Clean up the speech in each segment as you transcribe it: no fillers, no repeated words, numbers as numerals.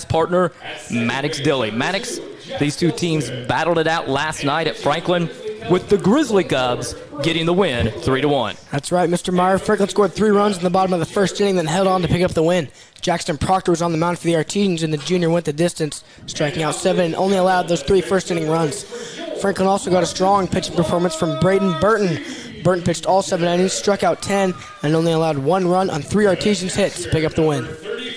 partner, Maddox Dilley. Maddox, these two teams battled it out last night at Franklin, with the Grizzly Cubs getting the win 3-1. That's right, Mr. Meyer. Franklin scored 3 runs in the bottom of the first inning, then held on to pick up the win. Jackson Proctor was on the mound for the Artisans, and the junior went the distance, striking out 7 and only allowed those 3 first-inning runs. Franklin also got a strong pitching performance from Braden Burton. Burton pitched all 7 innings, struck out 10, and only allowed 1 run on 3 Artisans hits to pick up the win.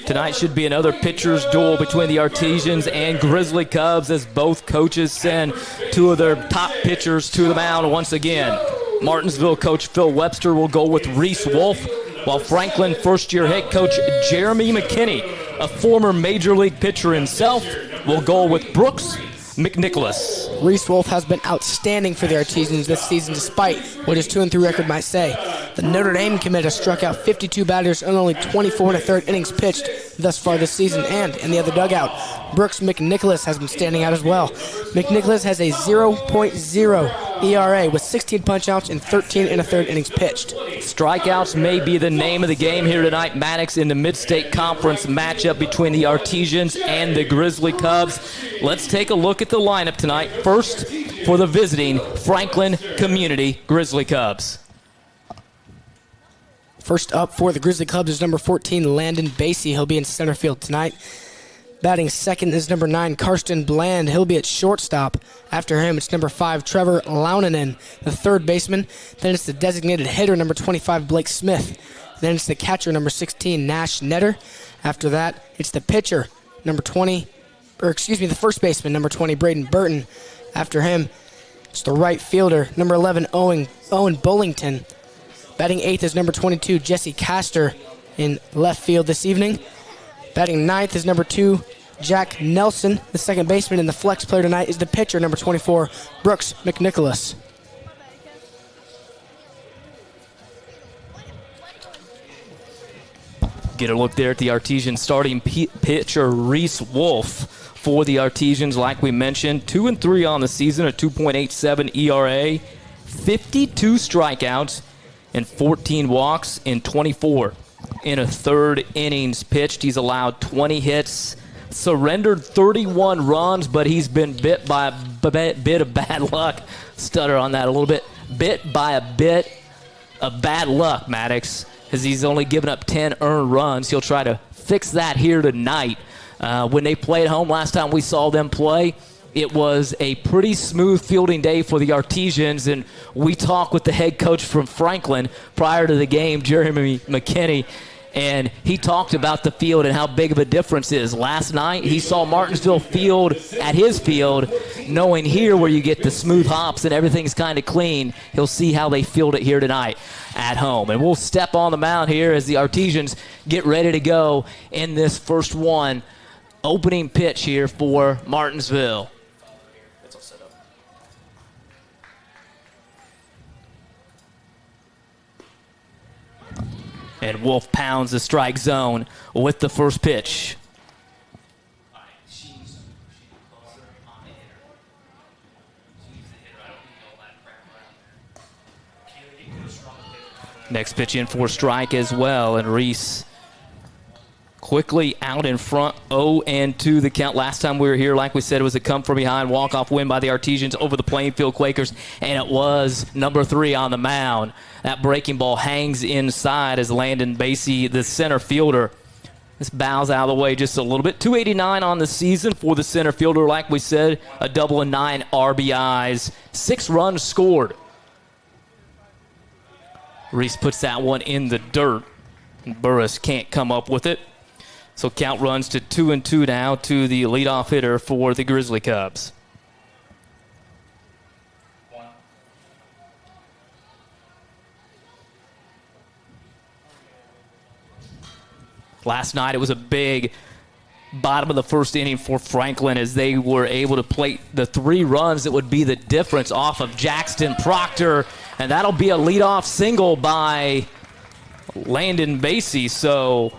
Tonight should be another pitcher's duel between the Artisans and Grizzly Cubs as both coaches send 2 of their top pitchers to the mound once again. Martinsville coach Phil Webster will go with Reese Wolf, while Franklin first-year head coach Jeremy McKinney, a former Major League pitcher himself, will go with Brooks McNicholas. Reese Wolf has been outstanding for the Artisans this season, despite what his 2-3 record might say. The Notre Dame committer struck out 52 batters and only 24 1/3 innings pitched thus far this season. And in the other dugout, Brooks McNicholas has been standing out as well. McNicholas has a 0.0 ERA with 16 punch-outs and 13 1/3 innings pitched. Strikeouts may be the name of the game here tonight, Maddox, in the Mid-State Conference matchup between the Artisans and the Grizzly Cubs. Let's take a look at the lineup tonight. First, for the visiting Franklin Community Grizzly Cubs. First up for the Grizzly Cubs is number 14, Landon Basie. He'll be in center field tonight. Batting second is number 9, Karsten Bland. He'll be at shortstop. After him, it's number 5, Trevor Launinen, the third baseman. Then it's the designated hitter, number 25, Blake Smith. Then it's the catcher, number 16, Nash Netter. After that, it's the pitcher, the first baseman, number 20, Braden Burton. After him, it's the right fielder, number 11, Owen Bullington. Batting eighth is number 22, Jesse Castor in left field this evening. Batting ninth is number 2, Jack Nelson. The second baseman, and the flex player tonight is the pitcher, number 24, Brooks McNicholas. Get a look there at the Artisans starting pitcher, Reese Wolf. For the Artisans, like we mentioned, 2-3 on the season, a 2.87 ERA, 52 strikeouts, and 14 walks in 24 1/3 innings pitched. He's allowed 20 hits, surrendered 31 runs, but he's been bit by a bit of bad luck. Stutter on that a little bit. Bit by a bit of bad luck, Maddox, because he's only given up 10 earned runs. He'll try to fix that here tonight. When they played home last time we saw them play, it was a pretty smooth fielding day for the Artisans, and we talked with the head coach from Franklin prior to the game, Jeremy McKinney, and he talked about the field and how big of a difference it is. Last night, he saw Martinsville field at his field, knowing here where you get the smooth hops and everything's kind of clean. He'll see how they field it here tonight at home. And we'll step on the mound here as the Artisans get ready to go in this first one. Opening pitch here for Martinsville. And Wolf pounds the strike zone with the first pitch. Next pitch in for a strike as well, and Reese quickly out in front, 0-2 the count. Last time we were here, like we said, it was a come-from-behind walk-off win by the Artisans over the Plainfield Quakers, and it was number 3 on the mound. That breaking ball hangs inside as Landon Basie, the center fielder, this bows out of the way just a little bit. 289 on the season for the center fielder, like we said, a double and 9 RBIs, 6 runs scored. Reese puts that one in the dirt, and Burris can't come up with it. So count runs to 2-2 now to the leadoff hitter for the Grizzly Cubs. Last night it was a big bottom of the first inning for Franklin as they were able to plate the 3 runs that would be the difference off of Jackson Proctor, and that'll be a leadoff single by Landon Basie. So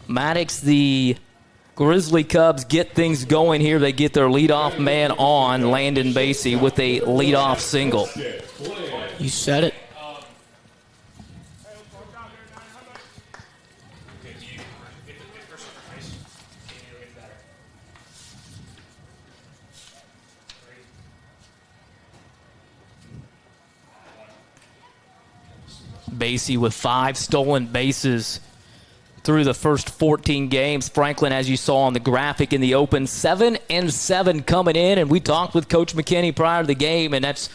Maddox, the Grizzly Cubs get things going here. They get their leadoff man on, Landon Basie, with a leadoff single. You said it. Basie with 5 stolen bases through the first 14 games. Franklin, as you saw on the graphic in the open, 7-7 coming in, and we talked with Coach McKinney prior to the game, and that's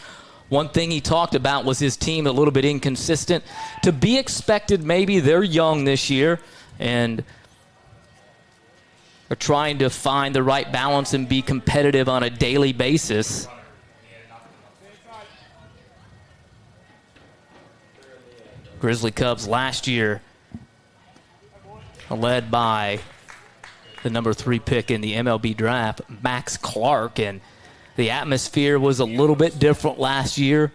one thing he talked about was his team a little bit inconsistent. To be expected, maybe they're young this year, and are trying to find the right balance and be competitive on a daily basis. Grizzly Cubs last year led by the number 3 pick in the MLB draft, Max Clark, and the atmosphere was a little bit different last year.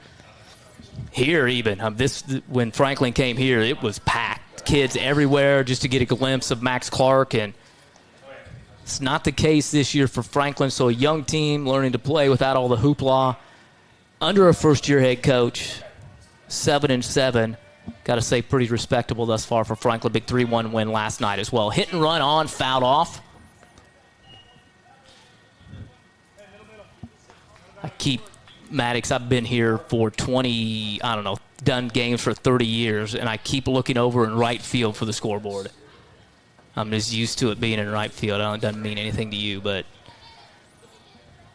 Here even, when Franklin came here, it was packed. Kids everywhere just to get a glimpse of Max Clark, and it's not the case this year for Franklin, so a young team learning to play without all the hoopla. Under a first-year head coach, 7-7. Got to say, pretty respectable thus far for Franklin. Big 3-1 win last night as well. Hit and run on, fouled off. Maddox, I've been here for 20, done games for 30 years, and I keep looking over in right field for the scoreboard. I'm just used to it being in right field. It doesn't mean anything to you, but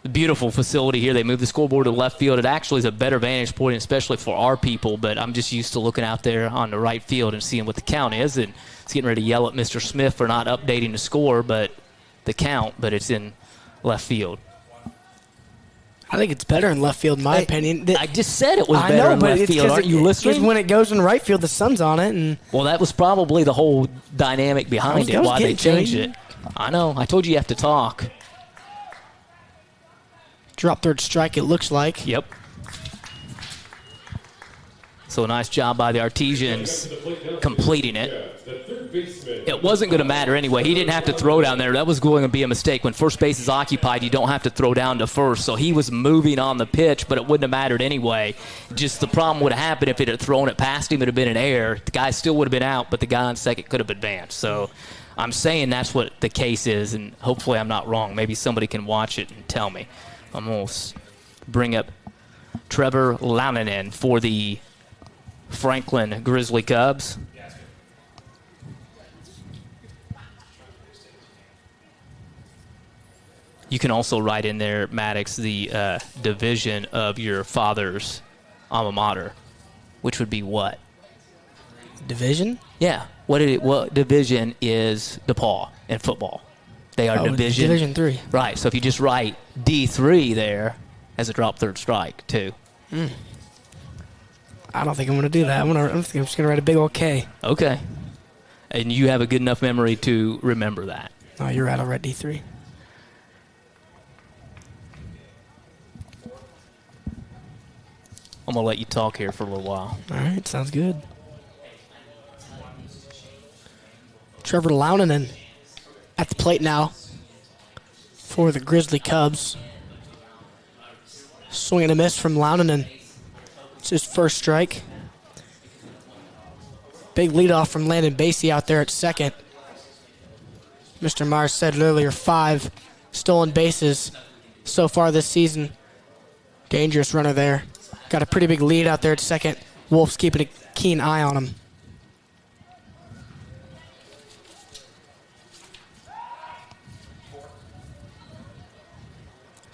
the beautiful facility here. They moved the scoreboard to left field. It actually is a better vantage point, especially for our people, but I'm just used to looking out there on the right field and seeing what the count is, and it's getting ready to yell at Mr. Smith for not updating the score, but the count, but it's in left field. I think it's better in left field, in my opinion. I just said it was better in left field. Aren't you listening? Because when it goes in right field, the sun's on it. And well, that was probably the whole dynamic behind it, why they changed it. I know. I told you have to talk. Drop third strike, it looks like. Yep. So a nice job by the Artisans completing it. It wasn't going to matter anyway. He didn't have to throw down there. That was going to be a mistake. When first base is occupied, you don't have to throw down to first. So he was moving on the pitch, but it wouldn't have mattered anyway. Just the problem would have happened if it had thrown it past him. It would have been in air. The guy still would have been out, but the guy on second could have advanced. So I'm saying that's what the case is, and hopefully I'm not wrong. Maybe somebody can watch it and tell me. I'm going to bring up Trevor Launinen for the Franklin Grizzly Cubs. You can also write in there, Maddox, the division of your father's alma mater, which would be what? Division? Yeah. What division is DePaul in football? They are Division 3. Right. So if you just write D3 there as a drop third strike, too. I don't think I'm going to do that. I'm just going to write a big old K. Okay. And you have a good enough memory to remember that. Oh, you're right. I'll write D3. I'm going to let you talk here for a little while. All right. Sounds good. Trevor Launinen at the plate now for the Grizzly Cubs. Swing and a miss from Launinen. It's his first strike. Big leadoff from Landon Basie out there at second. Mr. Myers said earlier, 5 stolen bases so far this season. Dangerous runner there. Got a pretty big lead out there at second. Wolf's keeping a keen eye on him.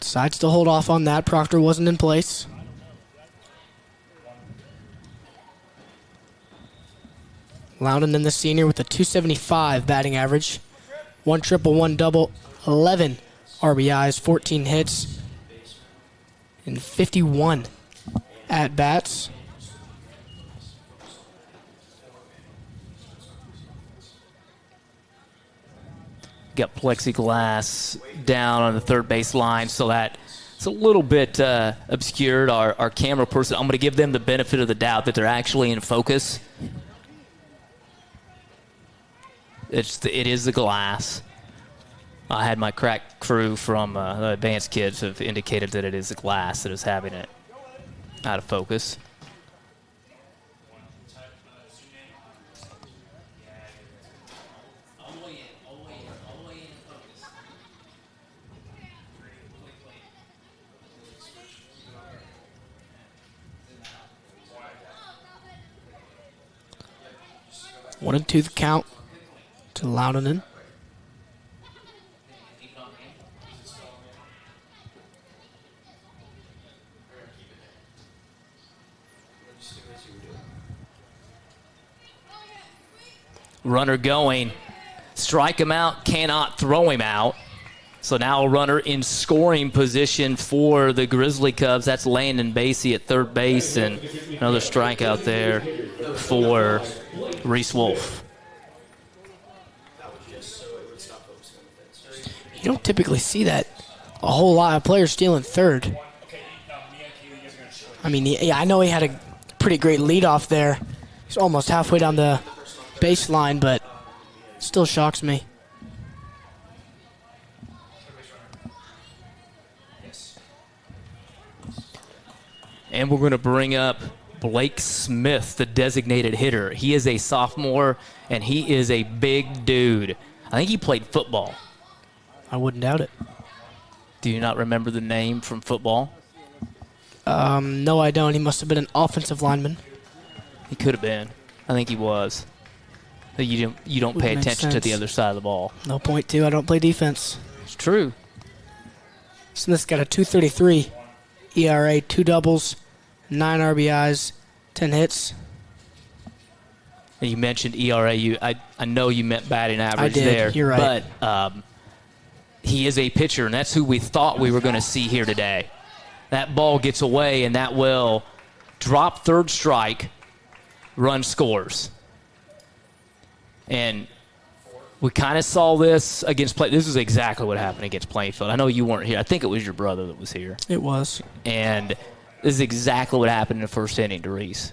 Decides to hold off on that. Proctor wasn't in place. Loudon, the senior, with a .275 batting average. 1 triple, 1 double, 11 RBIs, 14 hits, and 51 at-bats. Got plexiglass down on the third base line, so that it's a little bit obscured. Our camera person, I'm going to give them the benefit of the doubt that they're actually in focus. It is the glass. I had my crack crew from the advanced kids have indicated that it is the glass that is having it out of focus. 1-2 the count to Loudon. Runner going. Strike him out, cannot throw him out. So now a runner in scoring position for the Grizzly Cubs. That's Landon Basie at third base, and another strikeout there for Reese Wolf. You don't typically see that a whole lot of players stealing third. I mean, yeah, I know he had a pretty great leadoff there. He's almost halfway down the baseline, but still shocks me. And we're going to bring up Blake Smith, the designated hitter. He is a sophomore, and he is a big dude. I think he played football. I wouldn't doubt it. Do you not remember the name from football? No, I don't. He must have been an offensive lineman. He could have been. I think he was. But you don't pay attention to the other side of the ball. No point to. I don't play defense. It's true. Smith's got a 2.33 ERA, 2 doubles, 9 RBIs, 10 hits. And you mentioned ERA. I know you meant batting average I did. there. You're right. But he is a pitcher, and that's who we thought we were going to see here today. That ball gets away, and that will drop third strike, run scores. And we kind of saw this against This is exactly what happened against Plainfield. I know you weren't here. I think it was your brother that was here. It was. And this is exactly what happened in the first inning to Reese.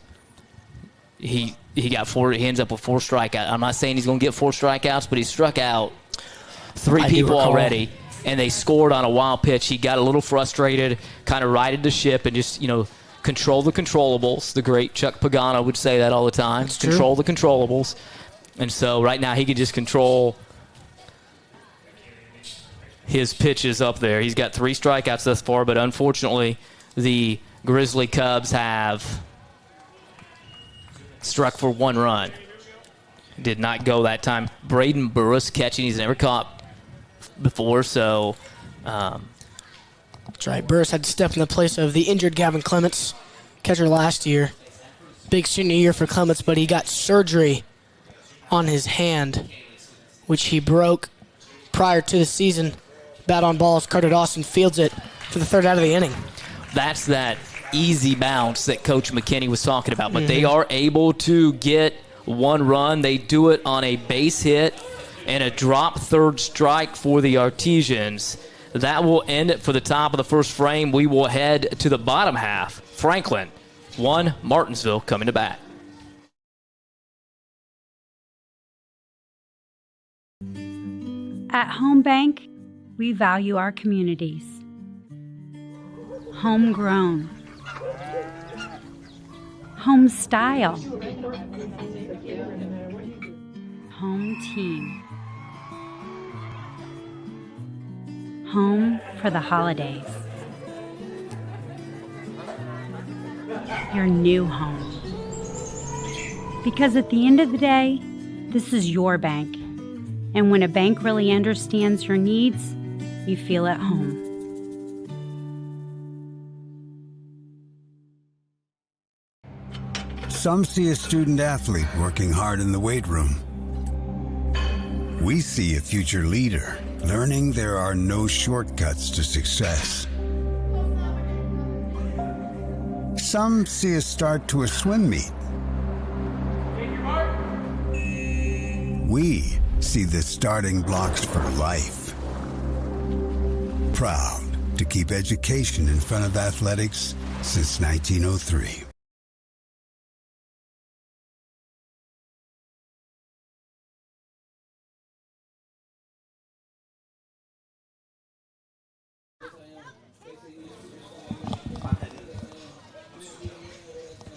He got 4. He ends up with 4 strikeouts. I'm not saying he's going to get 4 strikeouts, but he struck out 3 people already, and they scored on a wild pitch. He got a little frustrated, kind of righted the ship, and just, control the controllables. The great Chuck Pagano would say that all the time. That's control true. the controllables. And so right now he can just control his pitches up there. He's got 3 strikeouts thus far, but unfortunately the Grizzly Cubs have struck for 1 run. Did not go that time. Braden Burris catching. He's never caught before, so... That's right. Burris had to step in the place of the injured Gavin Clements, catcher last year. Big senior year for Clements, but he got surgery on his hand, which he broke prior to the season. Bat on balls, Carter Dawson fields it for the 3rd out of the inning. That's that easy bounce that Coach McKinney was talking about. But they are able to get 1 run. They do it on a base hit and a drop third strike for the Artisans. That will end it for the top of the first frame. We will head to the bottom half. Franklin 1, Martinsville coming to bat. At Home Bank, we value our communities. Homegrown. Home style. Home team. Home for the holidays. Your new home. Because at the end of the day, this is your bank. And when a bank really understands your needs, you feel at home. Some see a student athlete working hard in the weight room. We see a future leader learning there are no shortcuts to success. Some see a start to a swim meet. We see the starting blocks for life. Proud to keep education in front of athletics since 1903.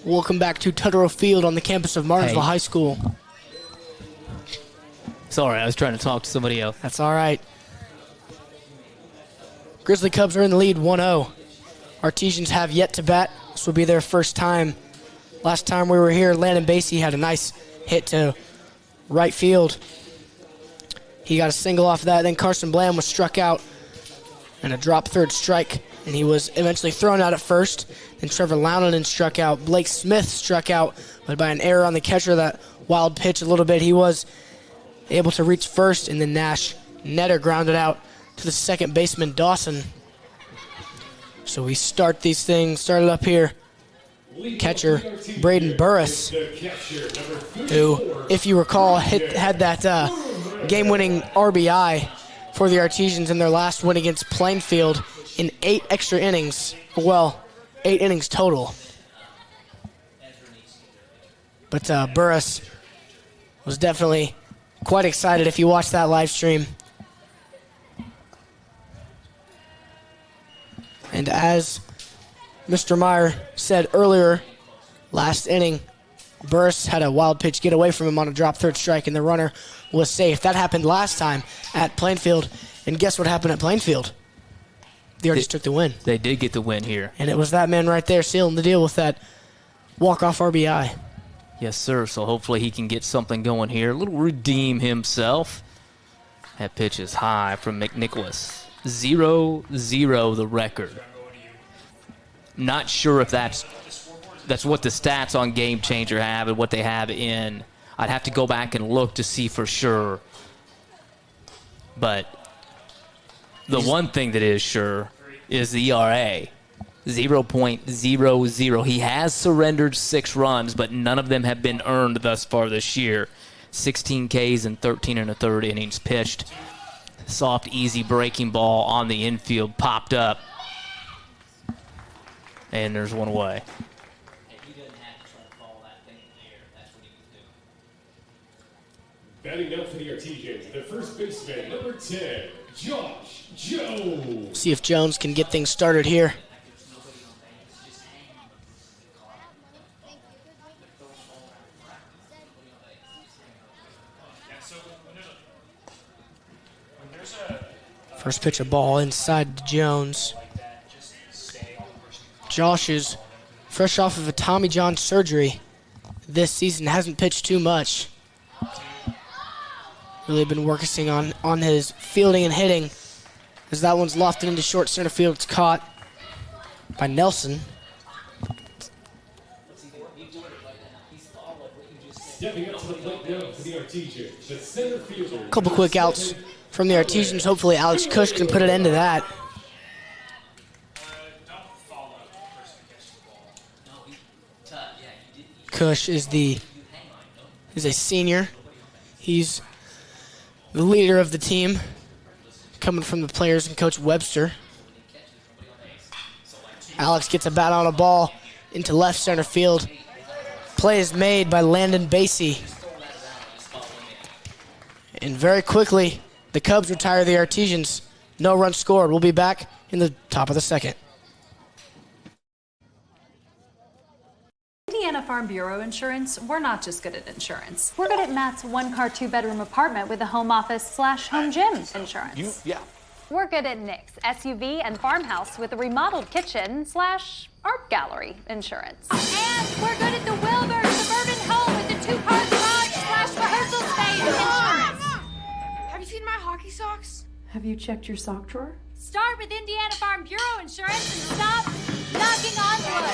Welcome back to Tuttle Field on the campus of Martinsville High School. Sorry, I was trying to talk to somebody else. That's all right. Grizzly Cubs are in the lead 1-0. Artisans have yet to bat. This will be their first time. Last time we were here, Landon Basie had a nice hit to right field. He got a single off of that. Then Carson Bland was struck out and a drop third strike, and he was eventually thrown out at first. Then Trevor Loudon struck out. Blake Smith struck out, but by an error on the catcher, that wild pitch a little bit, he was able to reach first, and then Nash Netter grounded out to the second baseman, Dawson. So we start these things, started up here. Catcher Braden Burris, who, if you recall, had that game-winning RBI for the Artisans in their last win against Plainfield in 8 extra innings. Well, 8 innings total. But Burris was definitely quite excited if you watched that live stream. And as Mr. Meyer said earlier, last inning, Burris had a wild pitch get away from him on a drop third strike, and the runner was safe. That happened last time at Plainfield, and guess what happened at Plainfield? The Arties took the win. They did get the win here. And it was that man right there sealing the deal with that walk-off RBI. Yes, sir. So hopefully he can get something going here. A little redeem himself. That pitch is high from McNicholas. 0-0 the record. Not sure if that's what the stats on Game Changer have and what they have in. I'd have to go back and look to see for sure. But the one thing that is sure is the ERA. 0.00. He has surrendered 6 runs, but none of them have been earned thus far this year. 16 Ks and 13 1/3 innings pitched. Soft, easy breaking ball on the infield popped up. And there's one away. Batting up for the Artisans, the first baseman, number 10, Josh Jones. See if Jones can get things started here. First pitch, a ball inside to Jones. Josh is fresh off of a Tommy John surgery this season, hasn't pitched too much. Really been working on his fielding and hitting, as that one's lofted into short center field. It's caught by Nelson. Stepping up to the plate now for the Artisans, the center fielder. A couple quick outs from the Artisans. Hopefully Alex Cush can put an end to that. Cush is a senior. He's the leader of the team, coming from the players and Coach Webster. Alex gets a bat on a ball into left center field. Play is made by Landon Basie. And very quickly, the Cubs retire the Artisans. No runs scored. We'll be back in the top of the second. Indiana Farm Bureau Insurance, we're not just good at insurance. We're good at Matt's 1-car, 2-bedroom apartment with a home office/home gym insurance. We're good at Nick's SUV and farmhouse with a remodeled kitchen/art gallery insurance. And we're good at the Wilbur suburban home with the 2-car garage/rehearsal space insurance. Have you seen my hockey socks? Have you checked your sock drawer? Start with Indiana Farm Bureau Insurance and stop knocking on wood.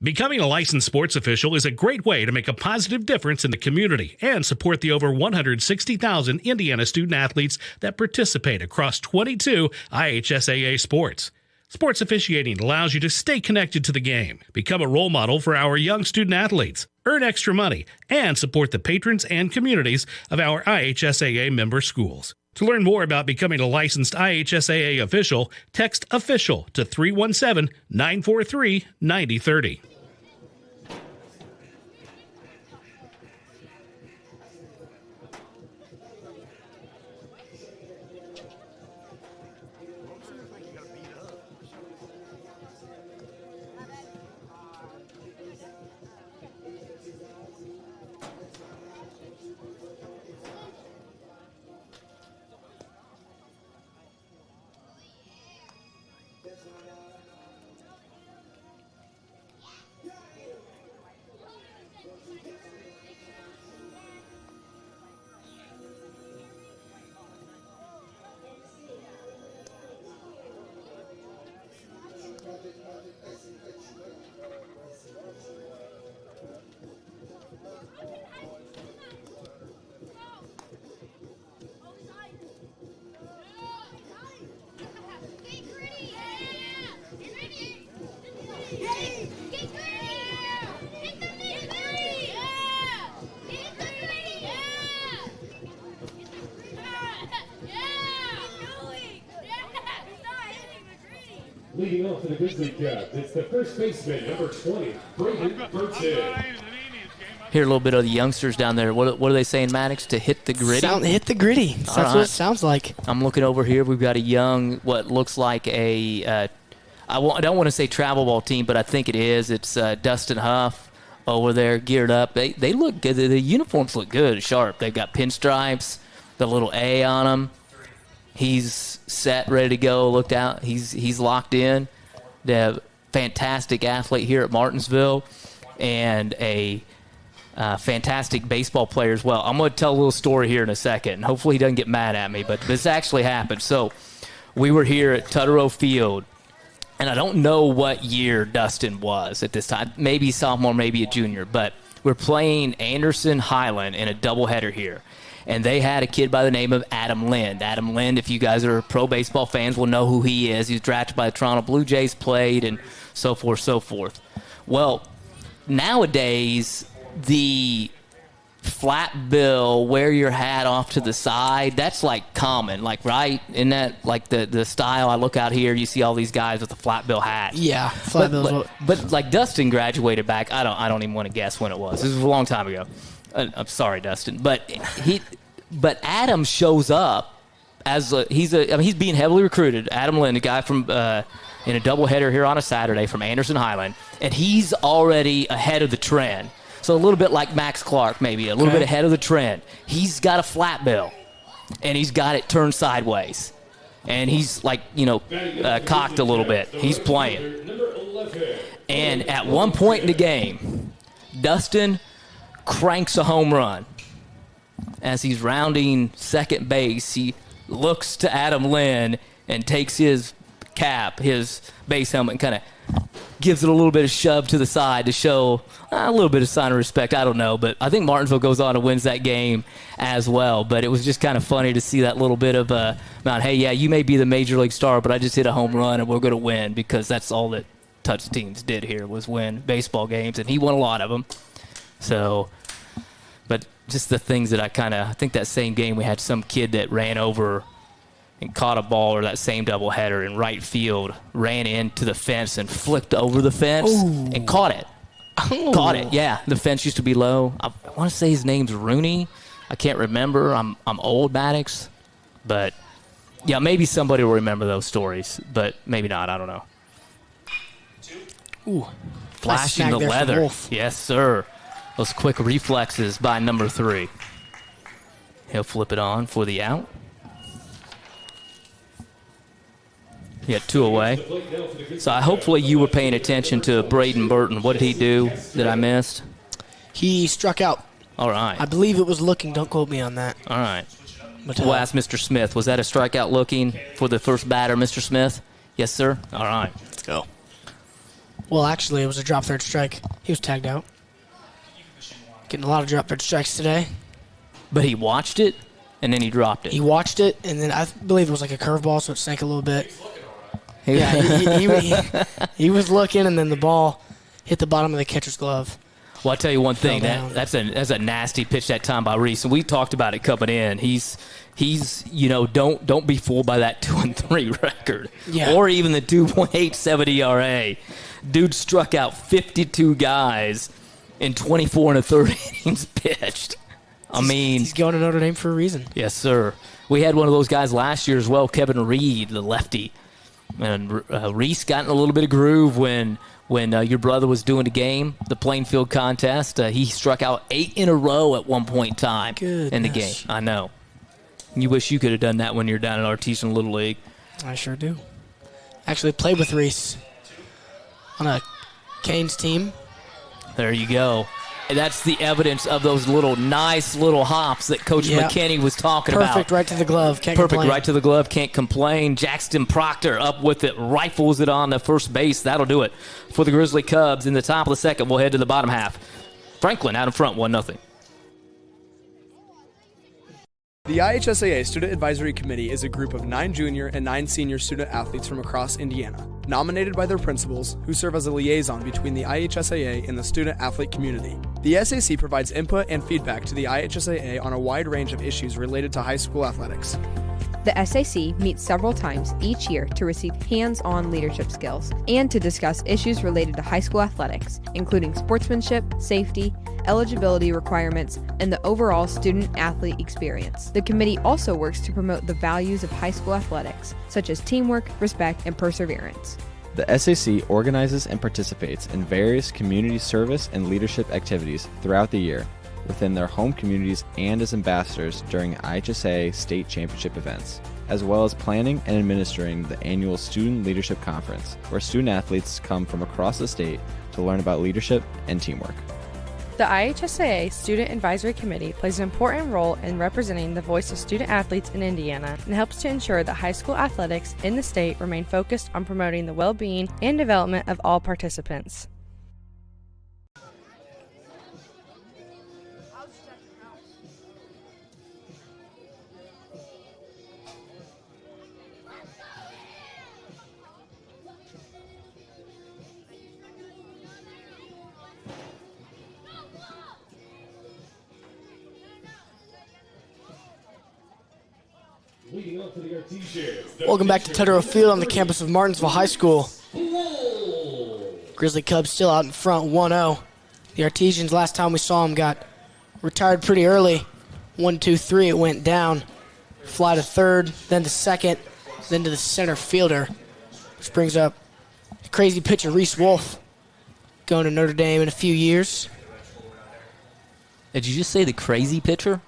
Becoming a licensed sports official is a great way to make a positive difference in the community and support the over 160,000 Indiana student athletes that participate across 22 IHSAA sports. Sports officiating allows you to stay connected to the game, become a role model for our young student athletes, earn extra money, and support the patrons and communities of our IHSAA member schools. To learn more about becoming a licensed IHSAA official, text OFFICIAL to 317-943-9030. Leading off for the Grizzly Cubs, it's the first baseman, number 20, Braden Burton. Hear a little bit of the youngsters down there. What are they saying, Maddox? To hit the gritty? Hit the gritty. That's right. what it sounds like. I'm looking over here. We've got a young, what looks like a, I don't want to say travel ball team, but I think it is. It's Dustin Huff over there geared up. They look good. The uniforms look good, sharp. They've got pinstripes, the little A on them. He's set, ready to go. Looked out. He's locked in. The fantastic athlete here at Martinsville, and a fantastic baseball player as well. I'm going to tell a little story here in a second, and hopefully he doesn't get mad at me, but this actually happened. So we were here at Tutterow Field, and I don't know what year Dustin was at this time. Maybe sophomore, maybe a junior, but we're playing Anderson Highland in a doubleheader here. And they had a kid by the name of Adam Lind. Adam Lind, if you guys are pro baseball fans, will know who he is. He was drafted by the Toronto Blue Jays, played, and so forth, so forth. Well, nowadays, the flat bill, wear your hat off to the side, that's like common, like, right? Isn't that like the style? I look out here, you see all these guys with the flat bill hat. Yeah, flat bills. But like Dustin graduated back, I don't even want to guess when it was. This was a long time ago. I'm sorry, Dustin, but Adam shows up as he's being heavily recruited. Adam Lind, a guy from in a doubleheader here on a Saturday from Anderson Highland, and he's already ahead of the trend. So a little bit like Max Clark, maybe a little bit ahead of the trend. He's got a flat bill, and he's got it turned sideways, and he's like cocked a little bit. He's playing, and at one point in the game, Dustin cranks a home run. As he's rounding second base, he looks to Adam Lind and takes his cap, his base helmet, and kind of gives it a little bit of shove to the side to show a little bit of sign of respect. I don't know, but I think Martinsville goes on and wins that game as well. But it was just kind of funny to see that little bit of hey, yeah, you may be the major league star, but I just hit a home run and we're going to win, because that's all that touch teams did here was win baseball games, and he won a lot of them. So, but just the things that I think that same game we had some kid that ran over and caught a ball, or that same doubleheader in right field, ran into the fence and flicked over the fence and caught it. Caught it, yeah. The fence used to be low. I want to say his name's Rooney. I can't remember. I'm old, Maddox. But, yeah, maybe somebody will remember those stories, but maybe not. I don't know. Ooh. Flashing the leather. Yes, sir. Those quick reflexes by number 3. He'll flip it on for the out. He had 2 away. So hopefully you were paying attention to Braden Burton. What did he do that I missed? He struck out. All right. I believe it was looking. Don't quote me on that. All right. We'll ask Mr. Smith. Was that a strikeout looking for the first batter, Mr. Smith? Yes, sir. All right. Let's go. Well, actually, it was a drop third strike. He was tagged out. Getting a lot of drop third strikes today. But he watched it, and then he dropped it. He watched it, and then I believe it was like a curveball, so it sank a little bit. Yeah, he was looking, and then the ball hit the bottom of the catcher's glove. Well, I'll tell you one thing. That's a nasty pitch that time by Reese, and we talked about it coming in. He's don't be fooled by that 2-3 record, or even the 2.87 ERA. Dude struck out 52 guys in 24 1/3 innings pitched. I mean, he's going to Notre Dame for a reason. Yes, sir. We had one of those guys last year as well, Kevin Reed, the lefty. And Reese got in a little bit of groove when your brother was doing the game, the Plainfield contest. He struck out 8 in a row at one point in time in the game. I know. You wish you could have done that when you're down at Artisan Little League. I sure do. Actually played with Reese on a Canes team. There you go. And that's the evidence of those nice little hops that Coach McKinney was talking about. Perfect right to the glove. Can't complain. Right to the glove. Can't complain. Jackson Proctor up with it. Rifles it on the first base. That'll do it for the Grizzly Cubs. In the top of the second, we'll head to the bottom half. Franklin out in front, 1-0. The IHSAA Student Advisory Committee is a group of 9 junior and 9 senior student athletes from across Indiana, nominated by their principals, who serve as a liaison between the IHSAA and the student-athlete community. The SAC provides input and feedback to the IHSAA on a wide range of issues related to high school athletics. The SAC meets several times each year to receive hands-on leadership skills and to discuss issues related to high school athletics, including sportsmanship, safety, eligibility requirements, and the overall student-athlete experience. The committee also works to promote the values of high school athletics, such as teamwork, respect, and perseverance. The SAC organizes and participates in various community service and leadership activities throughout the year within their home communities and as ambassadors during IHSAA state championship events, as well as planning and administering the annual Student Leadership Conference, where student athletes come from across the state to learn about leadership and teamwork. The IHSAA Student Advisory Committee plays an important role in representing the voice of student athletes in Indiana and helps to ensure that high school athletics in the state remain focused on promoting the well-being and development of all participants. Welcome back to Tedero Field on the campus of Martinsville High School. Grizzly Cubs still out in front, 1-0. The Artisans, last time we saw them, got retired pretty early. 1-2-3, it went down. Fly to third, then to second, then to the center fielder. Which brings up the crazy pitcher, Reese Wolf, going to Notre Dame in a few years. Did you just say the crazy pitcher?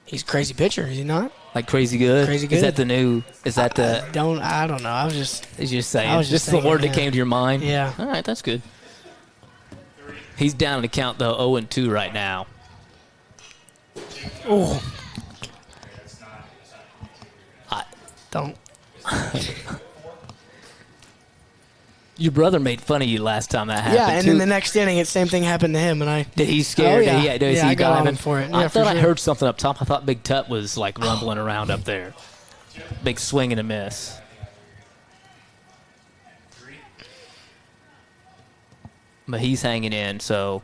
He's a crazy pitcher, is he not? Like crazy good? Crazy good. Is that the new, is that the? I don't know. I was just. Is you just saying? I was just just the saying, word yeah. that came to your mind? Yeah. All right, that's good. He's down to count, though, 0-2 right now. Oh. Don't. Your brother made fun of you last time that happened. Yeah, and too. in the next inning, the same thing happened to him, and I. Did he scare? Oh, yeah. Did he I got on diving? him for it. I Yeah, thought for I sure. heard something up top. I thought Big Tut was like rumbling around up there. Big swing and a miss. But he's hanging in, so.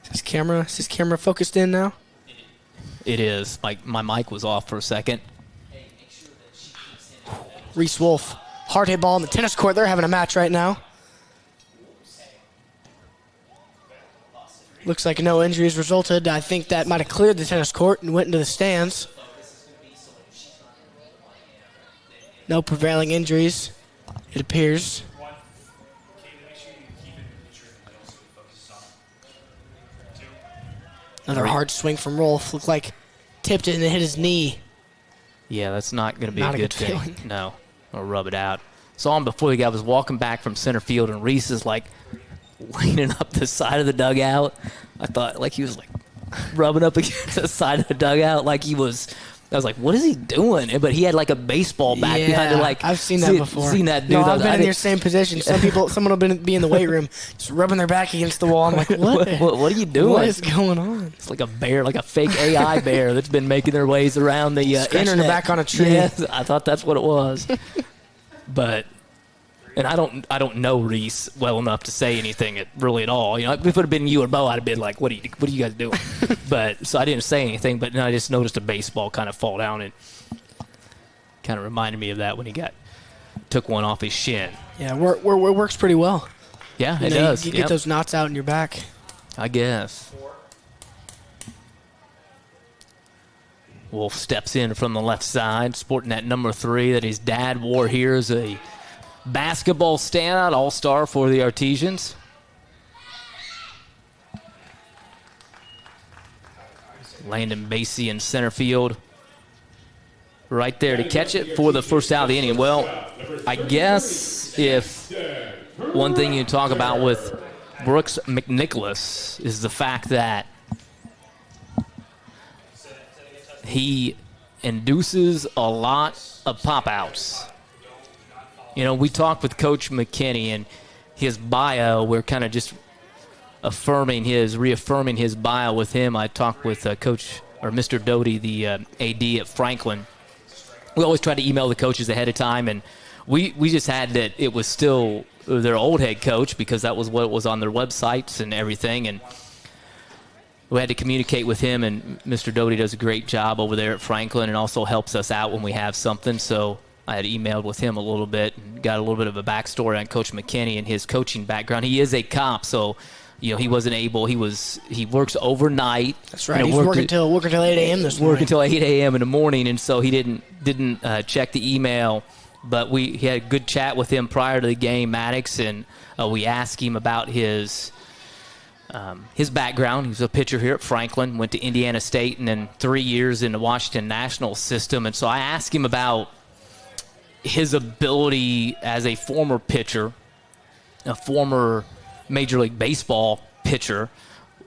Is his camera focused in now? It is. Like my mic was off for a second. Reese Wolf. Hard hit ball on the tennis court. They're having a match right now. Looks like no injuries resulted. I think that might have cleared the tennis court and went into the stands. No prevailing injuries, it appears. Another hard swing from Rolf. Looked like tipped it and it hit his knee. Yeah, that's not going to be Not a a good good thing. feeling. No, I'll rub it out. Saw him before the guy was walking back from center field, and Reese is like leaning up the side of the dugout. I thought like he was like rubbing up against the side of the dugout like he was. I was like, what is he doing? But he had like a baseball bat behind it. Like I've seen that before. Seen that dude? No, I've been in your same position. Someone will be in the weight room, just rubbing their back against the wall. I'm like, what? What are you doing? What is going on? It's like a bear, like a fake AI bear that's been making their ways around the Scratching internet. their back on a tree. Yes, I thought that's what it was. But, and I don't know Reese well enough to say anything really at all. You know, if it would have been you or Bo, I'd have been like, what are you guys doing? But so I didn't say anything. But then I just noticed a baseball kind of fall down and kind of reminded me of that when he took one off his shin. Yeah, it works pretty well. Yeah, You it know, does. You Yep. get those knots out in your back. I guess. Wolf steps in from the left side, sporting that number 3 that his dad wore here as a basketball standout, all-star for the Artisans. Landon Basie in center field. Right there to catch it for the first out of the inning. Well, I guess if one thing you talk about with Brooks McNicholas is the fact that he induces a lot of pop-outs. You know, we talked with Coach McKinney and his bio. We're kind of just reaffirming his bio with him. I talked with Mr. Doty, the AD at Franklin. We always try to email the coaches ahead of time, and we just had that it was still their old head coach because that was what was on their websites and everything. And we had to communicate with him, and Mr. Doty does a great job over there at Franklin and also helps us out when we have something. So I had emailed with him a little bit and got a little bit of a backstory on Coach McKinney and his coaching background. He is a cop, so he wasn't able. He works overnight. That's right. He's working till 8 a.m. this morning. Working till 8 a.m. in the morning, and so he didn't check the email. But he had a good chat with him prior to the game, Maddox, and we asked him about his background. He was a pitcher here at Franklin, went to Indiana State, and then 3 years in the Washington National system. And so I asked him about his ability as a former pitcher, a former Major League Baseball pitcher,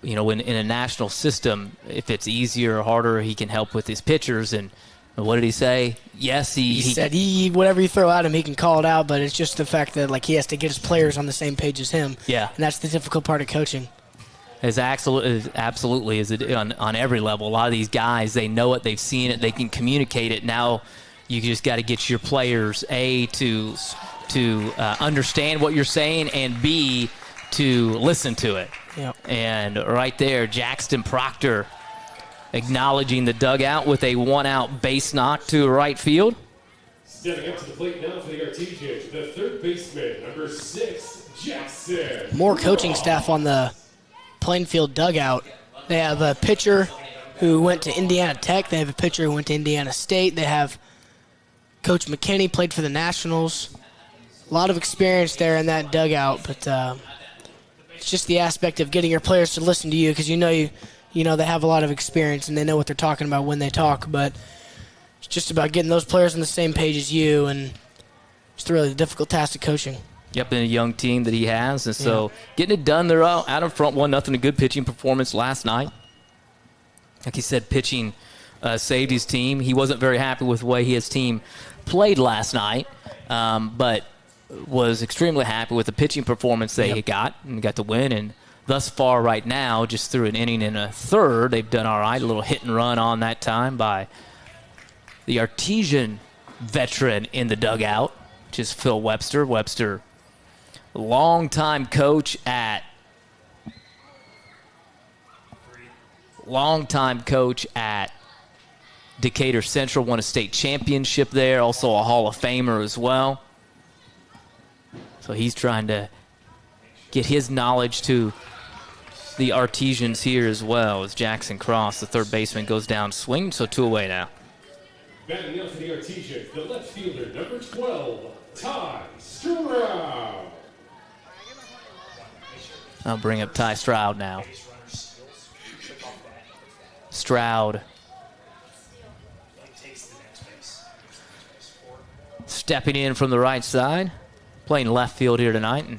in a national system, if it's easier or harder, he can help with his pitchers. And what did he say? Yes, he said whatever you throw at him, he can call it out, but it's just the fact that he has to get his players on the same page as him. Yeah. And that's the difficult part of coaching. Absolutely is on every level. A lot of these guys, they know it, they've seen it, they can communicate it. Now you just got to get your players, A, to understand what you're saying, and B, to listen to it. Yep. And right there, Jackson Proctor acknowledging the dugout with a one-out base knock to right field. Stepping up to the plate now for the Artisans, the third baseman, number 6, Jackson. More coaching staff on the Plainfield dugout. They have a pitcher who went to Indiana Tech. They have a pitcher who went to Indiana State. They have Coach McKinney, played for the Nationals. A lot of experience there in that dugout, but it's just the aspect of getting your players to listen to you, because they have a lot of experience and they know what they're talking about when they talk, but it's just about getting those players on the same page as you, and it's really the difficult task of coaching. Yep, and a young team that he has, and so getting it done. They're out in front 1-0. A good pitching performance last night. Like he said, pitching saved his team. He wasn't very happy with the way his team played last night, but was extremely happy with the pitching performance they got to win. And thus far right now, just through an inning and a third, they've done all right. A little hit and run on that time by the Artesian veteran in the dugout, which is Phil Webster. Webster, longtime coach at Decatur Central, won a state championship there, also a Hall of Famer as well. So he's trying to get his knowledge to the Artisans here as well, as Jackson Cross, the third baseman, goes down swinging, so 2 away now. Batting out for the Artisans, the left fielder, number 12, Ty Stroud. I'll bring up Ty Stroud now. Stroud stepping in from the right side, playing left field here tonight. And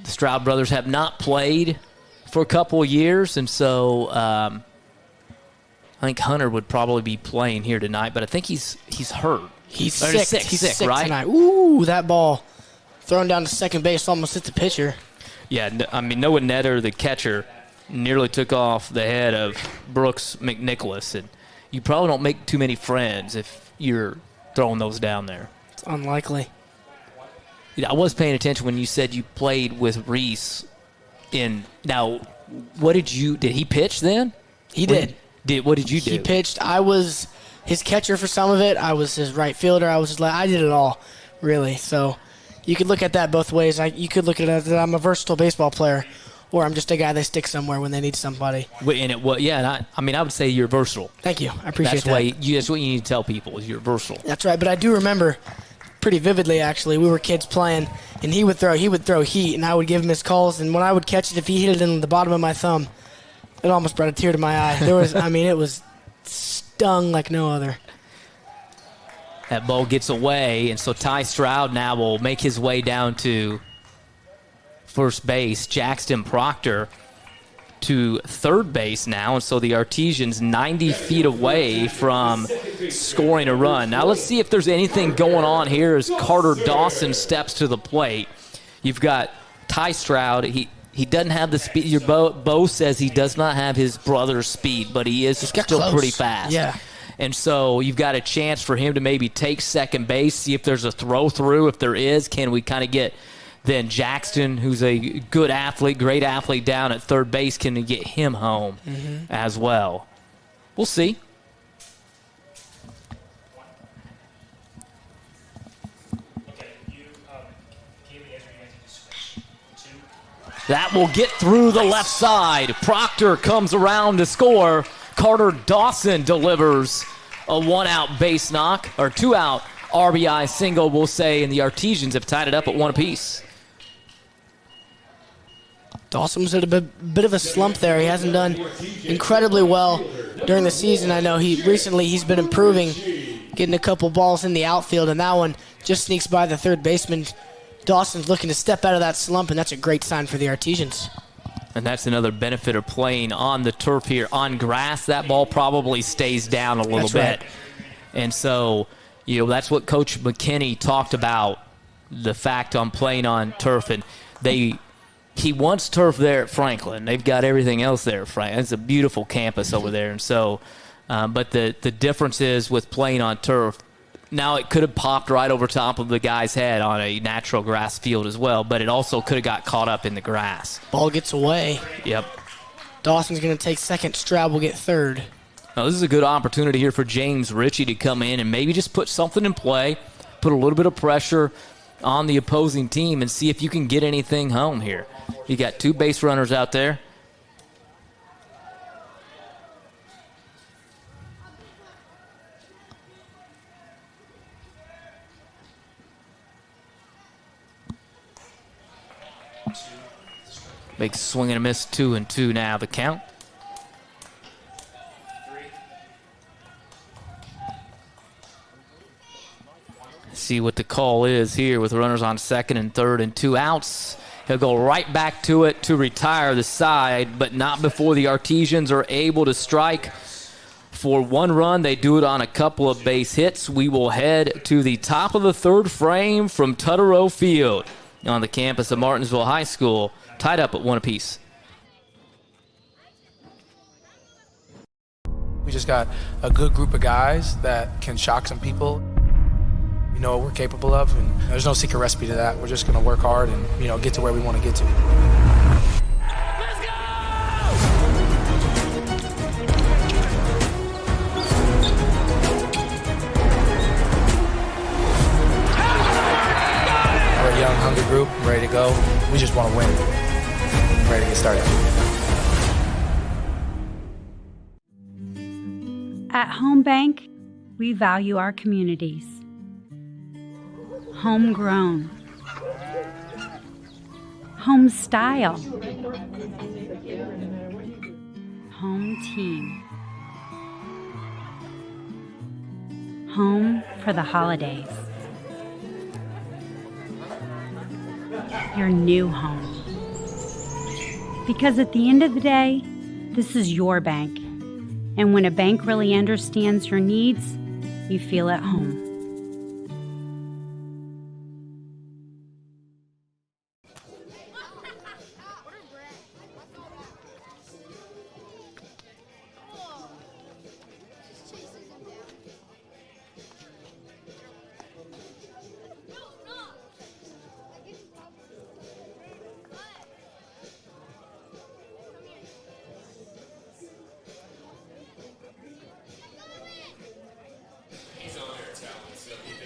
the Stroud brothers have not played for a couple of years, and so I think Hunter would probably be playing here tonight, but I think he's hurt. He's sick. He's sick right? tonight. Ooh, that ball thrown down to second base almost hit the pitcher. Yeah, Noah Netter, the catcher, nearly took off the head of Brooks McNicholas, and you probably don't make too many friends if you're throwing those down there. It's unlikely. I was paying attention when you said you played with Reese. Now, did he pitch then? He did. What did you do? He pitched. I was his catcher for some of it. I was his right fielder. I did it all, really. So you could look at that both ways. You could look at it as I'm a versatile baseball player, or I'm just a guy they stick somewhere when they need somebody. I would say you're versatile. Thank you. I appreciate that. That's what you need to tell people, is you're versatile. That's right. But I do remember pretty vividly, actually, we were kids playing, and he would throw heat, and I would give him his calls, and when I would catch it, if he hit it in the bottom of my thumb, it almost brought a tear to my eye. It was stung like no other. That ball gets away, and so Ty Stroud now will make his way down to first base. Jackson Proctor to third base now, and so the Artesians 90 feet away from scoring a run. Now let's see if there's anything going on here as Carter Dawson steps to the plate. You've got Ty Stroud. He doesn't have the speed. Bo says he does not have his brother's speed, but he is still pretty fast. Yeah. And so you've got a chance for him to maybe take second base, see if there's a throw through. If there is, can we kind of get then Jackson, who's a good athlete, great athlete down at third base, can get him home as well. We'll see. That will get through the left side. Proctor comes around to score. Carter Dawson delivers a one-out base knock, or two-out RBI single, we'll say, and the Artisans have tied it up at one apiece. Dawson was at a bit of a slump there. He hasn't done incredibly well during the season. I know he's been improving, getting a couple balls in the outfield, and that one just sneaks by the third baseman. Dawson's looking to step out of that slump, and that's a great sign for the Artisans. And that's another benefit of playing on the turf here. On grass, that ball probably stays down a little bit. Right. And so, that's what Coach McKinney talked about, the fact on playing on turf. And he wants turf there at Franklin. They've got everything else there at Franklin. It's a beautiful campus over there. And so, but the difference is with playing on turf, now it could have popped right over top of the guy's head on a natural grass field as well, but it also could have got caught up in the grass. Ball gets away. Yep. Dawson's going to take second. Stroud will get third. Now, this is a good opportunity here for James Ritchie to come in and maybe just put something in play, put a little bit of pressure on the opposing team and see if you can get anything home here. You got two base runners out there. Big swing and a miss, 2-2 now the count. See what the call is here with runners on second and third and 2 outs. He'll go right back to it to retire the side, but not before the Artisans are able to strike for 1 run. They do it on a couple of base hits. We will head to the top of the third frame from Tutterow Field on the campus of Martinsville High School, tied up at 1 apiece. We just got a good group of guys that can shock some people. We know what we're capable of, and there's no secret recipe to that. We're just going to work hard and, get to where we want to get to. Let's go! We're a young, hungry group, ready to go. We just want to win. Ready to get started. At Home Bank, we value our communities. Homegrown. Home style. Home team. Home for the holidays. Your new home. Because at the end of the day, this is your bank. And when a bank really understands your needs, you feel at home.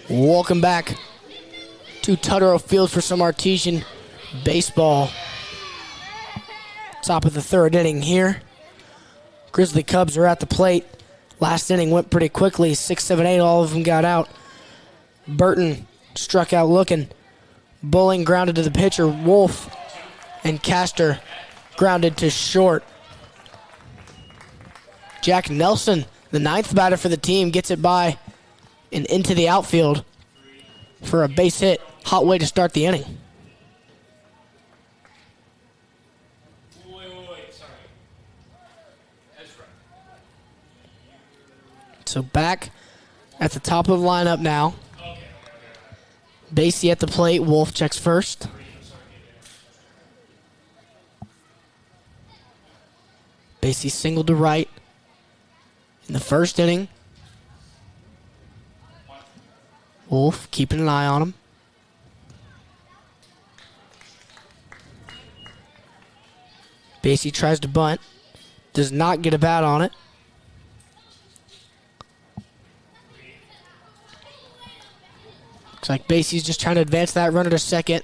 Welcome back to Tutterow Field for some Artesian baseball. Top of the third inning here. Grizzly Cubs are at the plate. Last inning went pretty quickly. 6, 7, 8, all of them got out. Burton struck out looking. Bowling grounded to the pitcher, Wolf, and Castor grounded to short. Jack Nelson, the 9th batter for the team, gets it by and into the outfield for a base hit. Hot way to start the inning. So back at the top of the lineup now. Basie at the plate. Wolf checks first. Basie singled to right in the first inning. Wolf keeping an eye on him. Basie tries to bunt. Does not get a bat on it. Looks like Basie's just trying to advance that runner to second.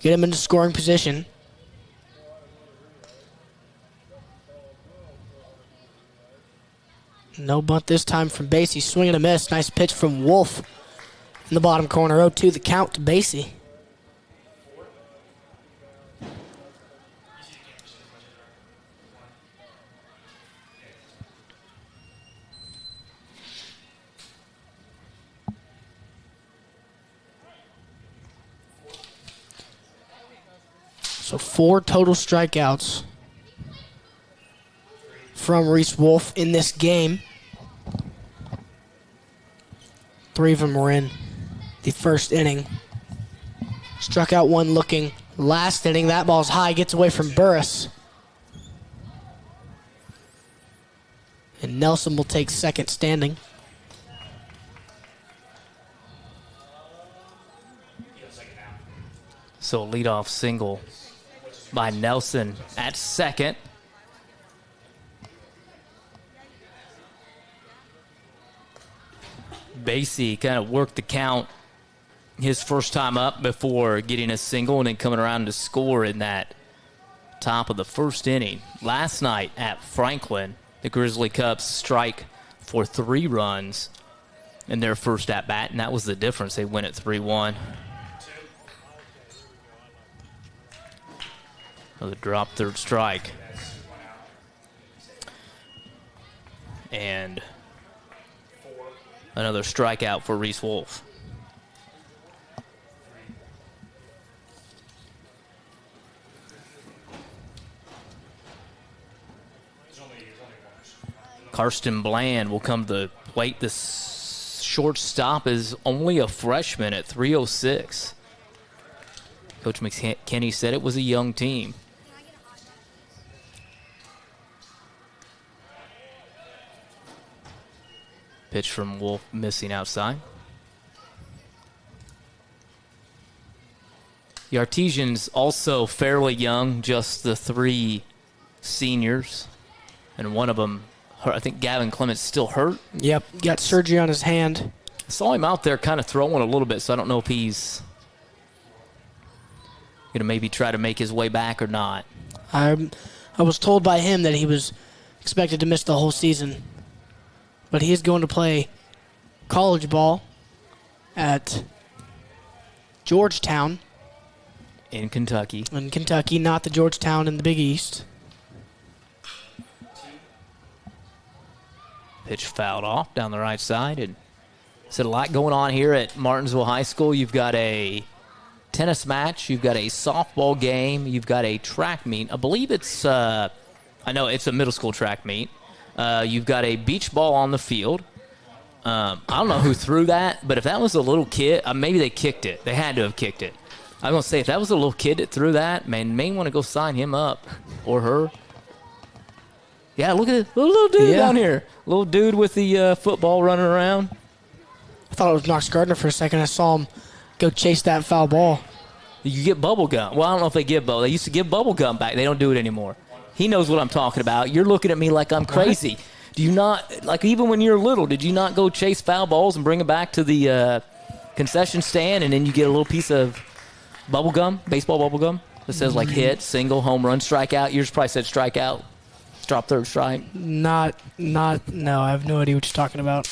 Get him into scoring position. No bunt this time from Basie. Swing and a miss. Nice pitch from Wolf in the bottom corner. 0-2 the count to Basie. So 4 total strikeouts from Reese Wolf in this game. 3 of them were in the first inning. Struck out 1 looking last inning. That ball's high, gets away from Burris. And Nelson will take second standing. So leadoff single by Nelson at second. Basie kind of worked the count his first time up before getting a single and then coming around to score in that top of the first inning. Last night at Franklin, the Grizzly Cubs strike for 3 runs in their first at-bat, and that was the difference. They win at 3-1. Another drop third strike. And another strikeout for Reese Wolf. Karsten Bland will come to the plate. This shortstop is only a freshman at 306. Coach McKinney said it was a young team. Pitch from Wolf missing outside. The Artisans also fairly young, just the 3 seniors. And one of them, I think Gavin Clements, still hurt. Yep, got surgery on his hand. I saw him out there kind of throwing a little bit, so I don't know if he's going to maybe try to make his way back or not. I was told by him that he was expected to miss the whole season. But he is going to play college ball at Georgetown. In Kentucky. In Kentucky, not the Georgetown in the Big East. Pitch fouled off down the right side. And there's a lot going on here at Martinsville High School. You've got a tennis match. You've got a softball game. You've got a track meet. I believe it's, I know it's a middle school track meet. You've got a beach ball on the field. I don't know who threw that, but if that was a little kid, maybe they kicked it. They had to have kicked it. I'm going to say, if that was a little kid that threw that, man, may want to go sign him up or her. Yeah, look at the little dude down here. Little dude with the football running around. I thought it was Knox Gardner for a second. I saw him go chase that foul ball. You get bubble gum. Well, I don't know if they give bubble. They used to give bubble gum back. They don't do it anymore. He knows what I'm talking about. You're looking at me like I'm crazy. Do you not, like even when you're little, did you not go chase foul balls and bring them back to the concession stand and then you get a little piece of bubble gum, baseball bubble gum that says like hit, single, home run, strikeout? Yours probably said strikeout, drop third strike. No, I have no idea what you're talking about.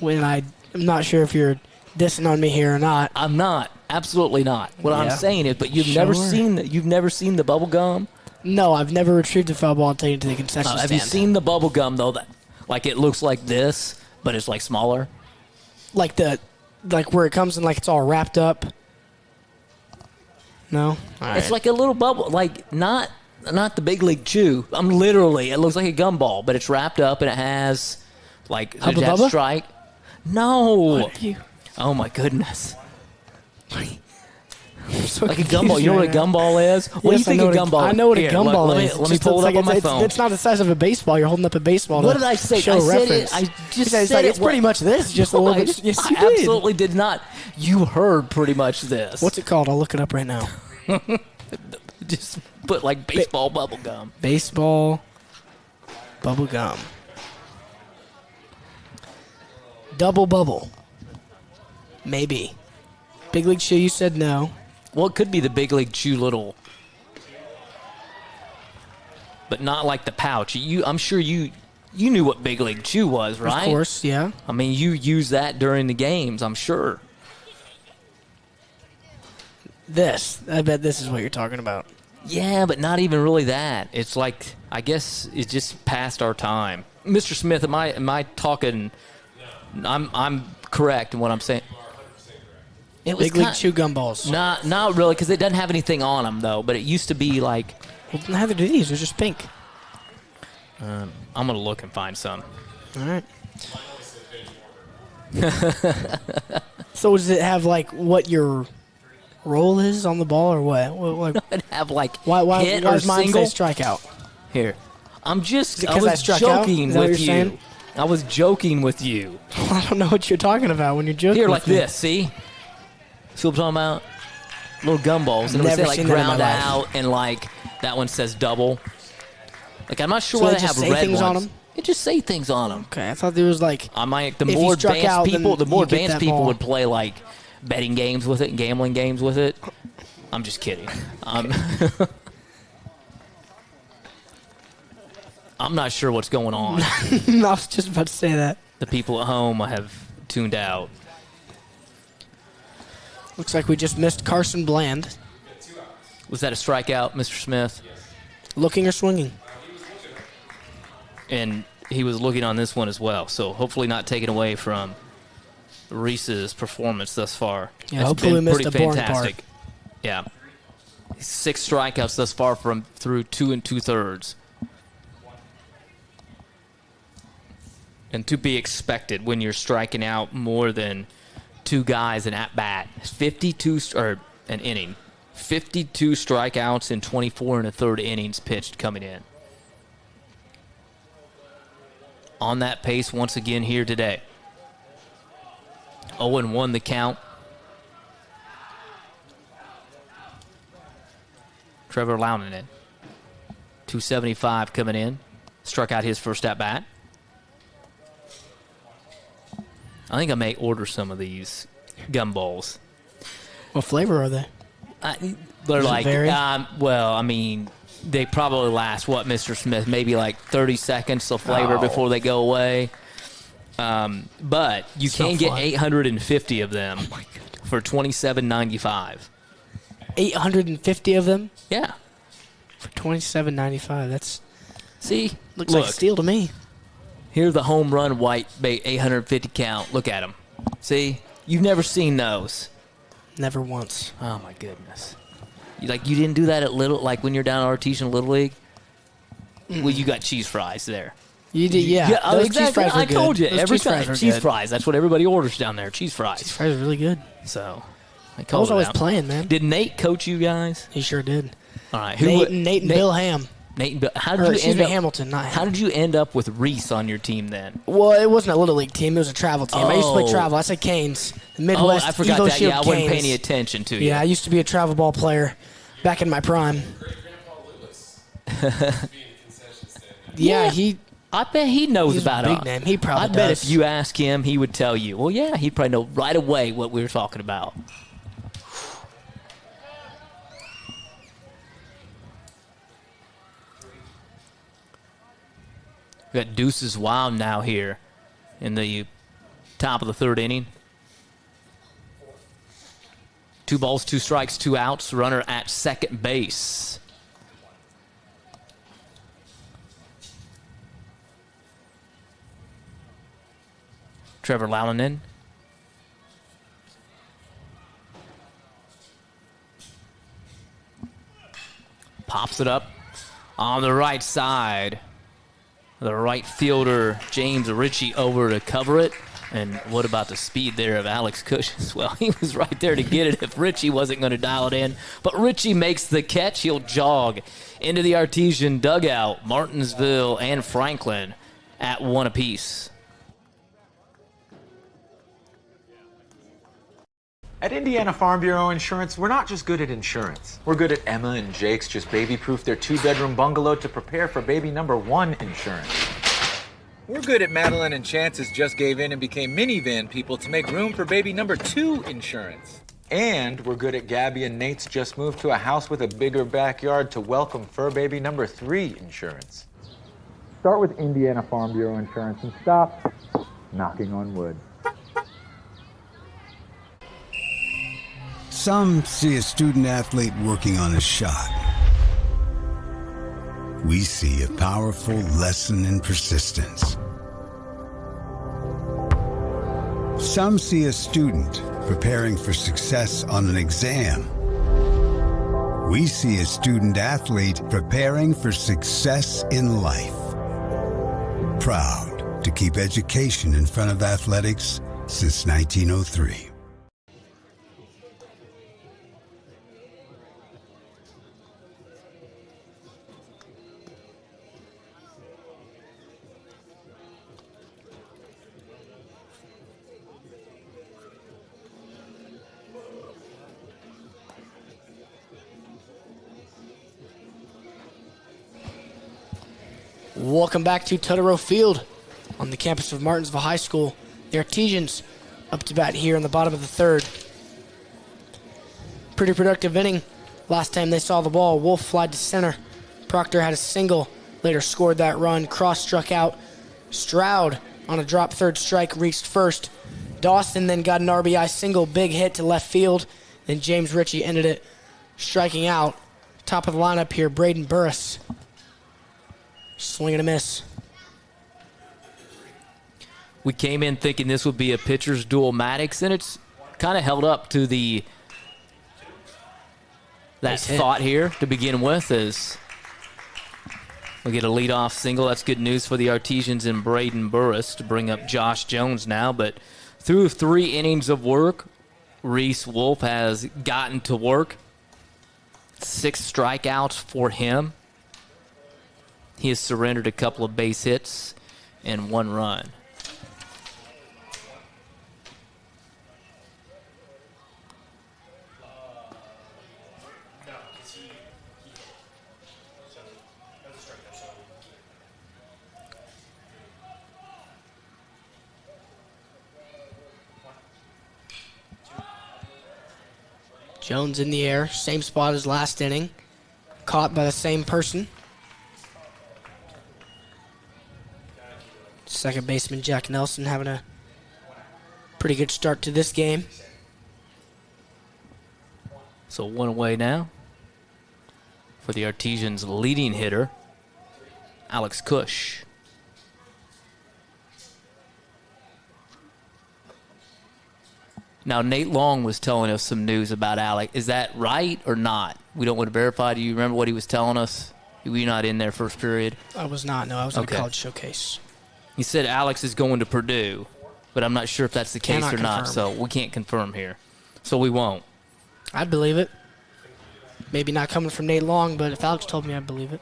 I'm not sure if you're dissing on me here or not. I'm not. Absolutely not. What I'm saying is, but you've never seen the bubble gum? No, I've never retrieved the foul ball and taken it to the concession stand. Have you seen the bubble gum though? That like it looks like this, but it's like smaller. Like where it comes in, like it's all wrapped up. No, It's like a little bubble, like not the big league chew. It looks like a gumball, but it's wrapped up and it has like Hubba that Bubba? strike. No. What are you? Oh my goodness. So like a gumball. You know what a gumball is? What do you think a gumball is? I know what a gumball is. Let me pull it up on my phone. It's not the size of a baseball. You're holding up a baseball. What did I say? Show I said reference. it. I just said it's pretty much this. Just a little bit. Yes, you I absolutely did not. You heard pretty much this. What's it called? I'll look it up right now. put like baseball bubble gum. Baseball bubble gum. Double bubble. Maybe. Big League Chew, you said no. Well, it could be the Big League Chew little, but not like the pouch. I'm sure you knew what Big League Chew was, right? Of course, yeah. I mean, you use that during the games, I'm sure. I bet this is what you're talking about. Yeah, but not even really that. It's like, I guess it's just past our time. Mr. Smith, am I talking? I'm correct in what I'm saying. It was Big League Chew gumballs. Not really, because it doesn't have anything on them though. But it used to be like. Well, neither do these. They're just pink. I'm gonna look and find some. All right. So does it have like what your role is on the ball or what? It'd have like why hit or or does mine single say strikeout? Here, I because was joking with you. Saying? I was joking with you. I don't know what you're talking about when you're joking. Here, like with me. this. See what I'm talking about? Little gumballs, and it would say like ground out, and like that one says double. Like I'm not sure why they have red things ones. on them. It just say things on them. Okay, I thought there was like. The more advanced people would play like betting games with it and gambling games with it. I'm just kidding. I'm not sure what's going on. I was just about to say that. The people at home have tuned out. Looks like we just missed Carson Bland. Was that a strikeout, Mr. Smith? Looking or swinging? And he was looking on this one as well. So hopefully not taken away from Reese's performance thus far. Yeah, it's hopefully been we missed pretty the boring fantastic. part. Yeah. 6 strikeouts thus far through 2 2/3. And to be expected when you're striking out more than 2 guys an at-bat. 52 or an inning. 52 strikeouts in 24 1/3 innings pitched coming in. On that pace once again here today. 0-1 the count. Trevor Loudon, 275 coming in. Struck out his first at-bat. I think I may order some of these gumballs. What flavor are they? They're Does it like, vary? well, I mean, they probably last, Mr. Smith? Maybe like 30 seconds of flavor before they go away. But you can get 850 of them for $27.95. 850 of them? Yeah. For $27.95. That's looks look, like a steal to me. Here's the home run white bait 850 count. Look at them. See? You've never seen those. Never once. Oh my goodness. You didn't do that at when you're down at Artesian Little League? Well, you got cheese fries there. You did, yeah. Those exactly. cheese fries were I told you. Those Every cheese fries time. were Cheese good. fries. That's what everybody orders down there. Cheese fries. Cheese fries are really good. So, I was always playing, man. Did Nate coach you guys? He sure did. All right. Nate and Bill Ham. Nate and Bill. How did you end up? Hamilton, not Ham. How did you end up with Reese on your team then? Well, it wasn't a Little League team. It was a travel team. I used to play travel. I said Canes. The Midwest I forgot Evo that. Shield Yeah, I wasn't Canes. paying any attention to you. Yeah, I used to be a travel ball player back in my prime. Yeah, I bet he knows he's about a big it. name. He probably I bet does. if you ask him, he would tell you. Well, yeah, he'd probably know right away what we were talking about. We got Deuces Wild now here in the top of the 3rd inning. 2 balls, 2 strikes, 2 outs. Runner at second base. Trevor Loudon. Pops it up on the right side. The right fielder, James Ritchie, over to cover it. And what about the speed there of Alex Cushins? Well, he was right there to get it if Ritchie wasn't going to dial it in. But Ritchie makes the catch. He'll jog into the Artesian dugout. Martinsville and Franklin at 1 apiece. At Indiana Farm Bureau Insurance, we're not just good at insurance. We're good at Emma and Jake's just baby-proof their 2-bedroom bungalow to prepare for baby number 1 insurance. We're good at Madeline and Chance's just gave in and became minivan people to make room for baby number 2 insurance. And we're good at Gabby and Nate's just moved to a house with a bigger backyard to welcome fur baby number 3 insurance. Start with Indiana Farm Bureau Insurance and stop knocking on wood. Some see a student athlete working on a shot. We see a powerful lesson in persistence. Some see a student preparing for success on an exam. We see a student athlete preparing for success in life. Proud to keep education in front of athletics since 1903. Welcome back to Totoro Field on the campus of Martinsville High School. The Artisans up to bat here in the bottom of the third. Pretty productive inning. Last time they saw the ball, Wolf flied to center. Proctor had a single, later scored that run. Cross struck out. Stroud on a drop third strike reached first. Dawson then got an RBI single, big hit to left field. Then James Ritchie ended it, striking out. Top of the lineup here, Braden Burris. Swing and a miss. We came in thinking this would be a pitcher's duel Maddox, and it's kind of held up to that thought here to begin with as we get a leadoff single. That's good news for the Artisans and Braden Burris to bring up Josh Jones now. But through 3 innings of work, Reese Wolf has gotten to work. 6 strikeouts for him. He has surrendered a couple of base hits and 1 run. Jones in the air, same spot as last inning. Caught by the same person. Second baseman Jack Nelson having a pretty good start to this game. So 1 away now for the Artisans' leading hitter, Alex Cush. Now, Nate Long was telling us some news about Alex. Is that right or not? We don't want to verify. Do you remember what he was telling us? Were you not in there first period? I was not, no. I was in the college showcase. He said Alex is going to Purdue, but I'm not sure if that's the case or not, confirm. so we can't confirm here. So we won't. I'd believe it. Maybe not coming from Nate Long, but if Alex told me, I'd believe it.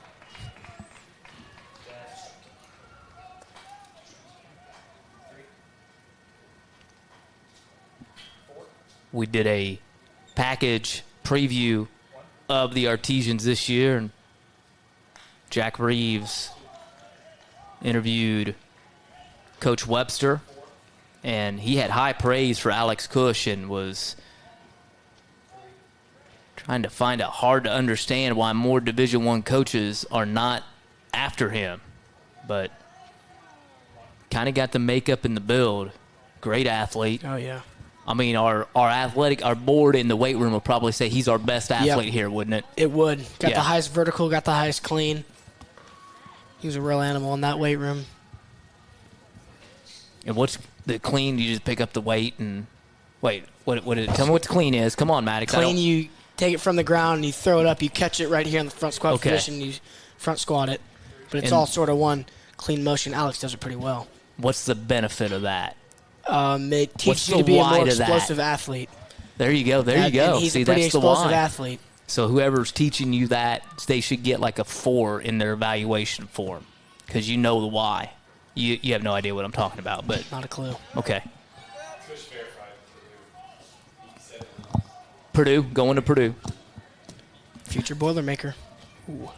We did a package preview of the Artisans this year, and Jack Reeves interviewed Coach Webster, and he had high praise for Alex Cush and was trying to find it hard to understand why more Division I coaches are not after him. But kind of got the makeup and the build. Great athlete. Oh, yeah. I mean, our board in the weight room would probably say he's our best athlete here, wouldn't it? It would. Got the highest vertical, got the highest clean. He was a real animal in that weight room. And what's the clean? You just pick up the weight and wait. Tell me what the clean is. Come on, Maddox. Clean, you take it from the ground and you throw it up. You catch it right here in the front squat position. You front squat it, but it's all sort of one clean motion. Alex does it pretty well. What's the benefit of that? It teaches you to be a more explosive athlete. There you go. And he's a pretty explosive athlete. So whoever's teaching you that, they should get like a 4 in their evaluation form because you know the why. You have no idea what I'm talking about, but not a clue. Okay. Purdue, going to Purdue. Future Boilermaker. Ooh.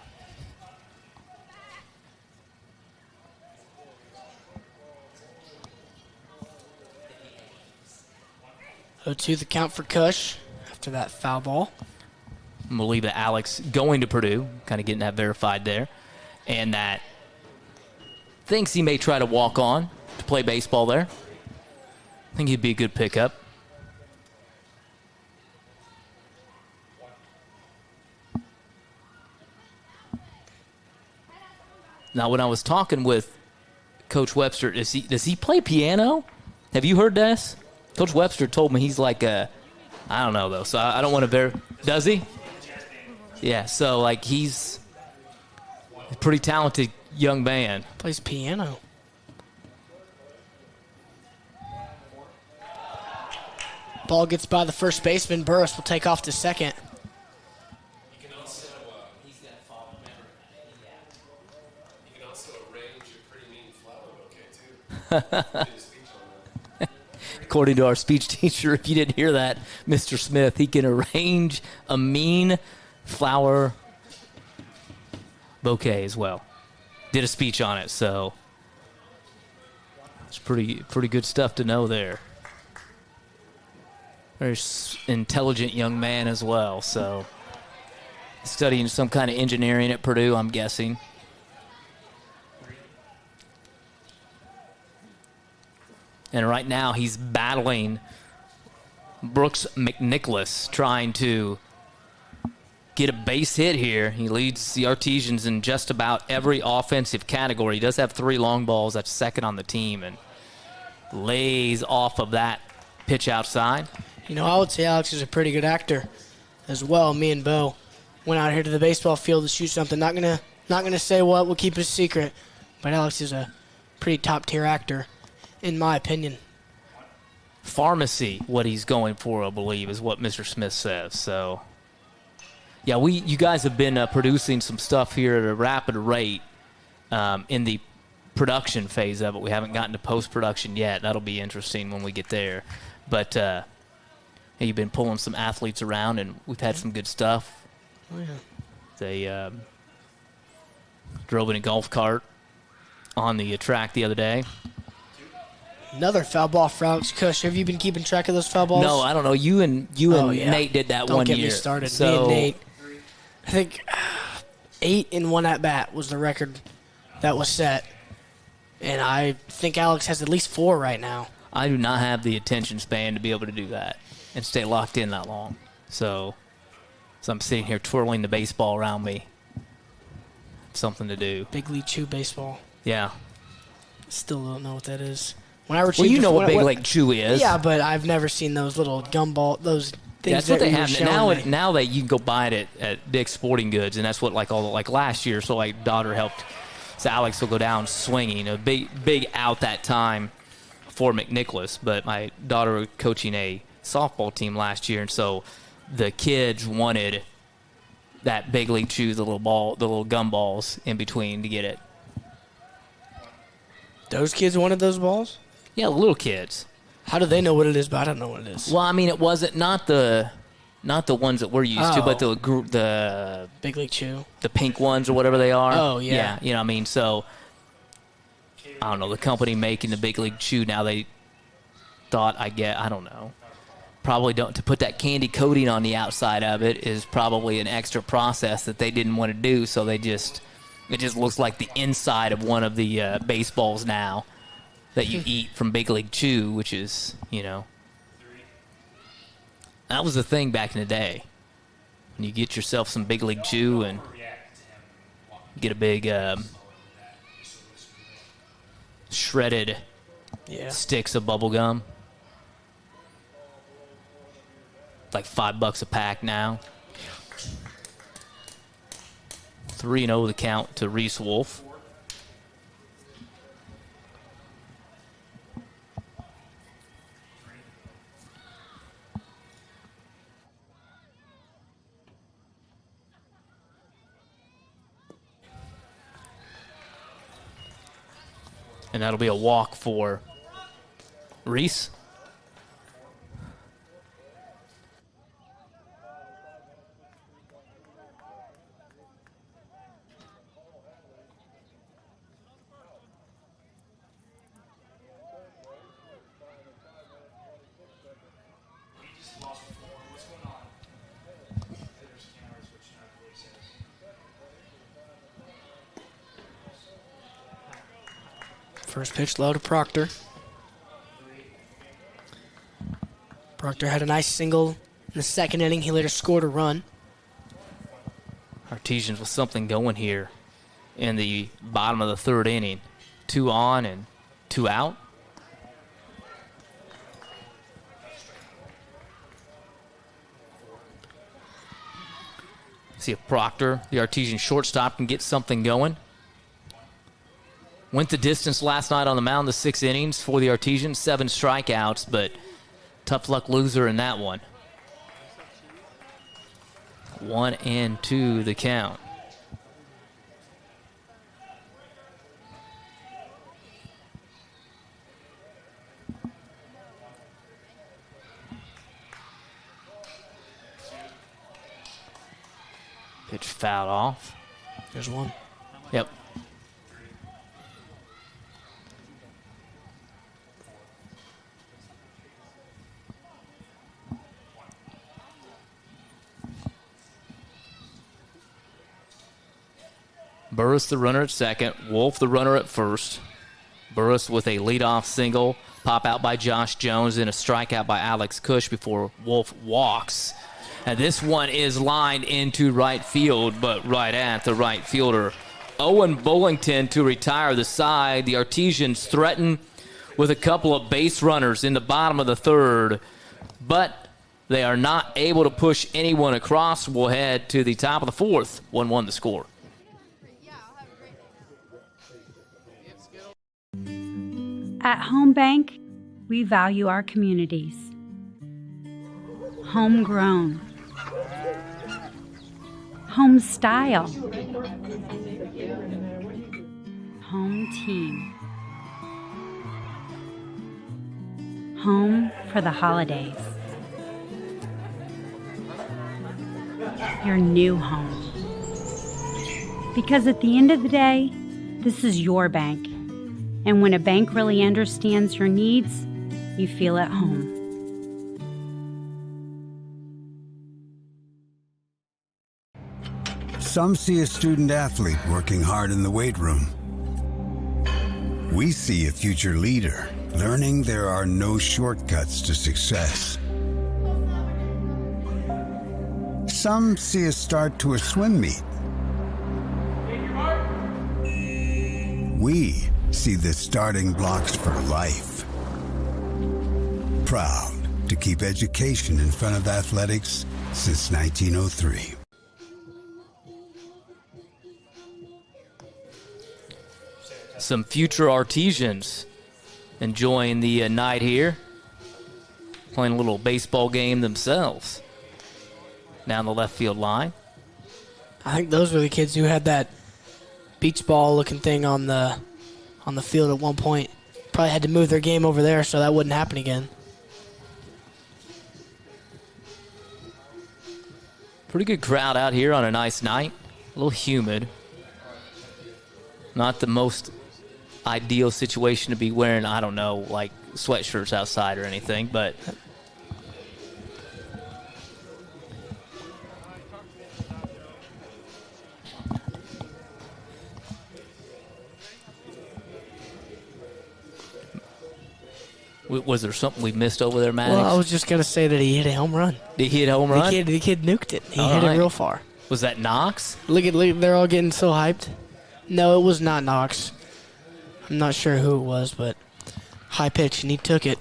To the count for Cush after that foul ball. I believe that Alex going to Purdue, kind of getting that verified there, and that thinks he may try to walk on to play baseball there. I think he'd be a good pickup. Now, when I was talking with Coach Webster, does he play piano? Have you heard this? Coach Webster told me he's like I don't know, though, so I don't want to Does he? Yeah, so, like, he's a pretty talented young man. Plays piano. Ball gets by the first baseman. Burris will take off to second. You can also arrange a pretty mean flower bouquet, too. According to our speech teacher, if you didn't hear that, Mr. Smith, he can arrange a mean flower bouquet as well. Did a speech on it, so it's pretty good stuff to know there. Very intelligent young man as well, so studying some kind of engineering at Purdue, I'm guessing. And right now he's battling Brooks McNicholas, trying to get a base hit here. He leads the Artisans in just about every offensive category. He does have 3 long balls. That's second on the team, and lays off of that pitch outside. You know, I would say Alex is a pretty good actor as well. Me and Bo went out here to the baseball field to shoot something. Not gonna say what. We'll keep it a secret. But Alex is a pretty top-tier actor, in my opinion. Pharmacy, what he's going for, I believe, is what Mr. Smith says. So, yeah, you guys have been producing some stuff here at a rapid rate in the production phase of it. We haven't gotten to post-production yet. That'll be interesting when we get there. But you've been pulling some athletes around, and we've had some good stuff. Oh, yeah. They drove in a golf cart on the track the other day. Another foul ball for Alex Cush. Have you been keeping track of those foul balls? No, I don't know. You and yeah. Nate did that Don't one year. get me started. So, Me and Nate, I think 8 in one at-bat was the record that was set. And I think Alex has at least 4 right now. I do not have the attention span to be able to do that and stay locked in that long. So I'm sitting here twirling the baseball around me. Something to do. Big League Chew baseball. Yeah. Still don't know what that is. Well, you know what Big League Chew is. Yeah, but I've never seen those little gumball, those things. That's what they have now. Now that you can go buy it at Dick's Sporting Goods, and that's what like last year. So like daughter helped. So Alex will go down swinging a big out that time for McNicholas. But my daughter was coaching a softball team last year, and so the kids wanted that Big League Chew, the little gum balls in between to get it. Those kids wanted those balls? Yeah, the little kids. How do they know what it is? But I don't know what it is. Well, I mean, it wasn't not the ones that we're used to, but the Big League Chew, the pink ones or whatever they are. Oh yeah. You know what I mean? So I don't know. The company making the Big League Chew now, they thought I don't know. Probably to put that candy coating on the outside of it is probably an extra process that they didn't want to do. So it just looks like the inside of one of the baseballs now that you eat from Big League Chew, which is, that was the thing back in the day. When you get yourself some Big League Chew and get a big shredded sticks of bubble gum. Like $5 a pack now. 3-0 the count to Reese Wolf. And that'll be a walk for Reese. First pitch low to Proctor. Proctor had a nice single in the second inning. He later scored a run. Artisans with something going here in the bottom of the third inning. 2 on and 2 out. See if Proctor, the Artesian shortstop, can get something going. Went the distance last night on the mound, the 6 innings for the Artesians, 7 strikeouts, but tough luck loser in that one. 1-2 the count. Pitch fouled off. There's one. Yep. Burris the runner at second. Wolf the runner at first. Burris with a leadoff single. Pop out by Josh Jones and a strikeout by Alex Cush before Wolf walks. And this one is lined into right field, but right at the right fielder. Owen Bullington to retire the side. The Artesians threaten with a couple of base runners in the bottom of the third, but they are not able to push anyone across. We'll head to the top of the fourth. 1-1 the score. At Home Bank, we value our communities. Homegrown. Home style. Home team. Home for the holidays. Your new home. Because at the end of the day, this is your bank. And when a bank really understands your needs, you feel at home. Some see a student athlete working hard in the weight room. We see a future leader learning there are no shortcuts to success. Some see a start to a swim meet. We see the starting blocks for life. Proud to keep education in front of athletics since 1903. Some future Artesians enjoying the night here, playing a little baseball game themselves down the left field line. I think those were the kids who had that beach ball looking thing on the field at one point. Probably had to move their game over there so that wouldn't happen again. Pretty good crowd out here on a nice night. A little humid. Not the most ideal situation to be wearing, I don't know, like sweatshirts outside or anything, but was there something we missed over there, Maddox? Well, I was just going to say that he hit a home run. Did he hit a home run? The kid nuked it. He hit it real far. Was that Knox? Look, they're all getting so hyped. No, it was not Knox. I'm not sure who it was, but high pitch, and he took it.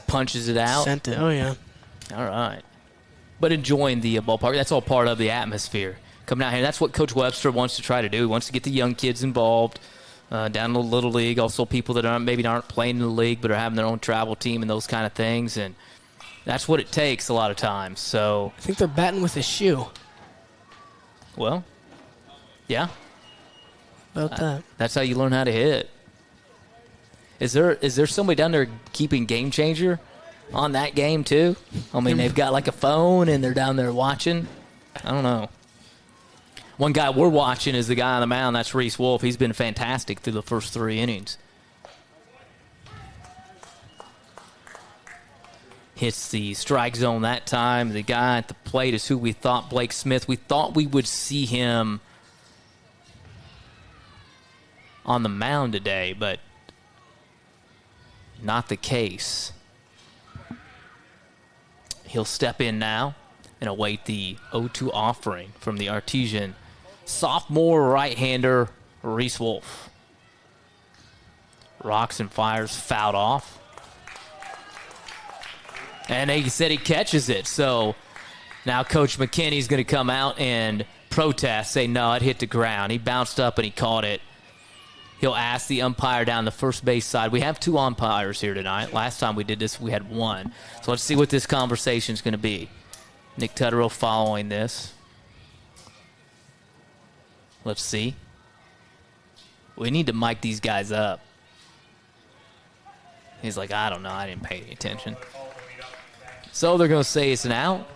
Punches it out? Sent it, oh yeah. All right. But enjoying the ballpark, that's all part of the atmosphere. Coming out here, that's what Coach Webster wants to try to do. He wants to get the young kids involved down in the Little League. Also people that aren't playing in the league but are having their own travel team and those kind of things. And that's what it takes a lot of times. So I think they're batting with a shoe. Well, yeah. About that. That's how you learn how to hit. Is there somebody down there keeping Game Changer on that game too? I mean, they've got like a phone and they're down there watching. I don't know. One guy we're watching is the guy on the mound. That's Reese Wolf. He's been fantastic through the first 3 innings. Hits the strike zone that time. The guy at the plate is who we thought, Blake Smith. We thought we would see him on the mound today, but not the case. He'll step in now and await the 0-2 offering from the Artesian sophomore right-hander, Reese Wolf. Rocks and fires, fouled off. And he said he catches it. So now Coach McKinney's going to come out and protest, say, no, it hit the ground. He bounced up and he caught it. He'll ask the umpire down the first base side. We have 2 umpires here tonight. Last time we did this, we had 1. So let's see what this conversation is going to be. Nick Tutterill following this. Let's see. We need to mic these guys up. He's like, I don't know. I didn't pay any attention. So they're going to say it's an out.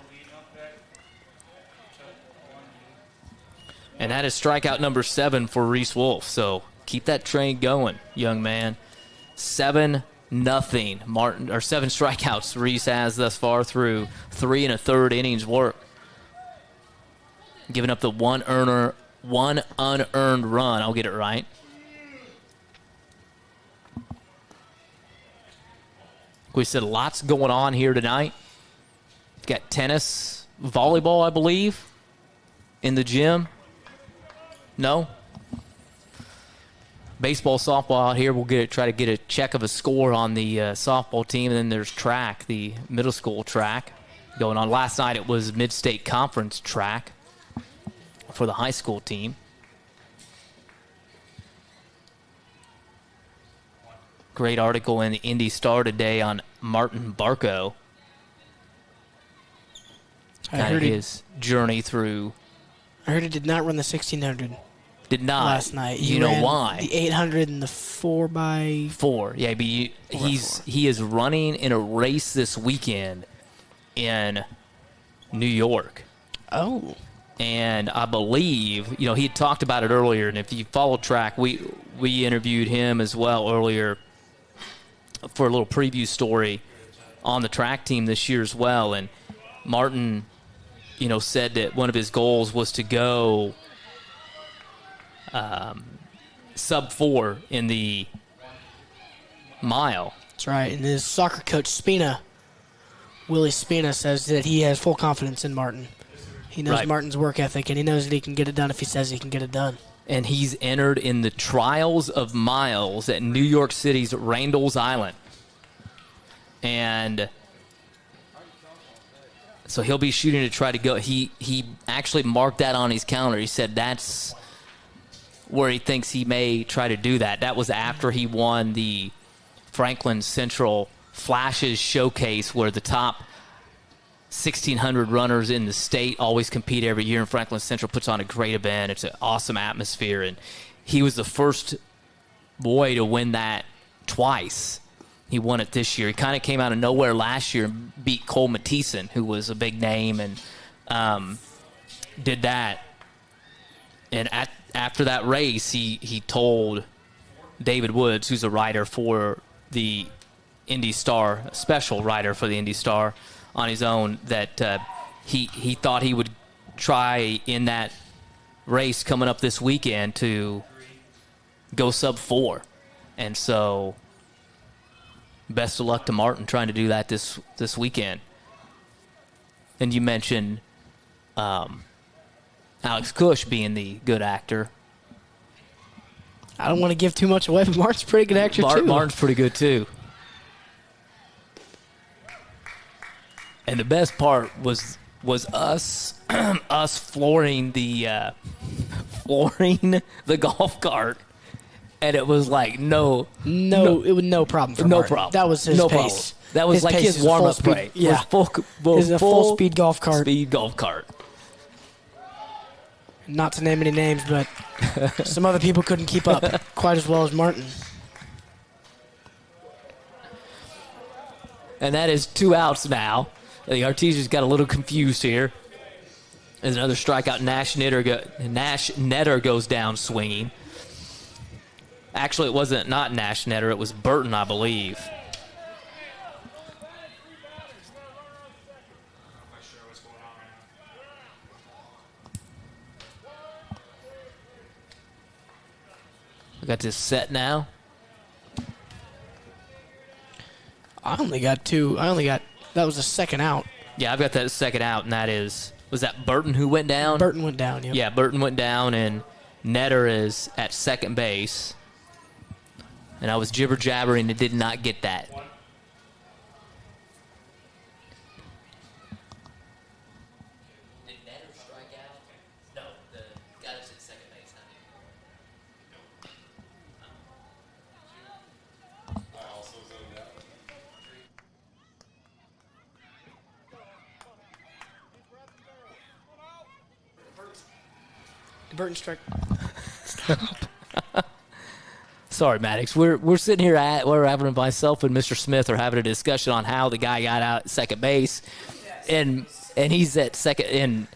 And that is strikeout number 7 for Reese Wolf. So keep that train going, young man. 7-0 Martin, or 7 strikeouts Reese has thus far through 3 1/3 innings work. Giving up the one unearned run. I'll get it right. We said lots going on here tonight. Got tennis, volleyball, I believe, in the gym. No? Baseball, softball out here. We'll try to get a check of a score on the softball team. And then there's track, the middle school track going on. Last night it was mid-state conference track for the high school team. Great article in the Indy Star today on Martin Barco. Kind of his journey through. I heard he did not run the 1600. Did not last night. You know why? The 800 and the 4x4. Yeah, but he is running in a race this weekend in New York. Oh. And I believe, he had talked about it earlier, and if you follow track, we interviewed him as well earlier for a little preview story on the track team this year as well. And Martin, said that one of his goals was to go sub-4 in the mile. That's right. And his soccer coach, Willie Spina, says that he has full confidence in Martin. He knows Martin's work ethic, and he knows that he can get it done if he says he can get it done. And he's entered in the Trials of Miles at New York City's Randall's Island. And so he'll be shooting to try to go. He actually marked that on his calendar. He said that's where he thinks he may try to do that. That was after he won the Franklin Central Flashes Showcase, where the top 1,600 runners in the state always compete every year, and Franklin Central puts on a great event. It's an awesome atmosphere, and he was the first boy to win that twice. He won it this year. He kind of came out of nowhere last year and beat Cole Mathieson, who was a big name, and did that. And after that race, he told David Woods, who's a writer for the Indy Star, a special writer for the Indy Star on his own, that he thought he would try in that race coming up this weekend to go sub-4. And so best of luck to Martin trying to do that this weekend. And you mentioned Alex Cush being the good actor. I don't want to give too much away, but Martin's a pretty good actor, too. Martin's pretty good, too. And the best part was us flooring the golf cart, and it was like it was no problem for Martin. Problem. That was his pace. Problem. That was like his warm-up play. Yeah, it was a full-speed golf cart. Speed golf cart. Not to name any names, but some other people couldn't keep up quite as well as Martin. And that is 2 outs now. The Artesians got a little confused here. There's another strikeout. Nash Netter goes down swinging. Actually, it wasn't not Nash Netter. It was Burton, I believe. We got this set now. I only got two. That was the second out. Yeah, I've got that second out, and was that Burton who went down? Burton went down, yep. Yeah, Burton went down, and Netter is at second base. And I was jibber-jabbering and did not get that. Did Netter strike out? No, the guy that's at second base. I also zoned out. Burton strike. Sorry, Maddox. We're sitting here we're having myself and Mr. Smith are having a discussion on how the guy got out at second base, and he's at second, and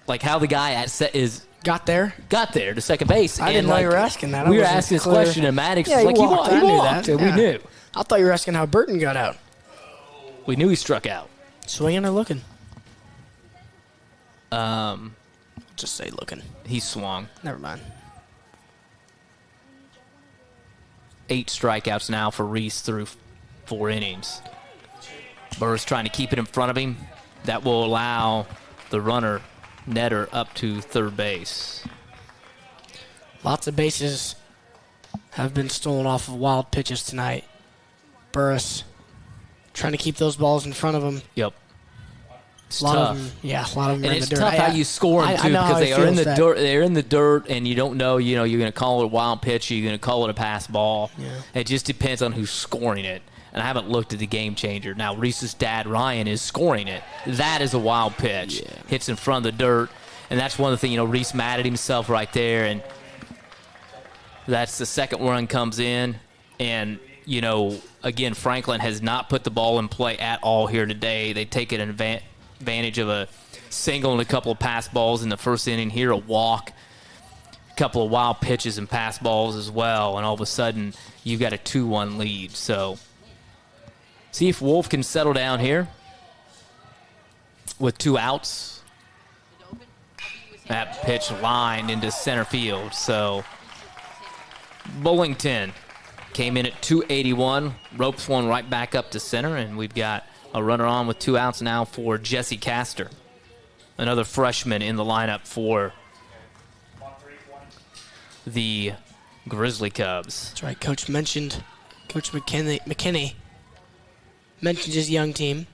like how the guy got there to second base. I didn't know you were asking that. We were asking this question, and Maddox was like, he walked. He walked. And we knew. I thought you were asking how Burton got out. We knew he struck out. Swinging or looking? Just say looking. He swung. Never mind. 8 strikeouts now for Reese through 4 innings. Burris trying to keep it in front of him. That will allow the runner, Netter, up to third base. Lots of bases have been stolen off of wild pitches tonight. Burris trying to keep those balls in front of him. Yep. It's a lot tough. of them, yeah, a lot of them and are in it's the dirt. tough how you score them, too, because they are in the dirt. They're in the dirt, and you don't know, you're going to call it a wild pitch, or you're going to call it a pass ball. Yeah. It just depends on who's scoring it. And I haven't looked at the game changer. Now, Reese's dad, Ryan, is scoring it. That is a wild pitch. Yeah. Hits in front of the dirt. And that's one of the things, Reese mad at himself right there. And that's the second run comes in. And, again, Franklin has not put the ball in play at all here today. They take an advantage of a single and a couple of pass balls in the first inning here, a walk, a couple of wild pitches and pass balls as well. And all of a sudden, you've got a 2-1 lead. So see if Wolf can settle down here with 2 outs. That pitch lined into center field. So Bullington came in at 281, ropes one right back up to center, and we've got a runner on with 2 outs now for Jesse Castor, another freshman in the lineup for the Grizzly Cubs. That's right. Coach McKinney mentioned his young team.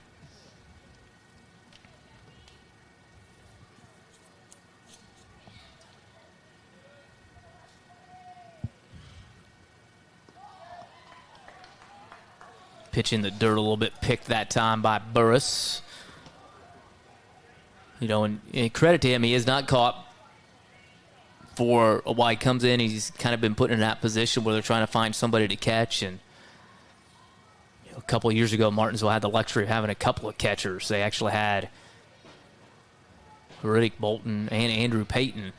Pitch in the dirt a little bit, picked that time by Burris. And credit to him, he is not caught for a while he comes in. He's kind of been put in that position where they're trying to find somebody to catch. And a couple of years ago, Martinsville had the luxury of having a couple of catchers. They actually had Riddick Bolton and Andrew Payton.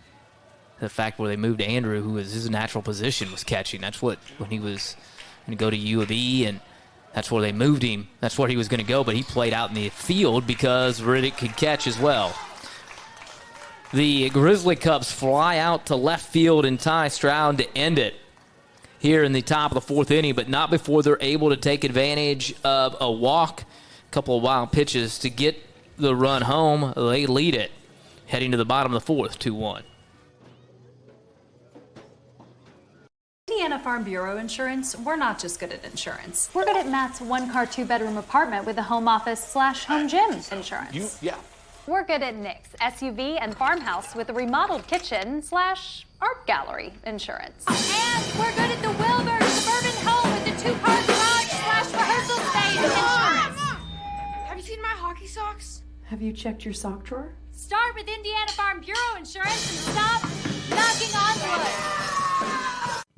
The fact where they moved to Andrew, who was his natural position, was catching. That's when he was going to go to U of E, and that's where they moved him. That's where he was going to go, but he played out in the field because Riddick could catch as well. The Grizzly Cubs fly out to left field and Ty Stroud to end it here in the top of the 4th inning, but not before they're able to take advantage of a walk, a couple of wild pitches to get the run home. They lead it heading to the bottom of the 4th, 2-1. Indiana Farm Bureau Insurance, we're not just good at insurance. We're good at Matt's 1-car, 2-bedroom apartment with a home office/home gym insurance. We're good at Nick's SUV and farmhouse with a remodeled kitchen/art gallery insurance. And we're good at the Wilbur suburban home with the 2-car garage/rehearsal space insurance. Have you seen my hockey socks? Have you checked your sock drawer? Start with Indiana Farm Bureau Insurance and stop knocking on wood.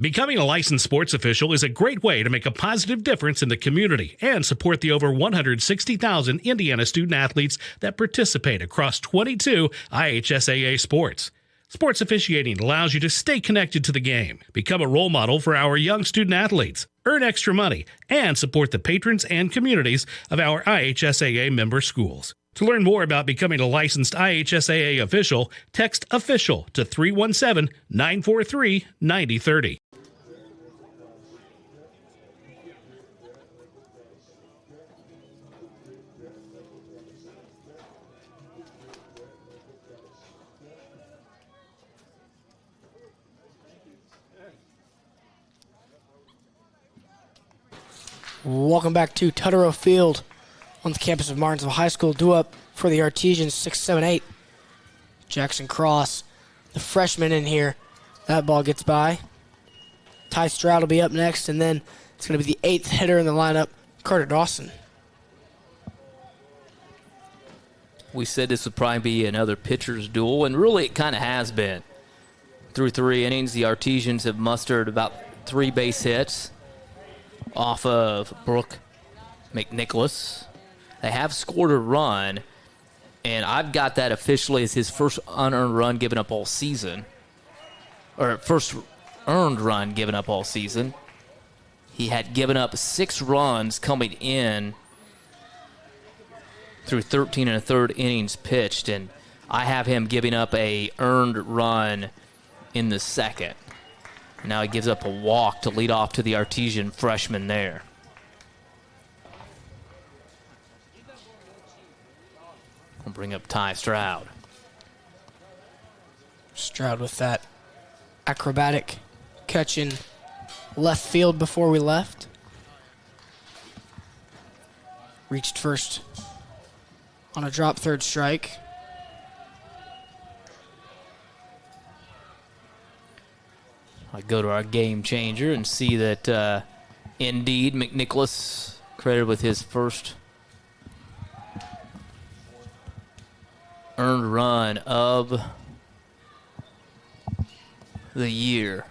Becoming a licensed sports official is a great way to make a positive difference in the community and support the over 160,000 Indiana student athletes that participate across 22 IHSAA sports. Sports officiating allows you to stay connected to the game, become a role model for our young student athletes, earn extra money, and support the patrons and communities of our IHSAA member schools. To learn more about becoming a licensed IHSAA official, text official to 317-943-9030. Welcome back to Tutterow Field on the campus of Martinsville High School. Due up for the Artisans, 6'7", 8. Jackson Cross, the freshman in here. That ball gets by. Ty Stroud will be up next, and then it's going to be the 8th hitter in the lineup, Carter Dawson. We said this would probably be another pitcher's duel, and really it kind of has been. Through 3 innings, the Artisans have mustered about 3 base hits off of Brooke McNicholas. They have scored a run, and I've got that officially as his first unearned run given up all season, or first earned run given up all season. He had given up 6 runs coming in through 13 1/3 innings pitched, and I have him giving up a earned run in the second. Now he gives up a walk to lead off to the Artesian freshman there. We'll bring up Ty Stroud. Stroud with that acrobatic catch in left field before we left. Reached first on a drop, 3rd strike. I go to our game changer and see that indeed McNicholas credited with his first earned run of the year.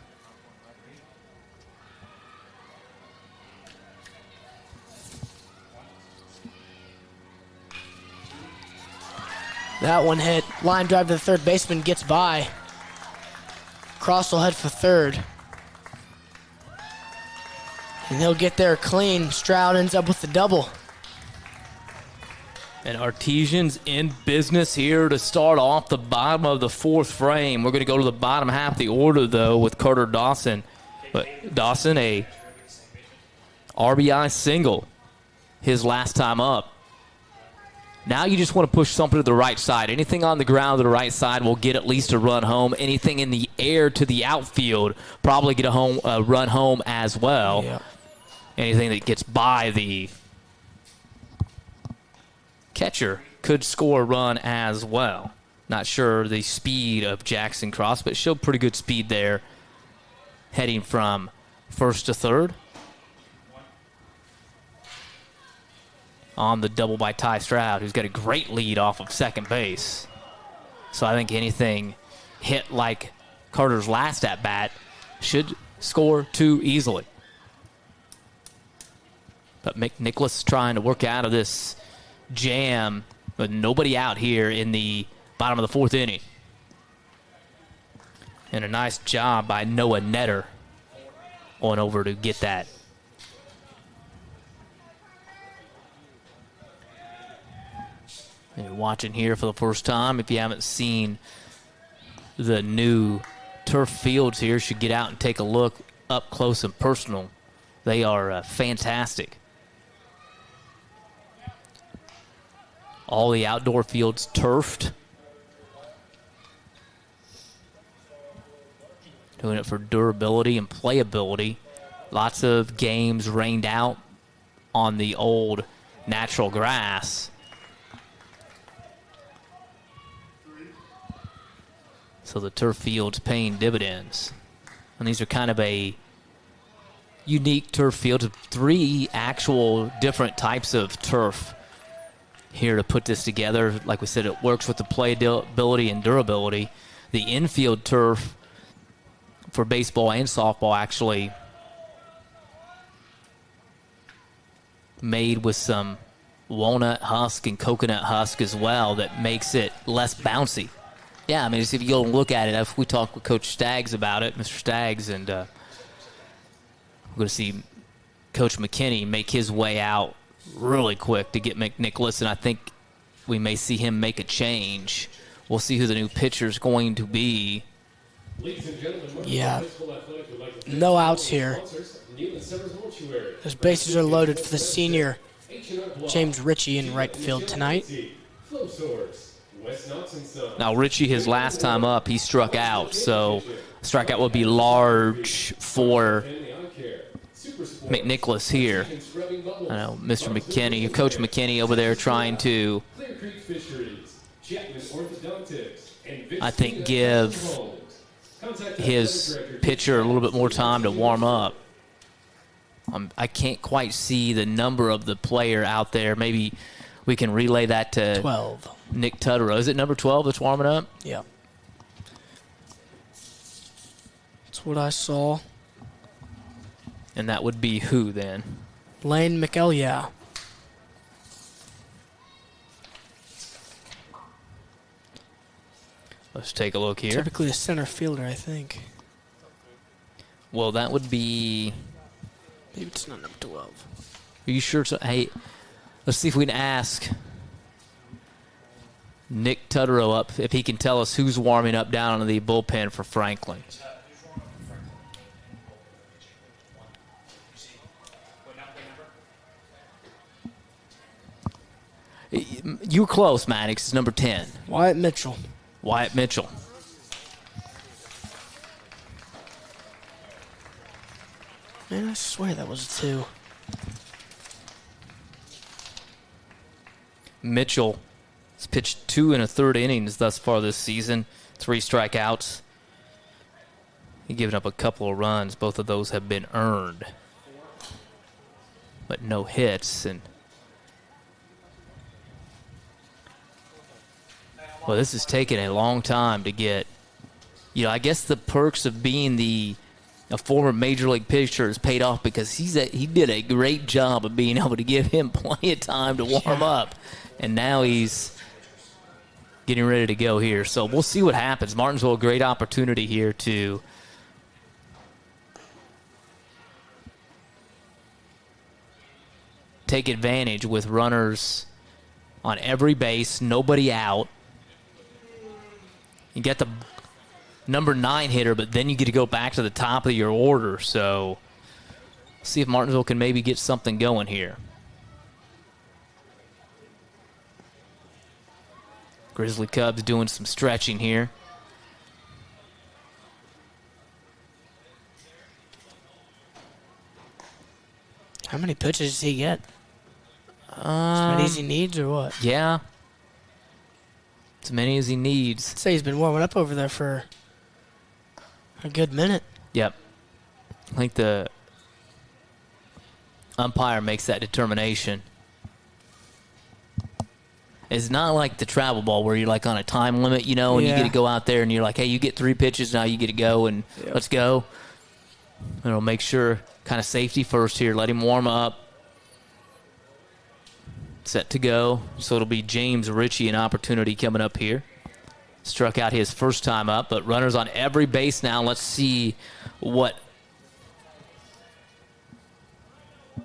That one hit. Line drive to the third baseman, gets by. Cross will head for third. And they'll get there clean. Stroud ends up with the double. And Artesians in business here to start off the bottom of the 4th frame. We're going to go to the bottom half of the order, though, with Carter Dawson. But Dawson, a RBI single his last time up. Now you just want to push something to the right side. Anything on the ground to the right side will get at least a run home. Anything in the air to the outfield probably get a run home as well. Yep. Anything that gets by the catcher could score a run as well. Not sure the speed of Jackson Cross, but showed pretty good speed there, heading from first to third. On the double by Ty Stroud, who's got a great lead off of second base. So I think anything hit like Carter's last at-bat should score 2 easily. But McNicholas trying to work out of this jam, but nobody out here in the bottom of the 4th inning. And a nice job by Noah Netter on over to get that. And you're watching here for the first time. If you haven't seen the new turf fields here, you should get out and take a look up close and personal. They are fantastic. All the outdoor fields turfed. Doing it for durability and playability. Lots of games rained out on the old natural grass. So the turf field's paying dividends. And these are kind of a unique turf field. 3 actual different types of turf here to put this together. Like we said, it works with the playability and durability. The infield turf for baseball and softball actually made with some walnut husk and coconut husk as well that makes it less bouncy. Yeah, I mean, if you go and look at it, if we talk with Coach Staggs about it, Mr. Staggs, and we're going to see Coach McKinney make his way out really quick to get McNicholas, and I think we may see him make a change. We'll see who the new pitcher is going to be. Yeah, no outs here. Those bases are loaded for the senior James Ritchie in right field tonight. Now, Ritchie, his last time up, he struck out, so strikeout would be large for McNicholas here. I know Mr. McKinney, Coach McKinney over there trying to, I think, give his pitcher a little bit more time to warm up. I can't quite see the number of the player out there. Maybe we can relay that to 12. Nick Tutterow. Is it number 12 that's warming up? Yeah. That's what I saw. And that would be who then? Lane McElya. Let's take a look here. Typically a center fielder, I think. Well, that would be... Maybe it's not number 12. Are you sure? Hey, let's see if we can ask Nick Tutterow up if he can tell us who's warming up down in the bullpen for Franklin. You were close, Maddox. It's number 10. Wyatt Mitchell. Wyatt Mitchell. Man, I swear that was a 2. Mitchell has pitched 2 1/3 innings thus far this season. 3 strikeouts. He's given up a couple of runs. Both of those have been earned. But no hits. And well, this has taken a long time to get. You know, I guess the perks of being a former major league pitcher has paid off because he did a great job of being able to give him plenty of time to warm up. And now he's getting ready to go here. So we'll see what happens. Martinsville, a great opportunity here to take advantage with runners on every base, nobody out. You get the number 9 hitter, but then you get to go back to the top of your order. So see if Martinsville can maybe get something going here. Grizzly Cubs doing some stretching here. How many pitches does he get? As many as he needs or what? Yeah. As many as he needs. I'd say he's been warming up over there for a good minute. Yep. I think the umpire makes that determination. It's not like the travel ball where you're like on a time limit, you know, and you get to go out there and you're like, hey, you get 3 pitches, now you get to go and let's go. And it'll make sure kind of safety first here. Let him warm up. Set to go. So it'll be James Ritchie, an opportunity coming up here. Struck out his first time up, but runners on every base now. Let's see what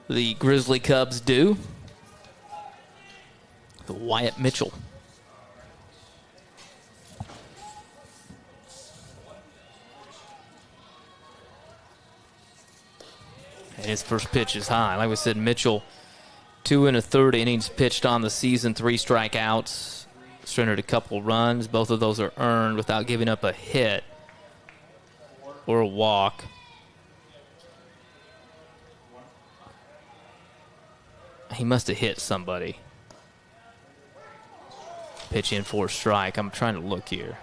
the Grizzly Cubs do. The Wyatt Mitchell. And his first pitch is high. Like we said, Mitchell, 2 1/3 innings pitched on the season, 3 strikeouts, surrendered a couple runs. Both of those are earned without giving up a hit or a walk. He must have hit somebody. Pitch in for a strike. I'm trying to look here.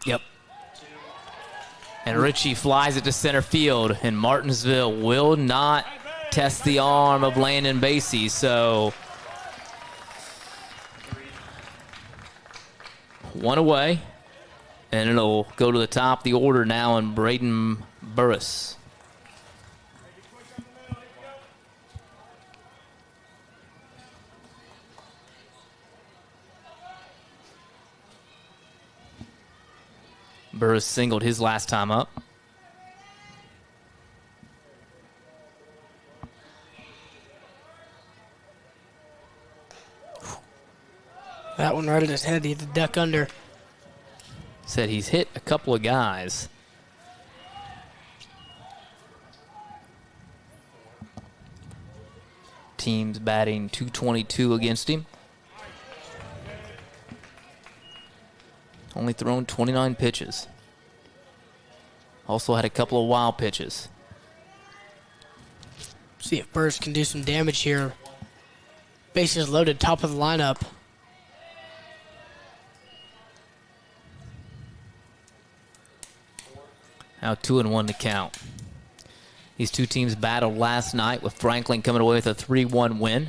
Yep. And Ritchie flies it to center field, and Martinsville will not test the arm of Landon Basie. So 1 away, and it'll go to the top of the order now, and Braden Burris. Burris singled his last time up. That one right at his head. He had to duck under. Said he's hit a couple of guys. teams batting .222 against him. Only thrown 29 pitches. Also had a couple of wild pitches. See if Burris can do some damage here. Bases loaded, top of the lineup. Now 2-1 to count. These two teams battled last night with Franklin coming away with a 3-1 win.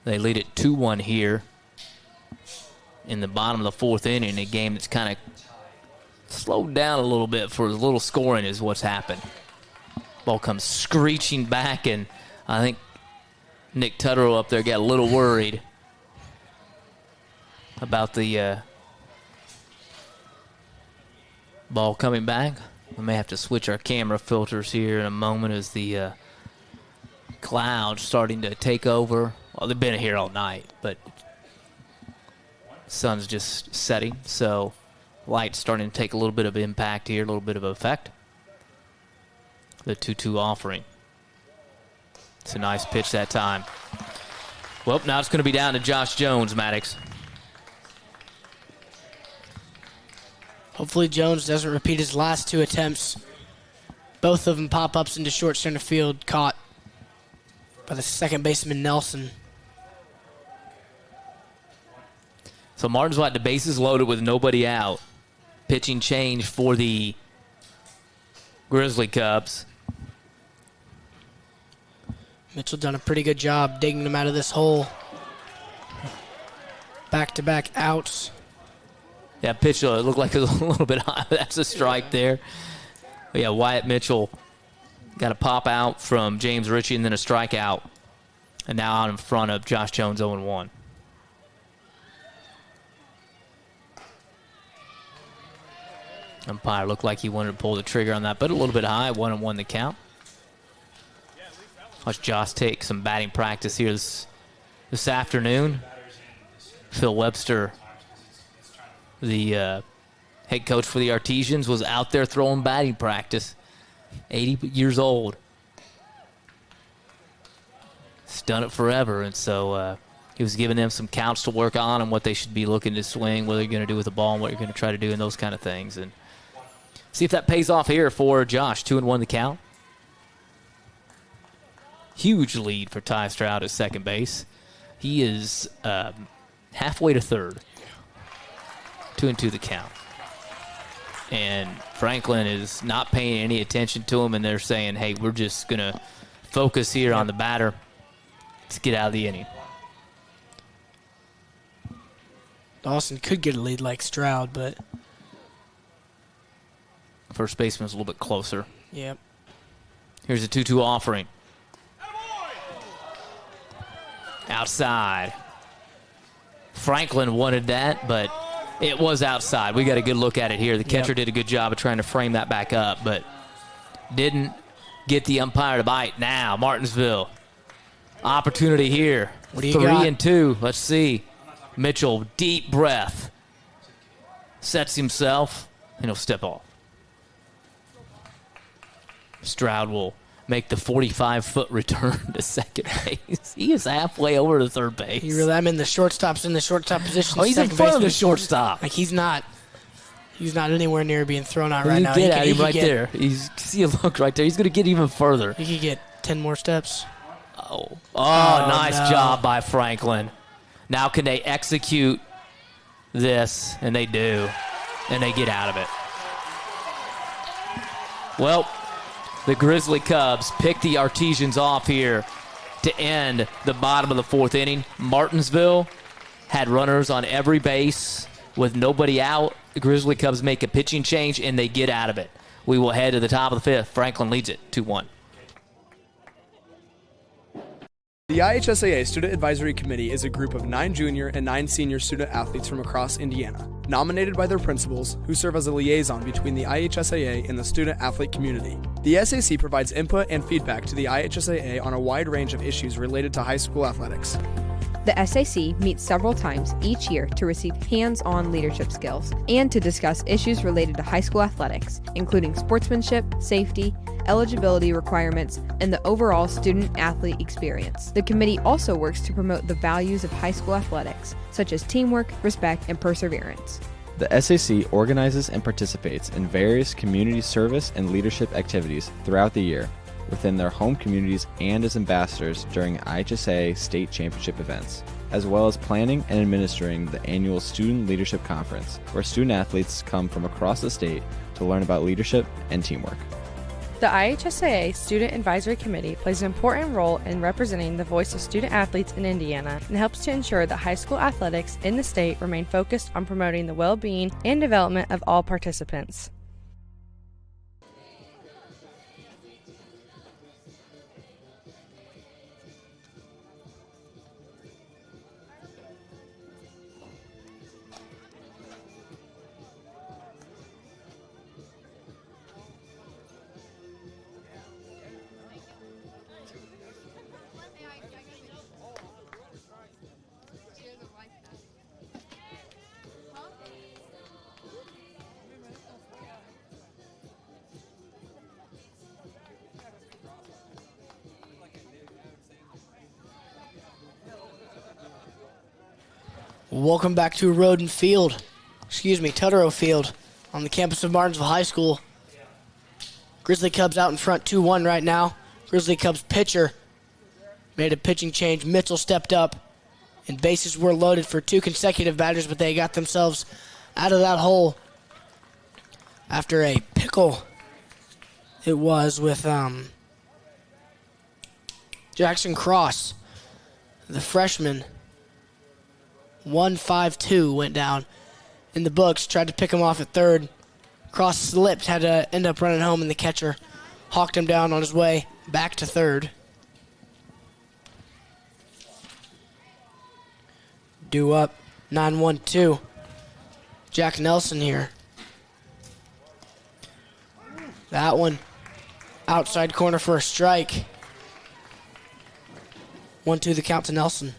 They lead it 2-1 here in the bottom of the fourth inning, a game that's kind of slowed down a little bit for a little scoring is what's happened. Ball comes screeching back, and I think Nick Tutterow up there got a little worried about the ball coming back. We may have to switch our camera filters here in a moment as the clouds starting to take over. Well, they've been here all night, but sun's just setting, so light's starting to take a little bit of impact here, a little bit of effect. The 2-2 offering. It's a nice pitch that time. Well, now it's going to be down to Josh Jones, Maddox. Hopefully Jones doesn't repeat his last two attempts. Both of them pop-ups into short center field, caught by the second baseman Nelson. So Martinsville had the bases loaded with nobody out. Pitching change for the Grizzly Cubs. Mitchell done a pretty good job digging them out of this hole. Back-to-back outs. Yeah, pitch looked like it was a little bit high. That's a strike there. But yeah, Wyatt Mitchell got a pop out from James Ritchie and then a strikeout. And now out in front of Josh Jones 0-1. Umpire looked like he wanted to pull the trigger on that, but a little bit high. 1-1 the count. Watch Josh take some batting practice here this afternoon. Phil Webster, the head coach for the Artisans, was out there throwing batting practice. 80 years old. He's done it forever, and so he was giving them some counts to work on and what they should be looking to swing, what they're going to do with the ball, and what you're going to try to do, and those kind of things. And see if that pays off here for Josh. 2-1 the count. Huge lead for Ty Stroud at second base. He is halfway to third. 2-2 the count. And Franklin is not paying any attention to him, and they're saying, hey, we're just going to focus here on the batter. Let's get out of the inning. Dawson could get a lead like Stroud, but first baseman's a little bit closer. Yep. Here's a 2-2 offering. Outside. Franklin wanted that, but it was outside. We got a good look at it here. The catcher did a good job of trying to frame that back up, but didn't get the umpire to bite. Now, Martinsville. Opportunity here. What do you got? 3-2. Let's see. Mitchell, deep breath. Sets himself, and he'll step off. Stroud will make the 45-foot return to second base. He is halfway over to third base. I'm in the shortstop's in the shortstop position. Oh, he's in front of the shortstop. Like he's not anywhere near being thrown out right now. Get at him right there. See a look right there. He's going to get even further. He could get 10 more steps. Oh, nice job by Franklin. Now can they execute this? And they do. And they get out of it. Well, the Grizzly Cubs pick the Artisans off here to end the bottom of the fourth inning. Martinsville had runners on every base with nobody out. The Grizzly Cubs make a pitching change, and they get out of it. We will head to the top of the fifth. Franklin leads it 2-1. The IHSAA Student Advisory Committee is a group of 9 junior and 9 senior student athletes from across Indiana, nominated by their principals, who serve as a liaison between the IHSAA and the student athlete community. The SAC provides input and feedback to the IHSAA on a wide range of issues related to high school athletics. The SAC meets several times each year to receive hands-on leadership skills and to discuss issues related to high school athletics, including sportsmanship, safety, eligibility requirements, and the overall student-athlete experience. The committee also works to promote the values of high school athletics, such as teamwork, respect, and perseverance. The SAC organizes and participates in various community service and leadership activities throughout the year within their home communities and as ambassadors during IHSAA state championship events, as well as planning and administering the annual Student Leadership Conference, where student athletes come from across the state to learn about leadership and teamwork. The IHSAA Student Advisory Committee plays an important role in representing the voice of student athletes in Indiana and helps to ensure that high school athletics in the state remain focused on promoting the well-being and development of all participants. Welcome back to Tutterow Field on the campus of Martinsville High School. Grizzly Cubs out in front 2-1 right now. Grizzly Cubs pitcher made a pitching change. Mitchell stepped up, and bases were loaded for 2 consecutive batters, but they got themselves out of that hole after a pickle. It was with Jackson Cross, the freshman. 1-5-2 went down in the books. Tried to pick him off at third. Cross slipped, had to end up running home, and the catcher hawked him down on his way back to third. Due up, 9-1-2. Jack Nelson here. That one, outside corner for a strike. 1-2 the count to Nelson.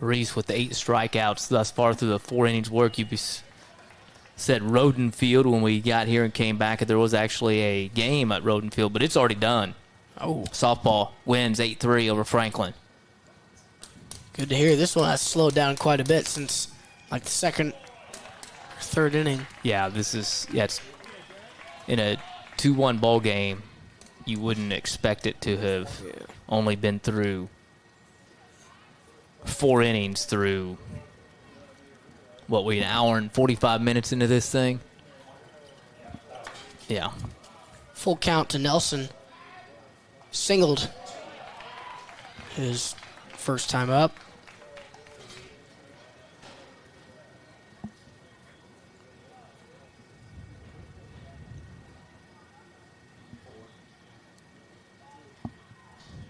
Reese with 8 strikeouts thus far through the 4 innings work. You said Roden Field when we got here and came back. There was actually a game at Roden Field, but it's already done. Oh. Softball wins 8-3 over Franklin. Good to hear. This one has slowed down quite a bit since like the second or third inning. Yeah, it's in a 2-1 ball game. You wouldn't expect it to have only been through 4 innings through, an hour and 45 minutes into this thing? Yeah. Full count to Nelson. Singled his first time up.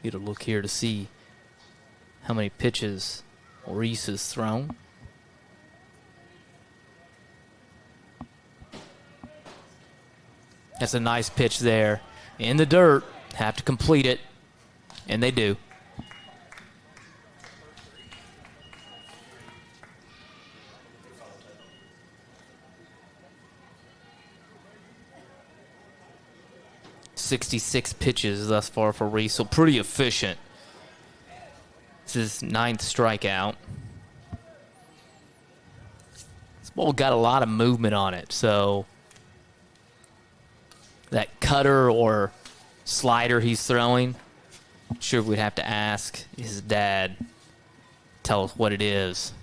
Get a look here to see how many pitches Reese has thrown. That's a nice pitch there. In the dirt. Have to complete it. And they do. .66 pitches thus far for Reese, so pretty efficient. This is 9th strikeout. This ball got a lot of movement on it, so that cutter or slider he's throwing, I'm sure we'd have to ask his dad, tell us what it is.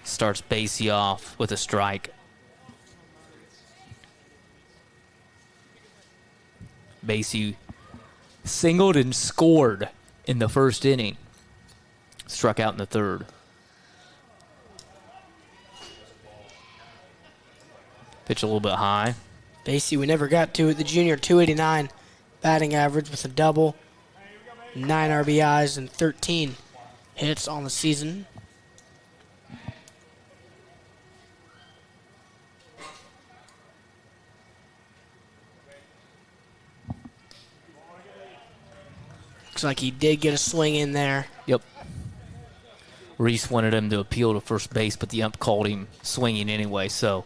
Starts Basie off with a strike. Basie singled and scored in the first inning. Struck out in the third. Pitch a little bit high. Basie, we never got to it. The junior, 289 batting average with a double, 9 RBIs, and 13 hits on the season. Looks like he did get a swing in there. Yep. Reese wanted him to appeal to first base, but the ump called him swinging anyway. So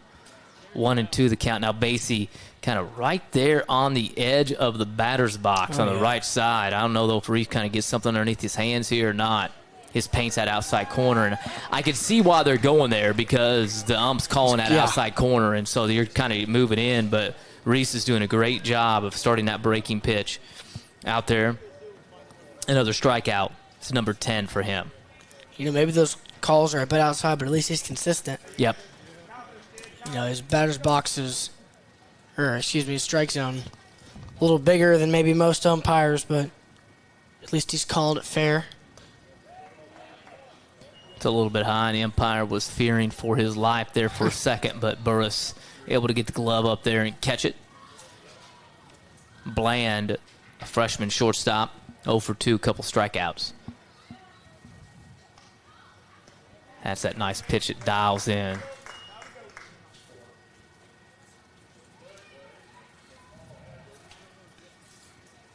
1-2 the count. Now Basie kind of right there on the edge of the batter's box on the right side. I don't know though if Reese kind of gets something underneath his hands here or not. His paint's that outside corner, and I can see why they're going there because the ump's calling that outside corner, and so you're kind of moving in. But Reese is doing a great job of starting that breaking pitch out there. Another strikeout. It's number 10 for him. You know, maybe those calls are a bit outside, but at least he's consistent. Yep. You know, his batter's box is, his strike zone, a little bigger than maybe most umpires, but at least he's called it fair. It's a little bit high, and the umpire was fearing for his life there for a second, but Burris able to get the glove up there and catch it. Bland, a freshman shortstop, 0 for 2, couple strikeouts. That's that nice pitch it dials in.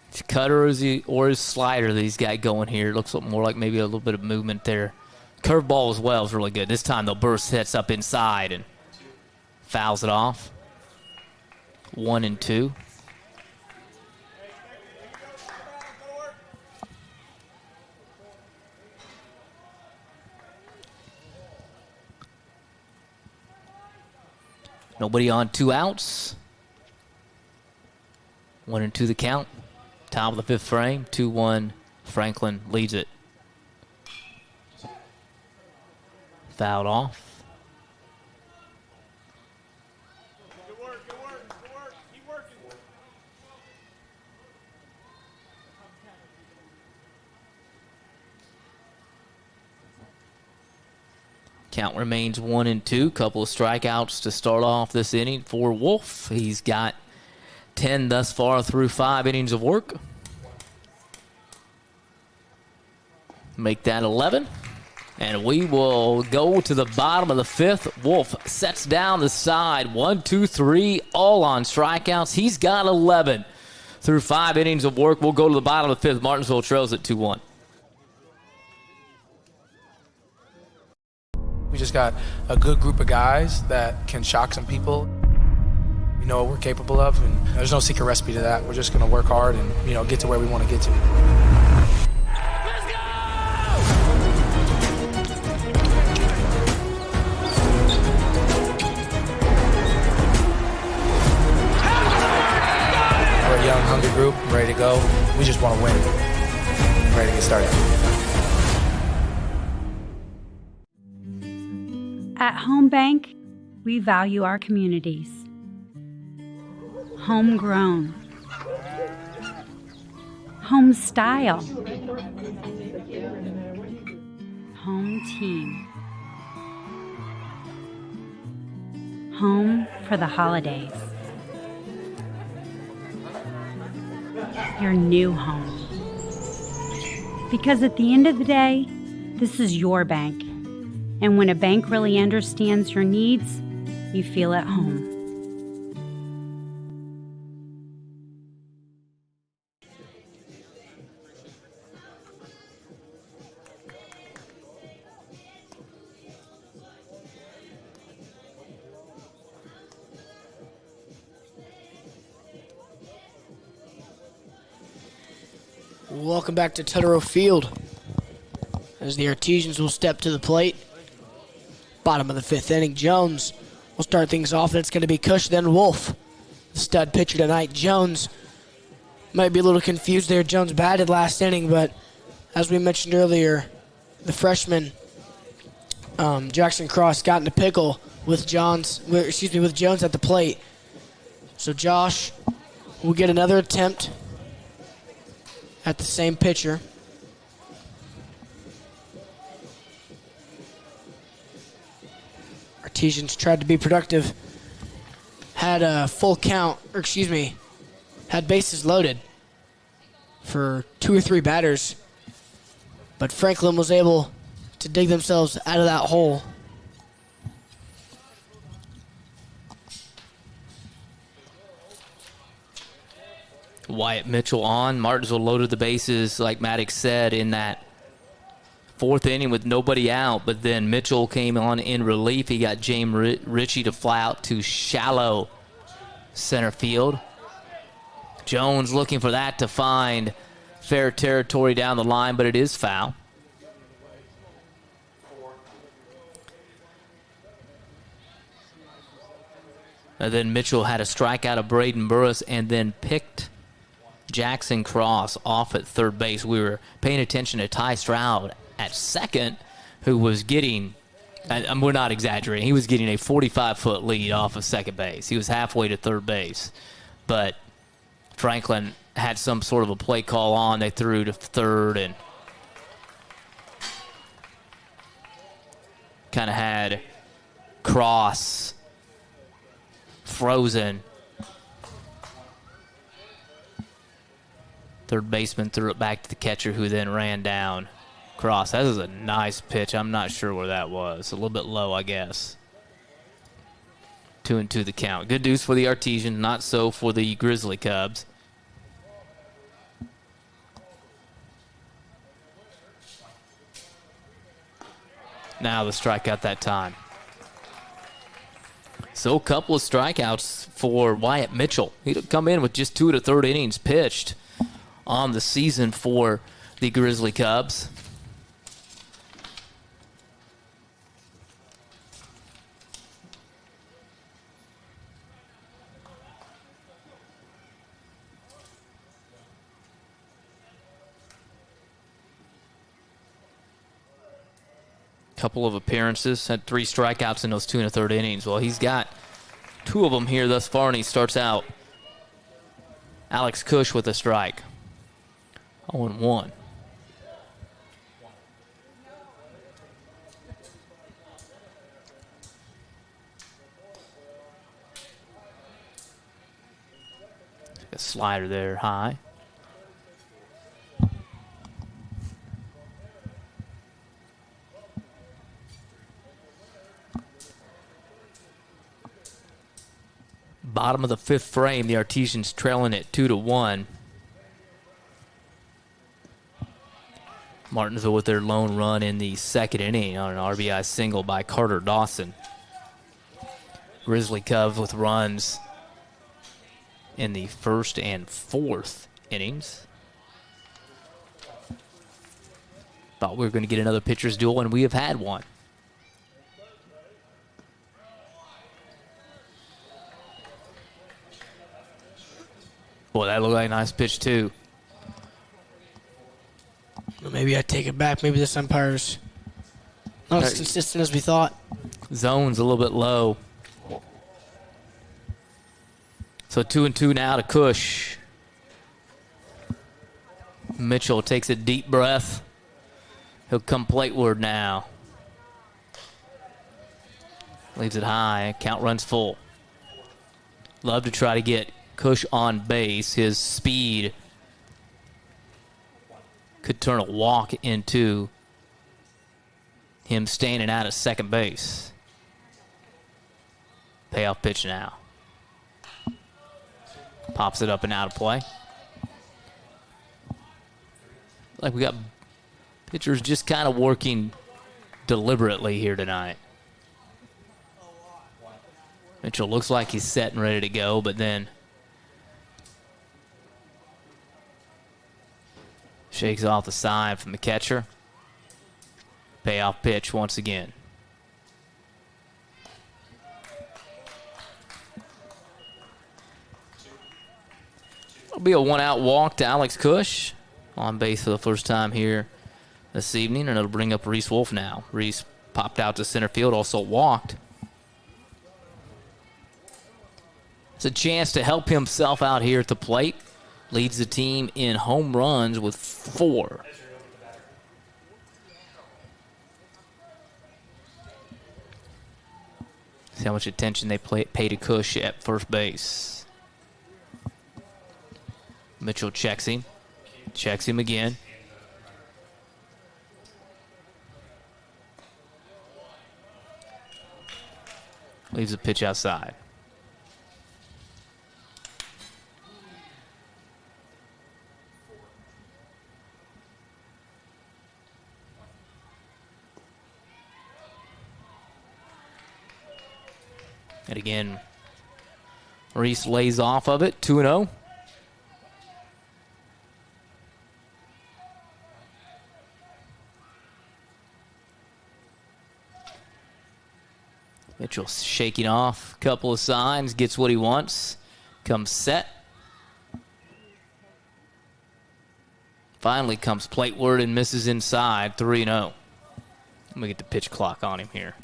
His cutter or his slider that he's got going here. Looks more like maybe a little bit of movement there. Curveball as well is really good. This time, though, Burris hits up inside and fouls it off. 1-2. Nobody on, 2 outs. 1-2 the count. Top of the 5th frame. 2-1. Franklin leads it. Fouled off. Good work, good work, good work. Keep working. Count remains 1-2. Couple of strikeouts to start off this inning for Wolf. He's got 10 thus far through 5 innings of work. Make that 11. And we will go to the bottom of the 5th. Wolf sets down the side. 1, 2, 3, all on strikeouts. He's got 11 through 5 innings of work. We'll go to the bottom of the 5th. Martinsville trails at 2-1. We just got a good group of guys that can shock some people. We know what we're capable of, and there's no secret recipe to that. We're just going to work hard and, get to where we want to get to. We're a young, hungry group. I'm ready to go. We just want to win. I'm ready to get started. At Home Bank, we value our communities. Homegrown. Home style. Home team. Home for the holidays. Your new home. Because at the end of the day, this is your bank. And when a bank really understands your needs, you feel at home. Welcome back to Tutterow Field as the Artisans will step to the plate. Bottom of the 5th inning, Jones will start things off, and it's going to be Cush, then Wolf. The stud pitcher tonight. Jones might be a little confused there. Jones batted last inning, but as we mentioned earlier, the freshman Jackson Cross got in a pickle with Jones at the plate. So Josh will get another attempt at the same pitcher. Artisans tried to be productive. Had a full count, had bases loaded for 2 or 3 batters But Franklin was able to dig themselves out of that hole. Wyatt Mitchell on. Martinsville loaded the bases, like Maddox said, in that fourth inning with nobody out. But then Mitchell came on in relief. He got James Ritchie to fly out to shallow center field. Jones looking for that to find fair territory down the line, but it is foul. And then Mitchell had a strikeout of Braden Burris and then picked Jackson Cross off at third base. We were paying attention to Ty Stroud at second, who was getting, and we're not exaggerating, he was getting a 45-foot lead off of second base. He was halfway to third base. But Franklin had some sort of a play call on. They threw to third and kind of had Cross frozen. Third baseman threw it back to the catcher, who then ran down Cross. That was a nice pitch. I'm not sure where that was. A little bit low, I guess. 2-2 the count. Good news for the Artisans, not so for the Grizzly Cubs. Now the strikeout that time. So a couple of strikeouts for Wyatt Mitchell. He'd come in with just 2 1/3 innings pitched on the season for the Grizzly Cubs. Couple of appearances, had 3 strikeouts in those 2 1/3 innings. Well, he's got 2 of them here thus far, and he starts out Alex Cush with a strike. 0-1. A slider there high. Bottom of the 5th frame, the Artisans trailing it 2-1. Martinsville with their lone run in the 2nd inning on an RBI single by Carter Dawson. Grizzly Cubs with runs in the 1st and 4th innings. Thought we were going to get another pitcher's duel, and we have had one. Boy, that looked like a nice pitch, too. Maybe I take it back. Maybe this umpire's not as consistent as we thought. Zone's a little bit low. So 2-2 now to Cush. Mitchell takes a deep breath. He'll come plateward now. Leaves it high. Count runs full. Love to try to get Cush on base. His speed could turn a walk into him standing out at second base. Payoff pitch now. Pops it up and out of play. Like we got pitchers just kind of working deliberately here tonight. Mitchell looks like he's set and ready to go, but then shakes off the sign from the catcher. Payoff pitch once again. It'll be a 1-out walk to Alex Cush on base for the first time here this evening, and it'll bring up Reese Wolf now. Reese popped out to center field, also walked. It's a chance to help himself out here at the plate. Leads the team in home runs with 4. See how much attention they pay to Cush at first base. Mitchell checks him. Checks him again. Leaves a pitch outside. And again, Reese lays off of it, 2-0. Mitchell shaking off a couple of signs, gets what he wants, comes set. Finally comes plateward and misses inside, 3-0. Let me get the pitch clock on him here.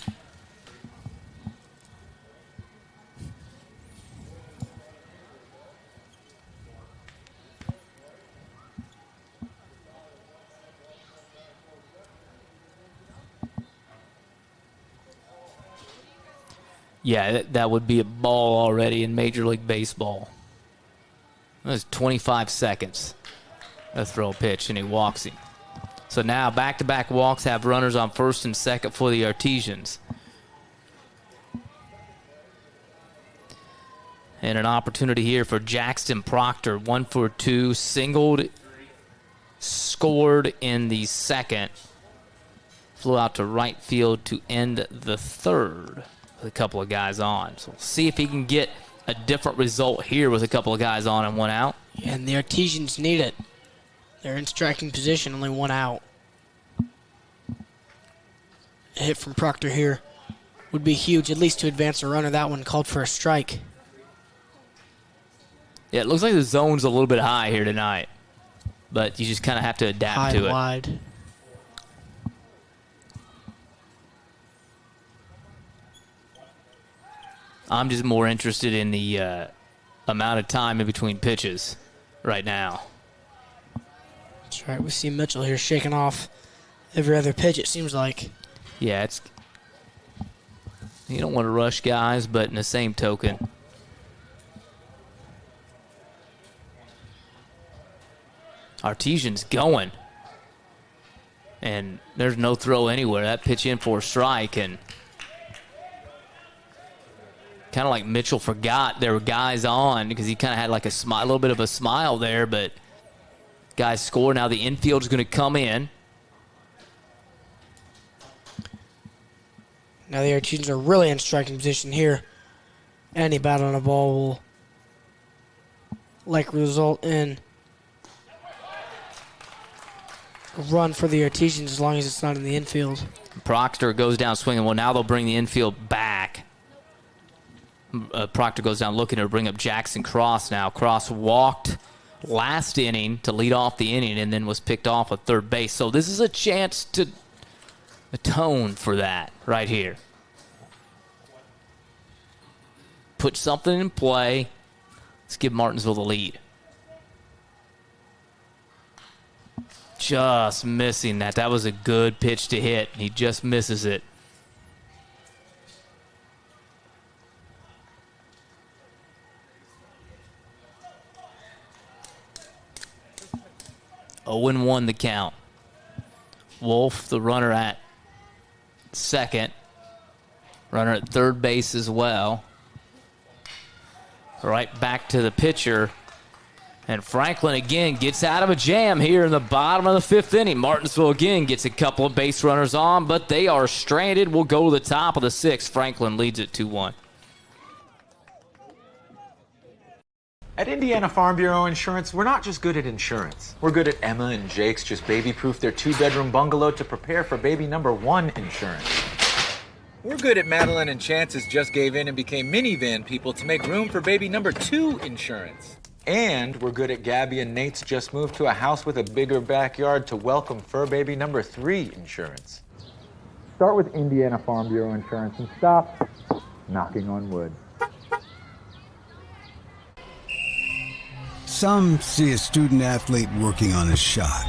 Yeah, that would be a ball already in Major League Baseball. That was 25 seconds. A throw pitch, and he walks him. So now back-to-back walks have runners on first and second for the Artisans. And an opportunity here for Jackson Proctor. 1 for 2, singled, scored in the second. Flew out to right field to end the third. With a couple of guys on. So we'll see if he can get a different result here with a couple of guys on and one out. Yeah, and the Artisans need it. They're in striking position, only one out. A hit from Proctor here would be huge, at least to advance a runner. That one called for a strike. Yeah, it looks like the zone's a little bit high here tonight. But you just kind of have to adapt high to it. Wide. I'm just more interested in the amount of time in between pitches right now. That's right. We see Mitchell here shaking off every other pitch, it seems like. Yeah, it's you don't want to rush guys, but in the same token, Artisans going. And there's no throw anywhere. That pitch in for a strike, and kind of like Mitchell forgot there were guys on because he kind of had like a little bit of a smile there, but guys score. Now the infield is going to come in. Now the Artisans are really in striking position here. Any bat on a ball will likely result in a run for the Artisans as long as it's not in the infield. Proctor goes down swinging. Well, now they'll bring the infield back. Proctor goes down looking to bring up Jackson Cross now. Cross walked last inning to lead off the inning and then was picked off at third base. So this is a chance to atone for that right here. Put something in play. Let's give Martinsville the lead. Just missing that. That was a good pitch to hit. He just misses it. Oh, 0-1 the count. Wolf, the runner at second. Runner at third base as well. Right back to the pitcher. And Franklin again gets out of a jam here in the bottom of the fifth inning. Martinsville again gets a couple of base runners on, but they are stranded. We'll go to the top of the sixth. Franklin leads it 2-1. At Indiana Farm Bureau Insurance, we're not just good at insurance. We're good at Emma and Jake's just baby-proof their 2-bedroom bungalow to prepare for baby number 1 insurance. We're good at Madeline and Chance's just gave in and became minivan people to make room for baby number 2 insurance. And we're good at Gabby and Nate's just moved to a house with a bigger backyard to welcome fur baby number 3 insurance. Start with Indiana Farm Bureau Insurance and stop knocking on wood. Some see a student athlete working on a shot.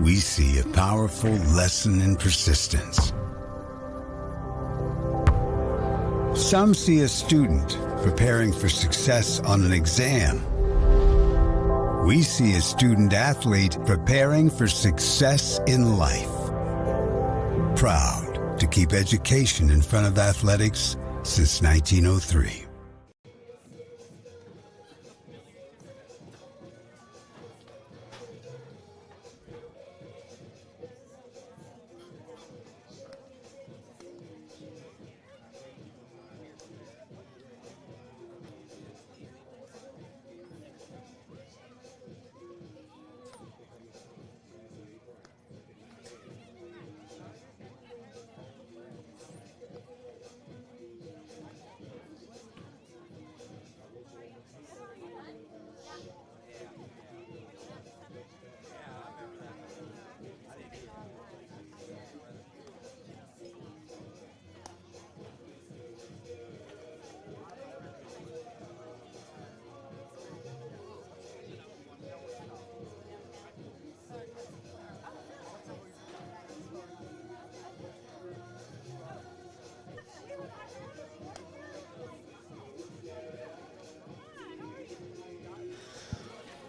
We see a powerful lesson in persistence. Some see a student preparing for success on an exam. We see a student athlete preparing for success in life. Proud to keep education in front of athletics since 1903.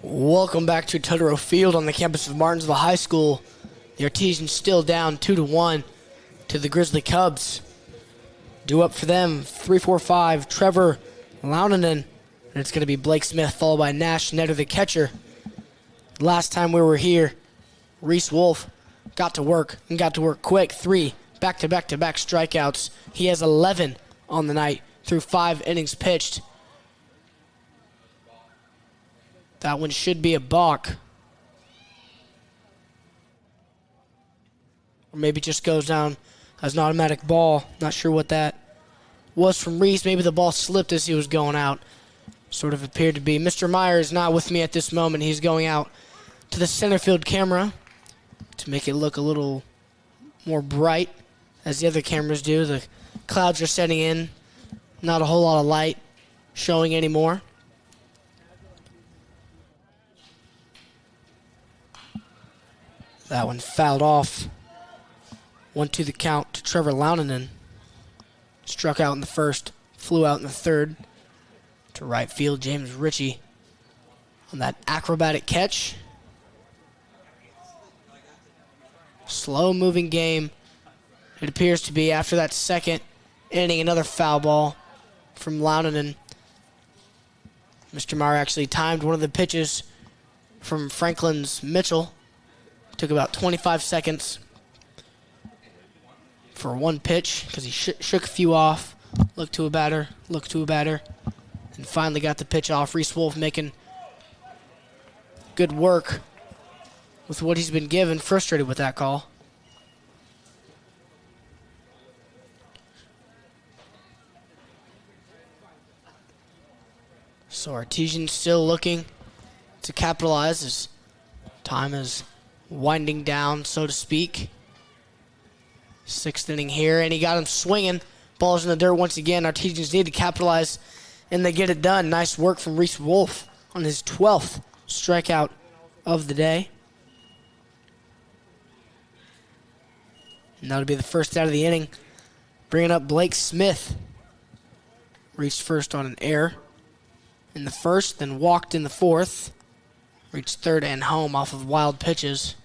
Welcome back to Totoro Field on the campus of Martinsville High School. The Artisans still down 2-1 to the Grizzly Cubs. Due up for them, 3-4-5, Trevor Loudon, and it's going to be Blake Smith followed by Nash Netter, the catcher. Last time we were here, Reese Wolf got to work and got to work quick. 3 back-to-back-to-back strikeouts. He has 11 on the night through 5 innings pitched. That one should be a balk. Or maybe just goes down as an automatic ball. Not sure what that was from Reese. Maybe the ball slipped as he was going out. Sort of appeared to be. Mr. Meyer is not with me at this moment. He's going out to the center field camera to make it look a little more bright as the other cameras do. The clouds are setting in. Not a whole lot of light showing anymore. That one fouled off. 1-2 the count to Trevor Loudon. Struck out in the first, flew out in the third. To right field, James Ritchie on that acrobatic catch. Slow moving game. It appears to be after that second inning, another foul ball from Loudon. Mr. Meyer actually timed one of the pitches from Franklin's Mitchell. Took about 25 seconds for one pitch because he shook a few off, looked to a batter, and finally got the pitch off. Reese Wolf making good work with what he's been given, frustrated with that call. So Artesian still looking to capitalize as time is winding down, so to speak. 6th inning here, and he got him swinging. Ball's in the dirt once again. Artesians need to capitalize, and they get it done. Nice work from Reese Wolf on his 12th strikeout of the day. And that'll be the first out of the inning. Bringing up Blake Smith. Reached first on an error in the first, then walked in the fourth. Reached third and home off of wild pitches.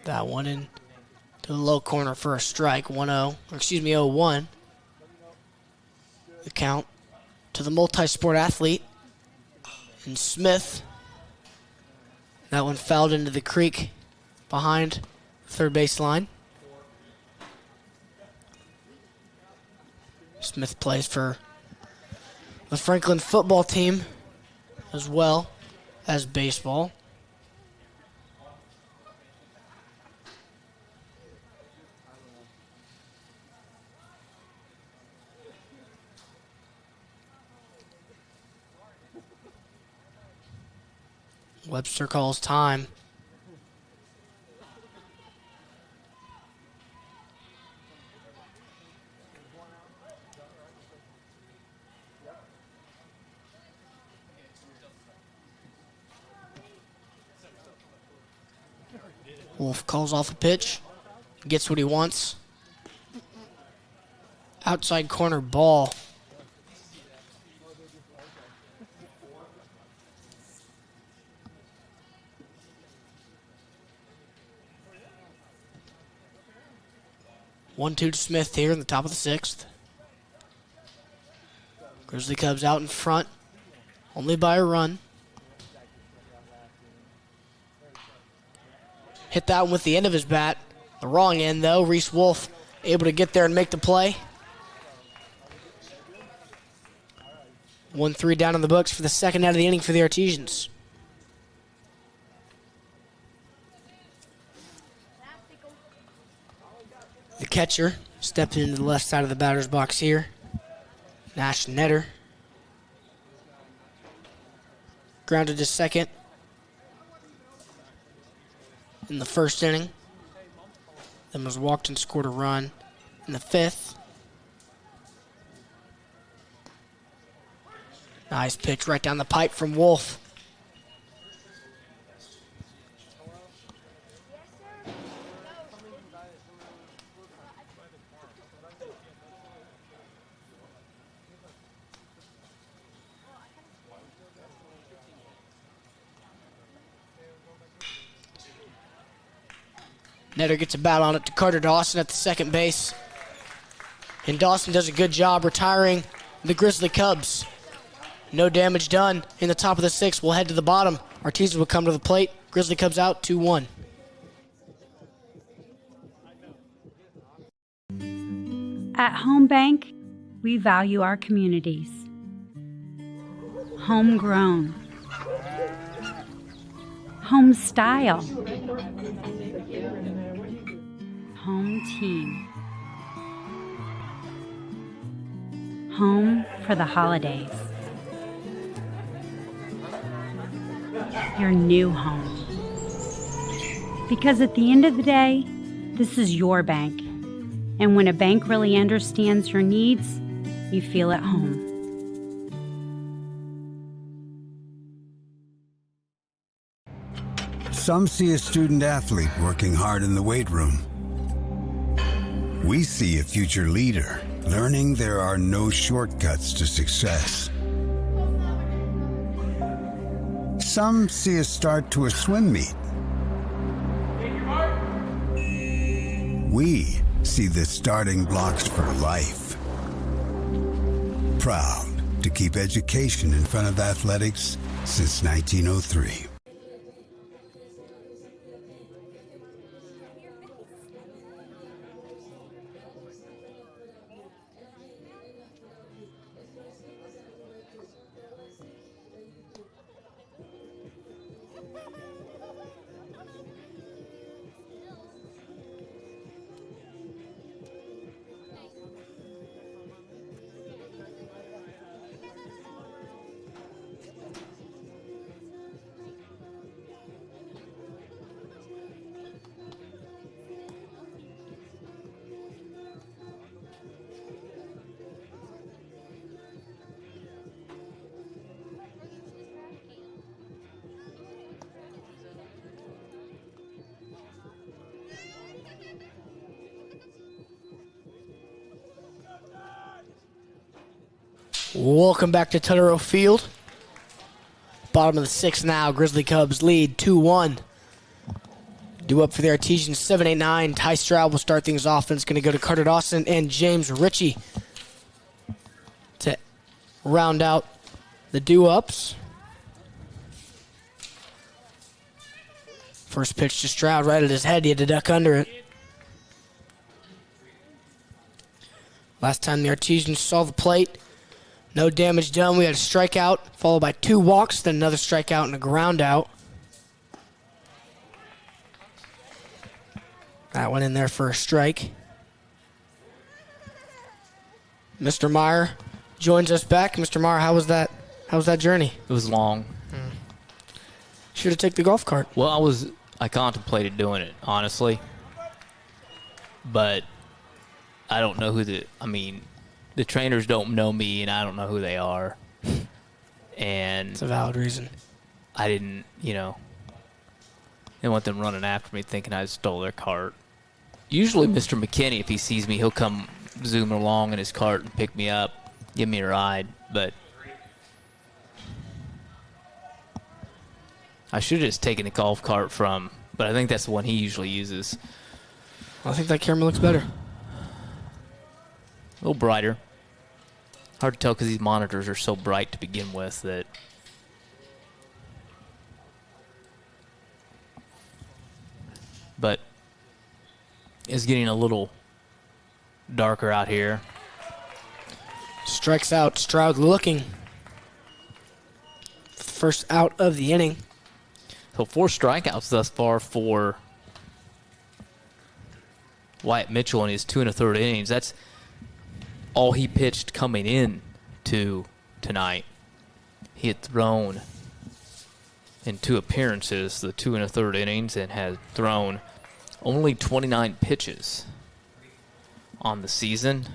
That one in to the low corner for a strike, 0-1. The count to the multi-sport athlete and Smith. That one fouled into the creek behind the third base line. Smith plays for the Franklin football team as well as baseball. Webster calls time. Wolf calls off a pitch, gets what he wants. outside corner ball. One-two to Smith here in the top of the 6th. Grizzly Cubs out in front, only by a run. Hit that one with the end of his bat. The wrong end, though. Reese Wolf able to get there and make the play. 1-3 down in the books for the second out of the inning for the Artisans. The catcher stepping into the left side of the batter's box here. Nash Netter. Grounded to second in the first inning. Then was walked and scored a run in the 5th. Nice pitch right down the pipe from Wolf. Netter gets a bat on it to Carter Dawson at the second base. And Dawson does a good job retiring the Grizzly Cubs. No damage done in the top of the 6th. We'll head to the bottom. Artisans will come to the plate. Grizzly Cubs out 2-1. At Home Bank, we value our communities. Homegrown. Home style. Home team. Home for the holidays. Your new home. Because at the end of the day, this is your bank. And when a bank really understands your needs, you feel at home. Some see a student athlete working hard in the weight room. We see a future leader learning there are no shortcuts to success. Some see a start to a swim meet. We see the starting blocks for life. Proud to keep education in front of athletics since 1903. Welcome back to Tutterow Field. Bottom of the 6th now. Grizzly Cubs lead 2-1. Due up for the Artisans, 7-8-9. Ty Stroud will start things off, and it's going to go to Carter Dawson and James Ritchie to round out the due-ups. First pitch to Stroud right at his head. He had to duck under it. Last time the Artisans saw the plate, no damage done. We had a strikeout, followed by 2 walks, then another strikeout and a ground out. That went in there for a strike. Mr. Meyer joins us back. Mr. Meyer, how was that journey? It was long. Should have taken the golf cart. Well, I contemplated doing it, honestly. But I don't know the trainers don't know me, and I don't know who they are. And it's a valid reason. I didn't want them running after me thinking I stole their cart. Usually Mr. McKinney, if he sees me, he'll come zooming along in his cart and pick me up, give me a ride. But I should have just taken the golf cart from, but I think that's the one he usually uses. I think that camera looks better. A little brighter. Hard to tell because these monitors are so bright to begin with that. But it's getting a little darker out here. Strikes out. Stroud looking. First out of the inning. So 4 strikeouts thus far for Wyatt Mitchell in his 2 1/3 innings. That's all he pitched coming in to tonight. He had thrown in 2 appearances, the 2 1/3 innings, and had thrown only 29 pitches on the season.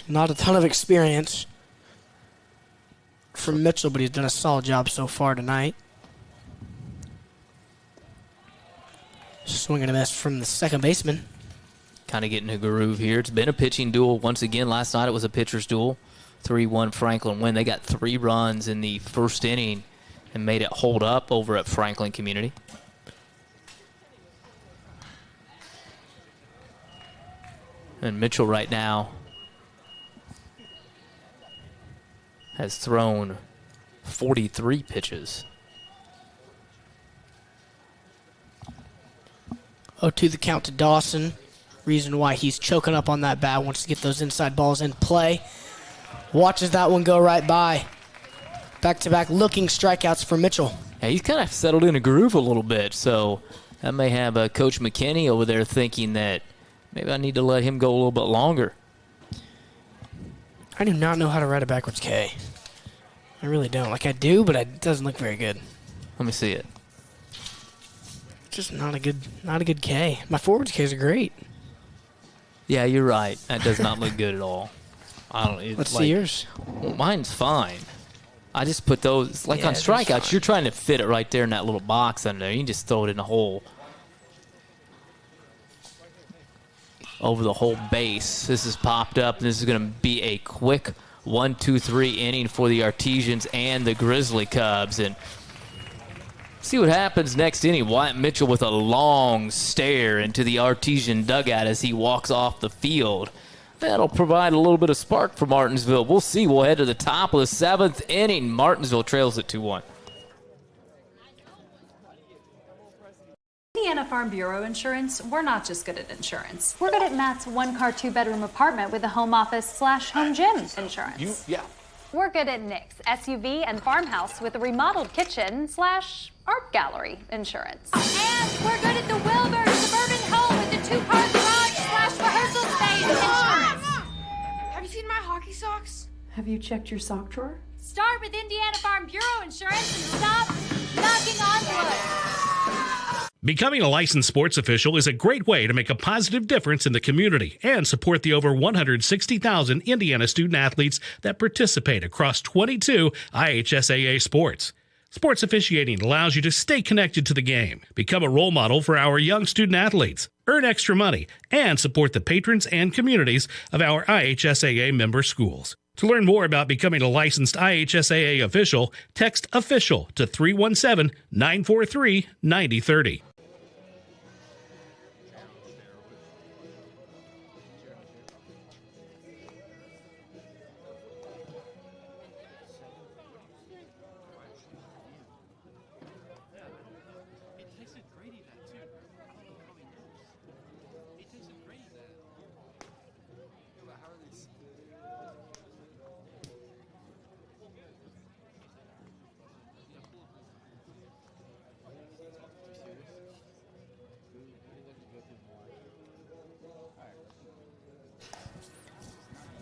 Not a ton of experience from Mitchell, but he's done a solid job so far tonight. Swing and a miss from the second baseman. Kind of getting a groove here. It's been a pitching duel once again. Last night it was a pitcher's duel. 3-1 Franklin win. They got 3 runs in the first inning and made it hold up over at Franklin Community. And Mitchell right now has thrown 43 pitches. 0-2 the count to Dawson. Reason why he's choking up on that bat, wants to get those inside balls in play. Watches that one go right by. Back-to-back looking strikeouts for Mitchell. Yeah, he's kind of settled in a groove a little bit, so that may have Coach McKinney over there thinking that maybe I need to let him go a little bit longer. I do not know how to write a backwards K. I really don't. Like I do, but it doesn't look very good. Let me see it. Just not a good K. My forwards Ks are great. Yeah, you're right. That does not look good at all. I don't. Let's see yours. Well, mine's fine. I just put those on strikeouts. You're trying to fit it right there in that little box under there. You can just throw it in the hole. Over the whole base. This has popped up. And this is going to be a quick 1-2-3 inning for the Artisans and the Grizzly Cubs. And see what happens next inning. Wyatt Mitchell with a long stare into the Artisan dugout as he walks off the field. That'll provide a little bit of spark for Martinsville. We'll see. We'll head to the top of the 7th inning. Martinsville trails at 2-1. Indiana Farm Bureau Insurance, we're not just good at insurance. We're good at Matt's 1-car, 2-bedroom apartment with a home office / home gym insurance. We're good at Nick's SUV and farmhouse with a remodeled kitchen / art gallery insurance. And we're good at the Wilbur suburban home with the 2-car garage / rehearsal space insurance. Have you seen my hockey socks? Have you checked your sock drawer? Start with Indiana Farm Bureau Insurance and stop knocking on wood. Becoming a licensed sports official is a great way to make a positive difference in the community and support the over 160,000 Indiana student athletes that participate across 22 IHSAA sports. Sports officiating allows you to stay connected to the game, become a role model for our young student athletes, earn extra money, and support the patrons and communities of our IHSAA member schools. To learn more about becoming a licensed IHSAA official, text official to 317-943-9030.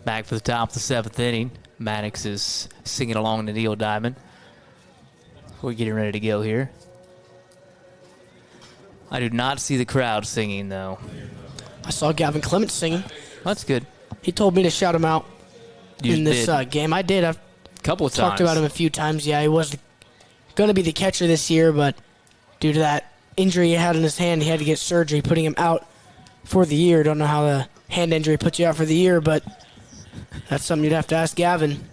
Back for the top of the 7th inning. Maddox is singing along the Neil Diamond. We're getting ready to go here. I did not see the crowd singing, though. I saw Gavin Clements singing. That's good. He told me to shout him out in this game. I did. I've a couple of talked times. about him a few times. Yeah, he was going to be the catcher this year, but due to that injury he had in his hand, he had to get surgery, putting him out for the year. Don't know how the hand injury put you out for the year, but that's something you'd have to ask Gavin.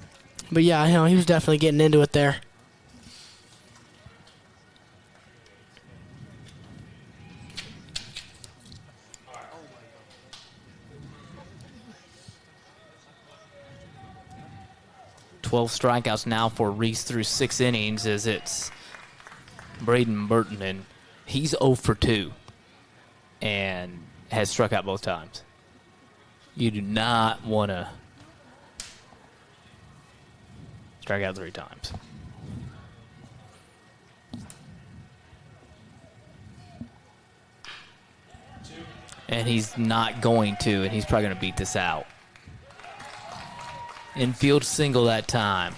But yeah, he was definitely getting into it there. "12 strikeouts now for Reese through 6 innings as it's Braden Burton, and he's 0 for 2 and has struck out both times. You do not want to strike out 3 times. And he's not going to, and he's probably going to beat this out. Infield single that time.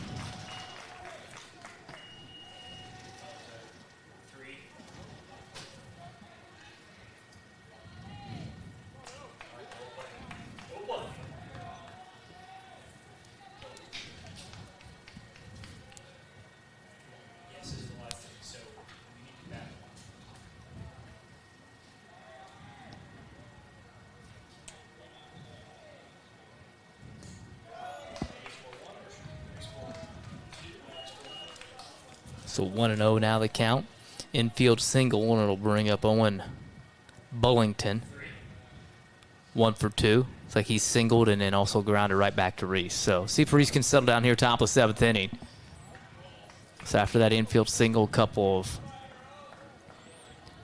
So 1-0 now the count. Infield single, and it'll bring up Owen Bullington. 1 for 2. It's like he's singled and then also grounded right back to Reese. So see if Reese can settle down here top of 7th inning. So after that infield single, a couple of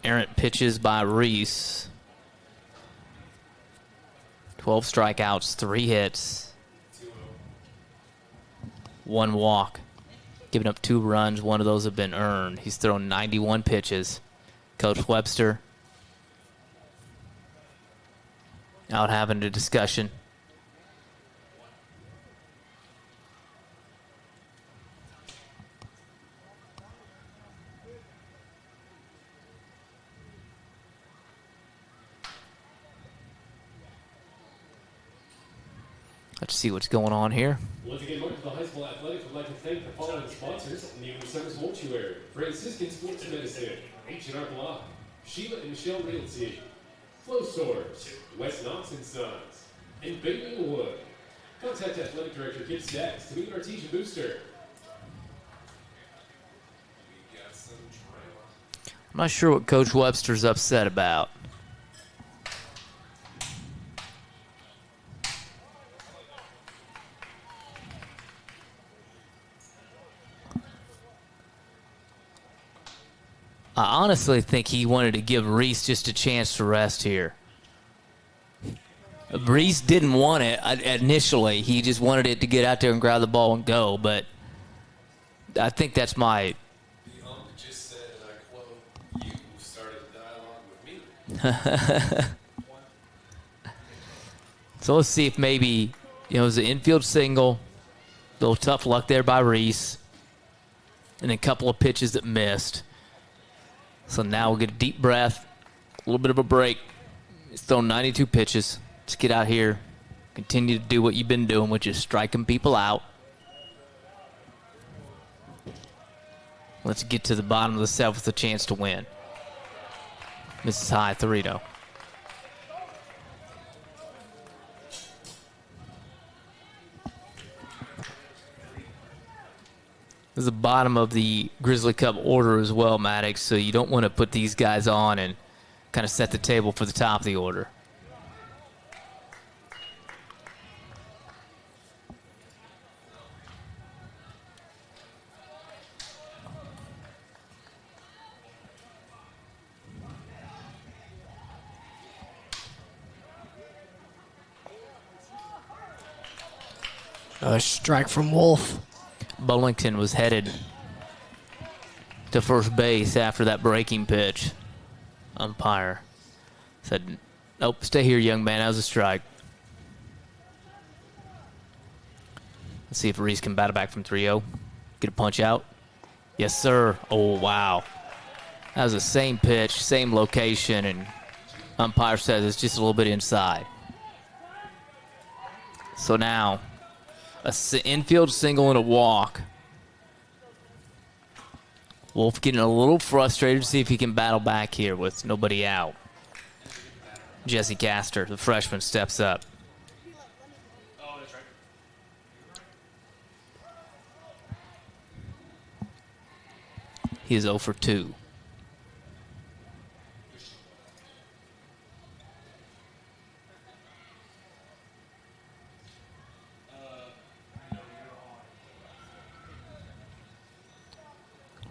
errant pitches by Reese. 12 strikeouts, 3 hits, 1 walk. Giving up 2 runs, 1 of those have been earned. He's thrown 91 pitches. Coach Webster out having a discussion. Let's see what's going on here. Once again, Martinsville High School Athletics would like to thank the following sponsors: New Service Mortuary, Franciscan Sports Medicine, H&R Block, Sheila and Michelle Realty, Flow Source, West Knox and Sons, and Bateman Wood. Contact Athletic Director Kip Stacks to meet an Artesian booster. I'm not sure what Coach Webster's upset about. I honestly think he wanted to give Reese just a chance to rest here. Reese didn't want it initially. He just wanted it to get out there and grab the ball and go. But I think that's my... The ump just said, and I quote, "You started the dialogue with me." So let's see if maybe, it was an infield single. A little tough luck there by Reese. And a couple of pitches that missed. So now we'll get a deep breath, a little bit of a break. He's thrown 92 pitches. Let's get out here, continue to do what you've been doing, which is striking people out. Let's get to the bottom of the 7th with a chance to win. Mrs. High, 3-0. This is the bottom of the Grizzly Cup order as well, Maddox, so you don't want to put these guys on and kind of set the table for the top of the order. A strike from Wolf. Bullington was headed to first base after that breaking pitch. Umpire said, "Nope, stay here, young man. That was a strike." Let's see if Reese can battle back from 3-0. Get a punch out. Yes, sir. Oh, wow. That was the same pitch, same location, and umpire says it's just a little bit inside. So now, an infield single and a walk. Wolf getting a little frustrated to see if he can battle back here with nobody out. Jesse Castor, the freshman, steps up. He is 0 for 2.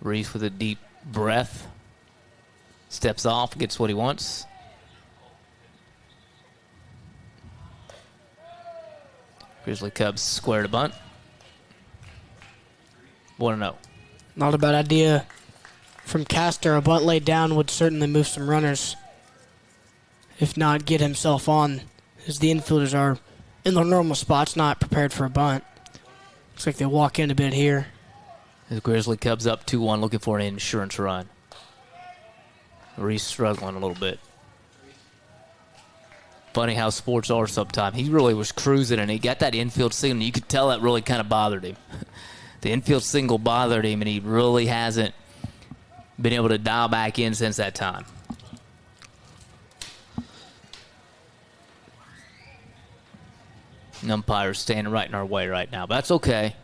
Reese with a deep breath. Steps off, gets what he wants. Grizzly Cubs square to bunt. 1-0. Not a bad idea from Castor. A bunt laid down would certainly move some runners. If not, get himself on, as the infielders are in their normal spots, not prepared for a bunt. Looks like they walk in a bit here. The Grizzly Cubs up 2-1, looking for an insurance run. Reese struggling a little bit. Funny how sports are sometimes. He really was cruising, and he got that infield single. You could tell that really kind of bothered him. The infield single bothered him, and he really hasn't been able to dial back in since that time. The umpire's standing right in our way right now, but that's okay.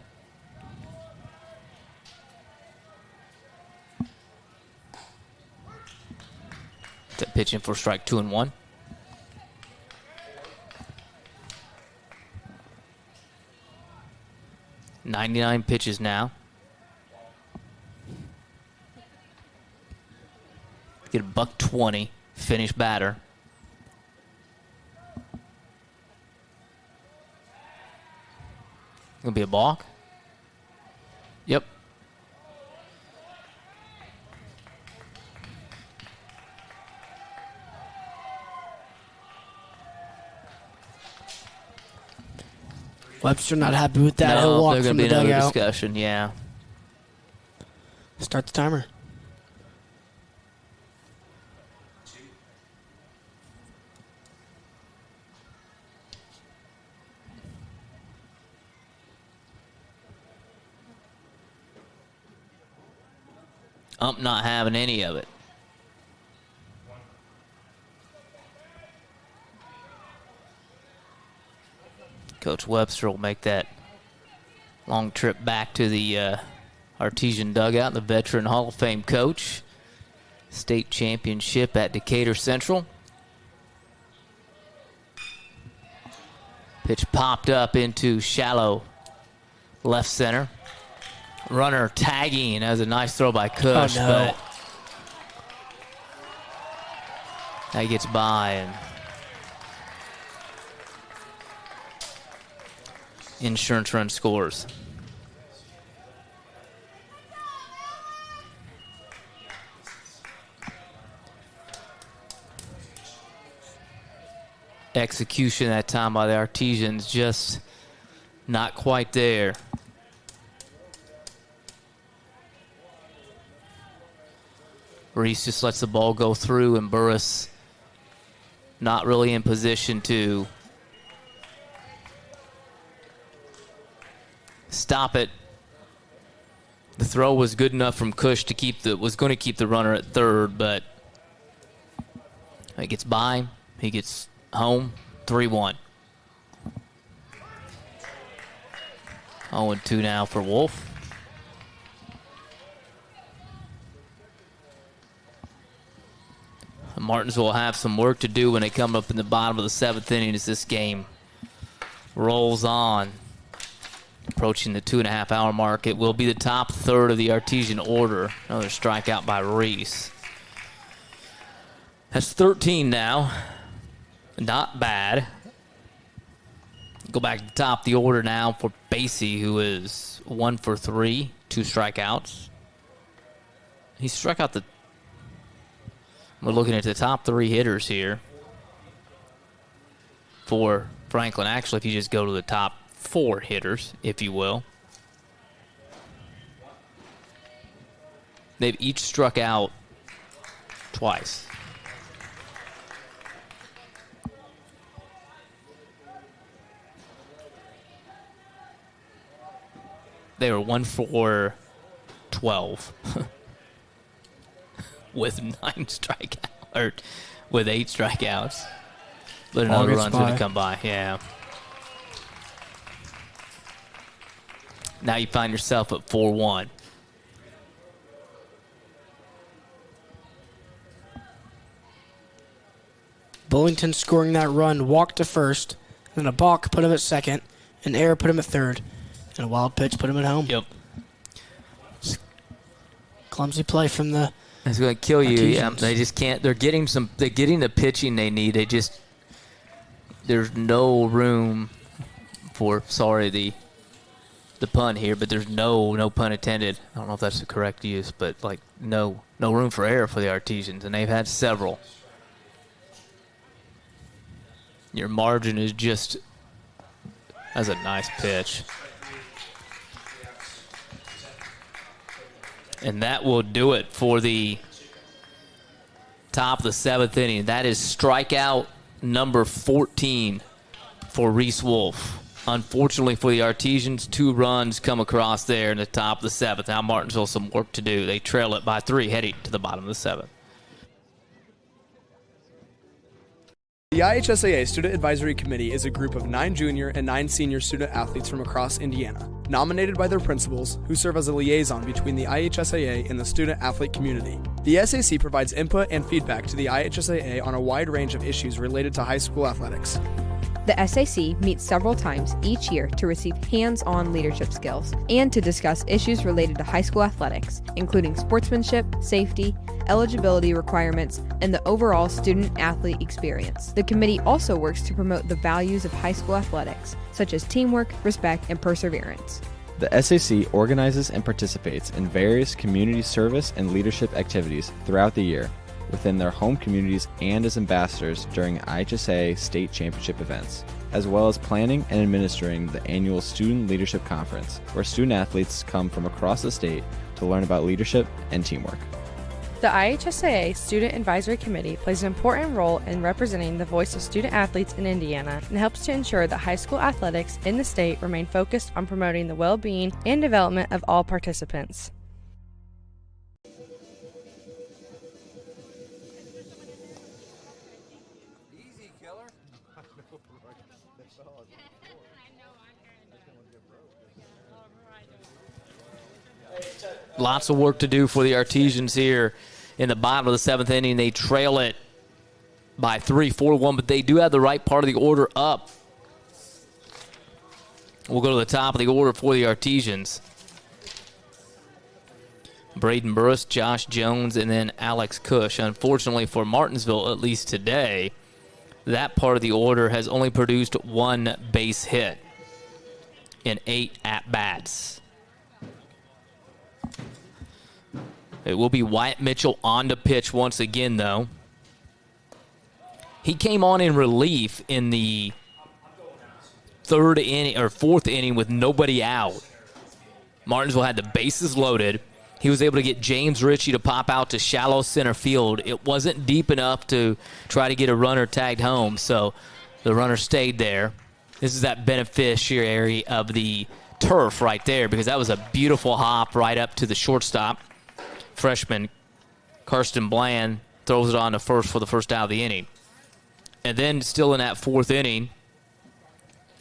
Pitching for strike 2 and 1. .99 pitches now. Get a $120 finish batter. Gonna be a balk. Yep. Webster not happy with that. No, He'll walk there's from gonna the be another dugout. discussion. Yeah. Start the timer. Ump not having any of it. Coach Webster will make that long trip back to the Artesian dugout. The veteran Hall of Fame coach. State championship at Decatur Central. Pitch popped up into shallow left center. Runner tagging. That was a nice throw by Cush, Oh, no. but that gets by, and insurance run scores. Execution that time by the Artisans, just not quite there. Reese just lets the ball go through, and Burris not really in position to stop it. The throw was good enough from Cush to was going to keep the runner at third, but he gets by. He gets home. 3-1. 0-2 now for Wolf. Martinsville will have some work to do when they come up in the bottom of the 7th inning as this game rolls on. Approaching the 2.5-hour mark. It will be the top third of the Artesian order. Another strikeout by Reese. That's 13 now. Not bad. Go back to the top of the order now for Basie, who is 1 for 3, 2 strikeouts. He struck out we're looking at the top 3 hitters here for Franklin. Actually, if you just go to the top 4 hitters, if you will. They've each struck out twice. They were 1 for 12 with 9 strikeouts, or with 8 strikeouts. But another run's going to come by, yeah. Now you find yourself at 4-1. Bullington scoring that run, walked to first, then a balk put him at second, an error put him at third, and a wild pitch put him at home. Yep. Clumsy play from the It's going to kill you. Artisans. Yeah, they just can't. They're getting the pitching they need. There's no room for, sorry, the pun here, but there's no pun intended. I don't know if that's the correct use, but like no room for error for the Artisans, and they've had several. Your margin is just, that's a nice pitch. And that will do it for the top of the 7th inning. That is strikeout number 14 for Reese Wolf. Unfortunately for the Artisans, 2 runs come across there in the top of the 7th. Now Martinsville some work to do. They trail it by 3 heading to the bottom of the 7th. The IHSAA Student Advisory Committee is a group of 9 junior and 9 senior student athletes from across Indiana, nominated by their principals, who serve as a liaison between the IHSAA and the student athlete community. The SAC provides input and feedback to the IHSAA on a wide range of issues related to high school athletics. The SAC meets several times each year to receive hands-on leadership skills and to discuss issues related to high school athletics, including sportsmanship, safety, eligibility requirements, and the overall student-athlete experience. The committee also works to promote the values of high school athletics, such as teamwork, respect, and perseverance. The SAC organizes and participates in various community service and leadership activities throughout the year within their home communities and as ambassadors during IHSAA state championship events, as well as planning and administering the annual Student Leadership Conference, where student athletes come from across the state to learn about leadership and teamwork. The IHSAA Student Advisory Committee plays an important role in representing the voice of student athletes in Indiana and helps to ensure that high school athletics in the state remain focused on promoting the well-being and development of all participants. Lots of work to do for the Artisans here in the bottom of the 7th inning. They trail it by 3, 4-1, but they do have the right part of the order up. We'll go to the top of the order for the Artisans. Braden Burris, Josh Jones, and then Alex Cush. Unfortunately for Martinsville, at least today, that part of the order has only produced 1 base hit in 8 at-bats. It will be Wyatt Mitchell on to pitch once again, though. He came on in relief in the 4th inning with nobody out. Martinsville had the bases loaded. He was able to get James Ritchie to pop out to shallow center field. It wasn't deep enough to try to get a runner tagged home, so the runner stayed there. This is that beneficiary of the turf right there, because that was a beautiful hop right up to the shortstop. Freshman Karsten Bland throws it on to first for the first out of the inning. And then still in that 4th inning,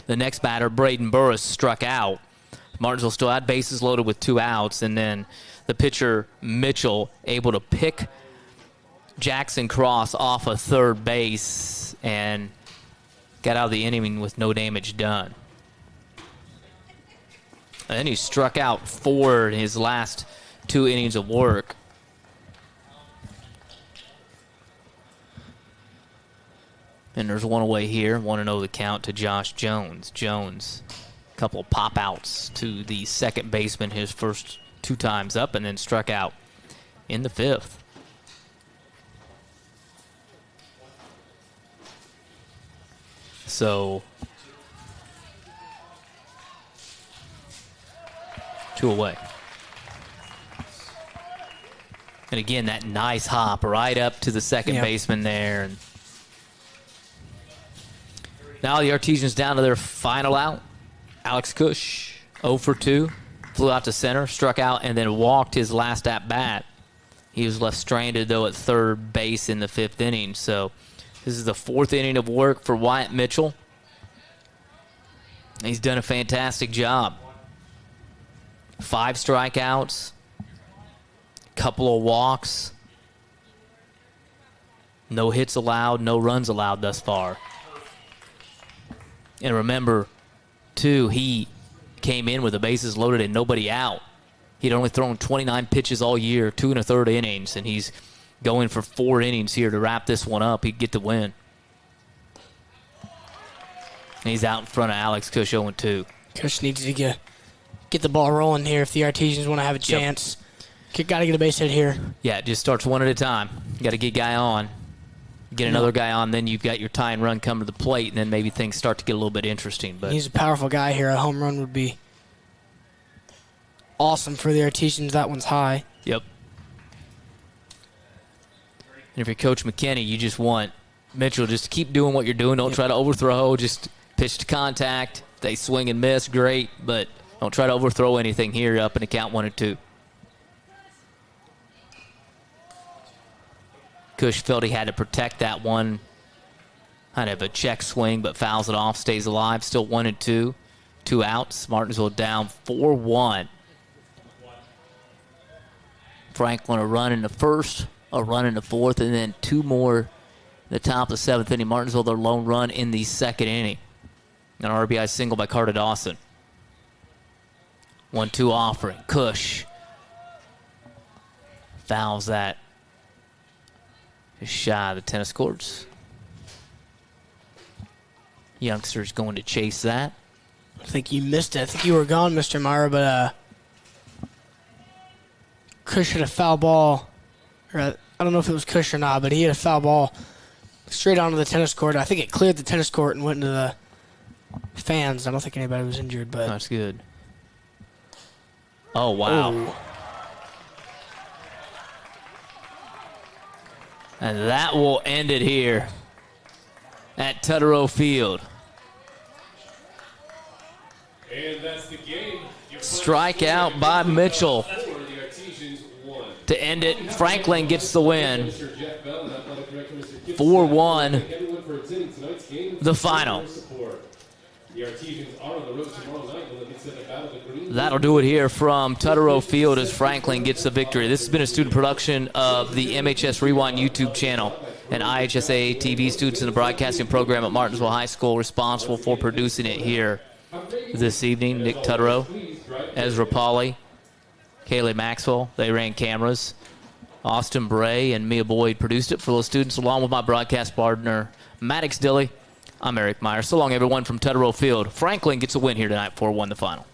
the next batter, Braden Burris, struck out. Martinsville still had bases loaded with 2 outs, and then the pitcher, Mitchell, able to pick Jackson Cross off of third base and got out of the inning with no damage done. And then he struck out 4 in his last 2 innings of work. And there's 1 away here. 1-0 the count to Josh Jones. Jones, a couple of pop-outs to the second baseman his first 2 times up, and then struck out in the 5th. So 2 away. And again, that nice hop right up to the second baseman there. And now the Artisans down to their final out. Alex Cush, 0 for 2. Flew out to center, struck out, and then walked his last at-bat. He was left stranded, though, at third base in the 5th inning. So This is the 4th inning of work for Wyatt Mitchell. He's done a fantastic job. 5 strikeouts, couple of walks, no hits allowed, no runs allowed thus far. And remember, too, he came in with the bases loaded and nobody out. He'd only thrown 29 pitches all year, 2 1/3 innings, and he's going for 4 innings here to wrap this one up. He'd get the win. And he's out in front of Alex Cush 0-2. Cush needs to get the ball rolling here if the Artisans want to have a chance. Got to get a base hit here. Yeah, it just starts one at a time. You got to get a guy on, get another guy on, then you've got your tie and run come to the plate, and then maybe things start to get a little bit interesting. But he's a powerful guy here. A home run would be awesome for the Artisans. That one's high. Yep. And if you're Coach McKinney, you just want Mitchell just to keep doing what you're doing. Don't try to overthrow. Just pitch to contact. They swing and miss, great, but don't try to overthrow anything here up in the count 1-2. Cush felt he had to protect that one. Kind of a check swing, but fouls it off, stays alive. Still 1-2. 2 outs. Martinsville down 4-1. Franklin a run in the first, a run in the fourth, and then 2 more in the top of the 7th inning. Martinsville, their lone run in the 2nd inning. An RBI single by Carter Dawson. 1-2 offering. Cush fouls that. Just shy of the tennis courts. Youngsters going to chase that. I think you missed it. I think you were gone, Mr. Meyer, but Cush hit a foul ball. Or I don't know if it was Cush or not, but he hit a foul ball straight onto the tennis court. I think it cleared the tennis court and went into the fans. I don't think anybody was injured, but that's good. Oh, wow. Ooh. And that will end it here at Tutterow Field. And that's the game. Strikeout by Mitchell to end it. Franklin gets the win. 4-1, the final. That'll do it here from Tutterow Field as Franklin gets the victory. This has been a student production of the MHS Rewind YouTube channel and IHSAA TV students in the broadcasting program at Martinsville High School responsible for producing it here this evening. Nick Tutterow, Ezra Pauley, Kaylee Maxwell, they ran cameras. Austin Bray and Mia Boyd produced it for those students along with my broadcast partner, Maddox Dilly. I'm Eric Meyer. So long, everyone, from Tutterow Field. Franklin gets a win here tonight, 4-1 the final.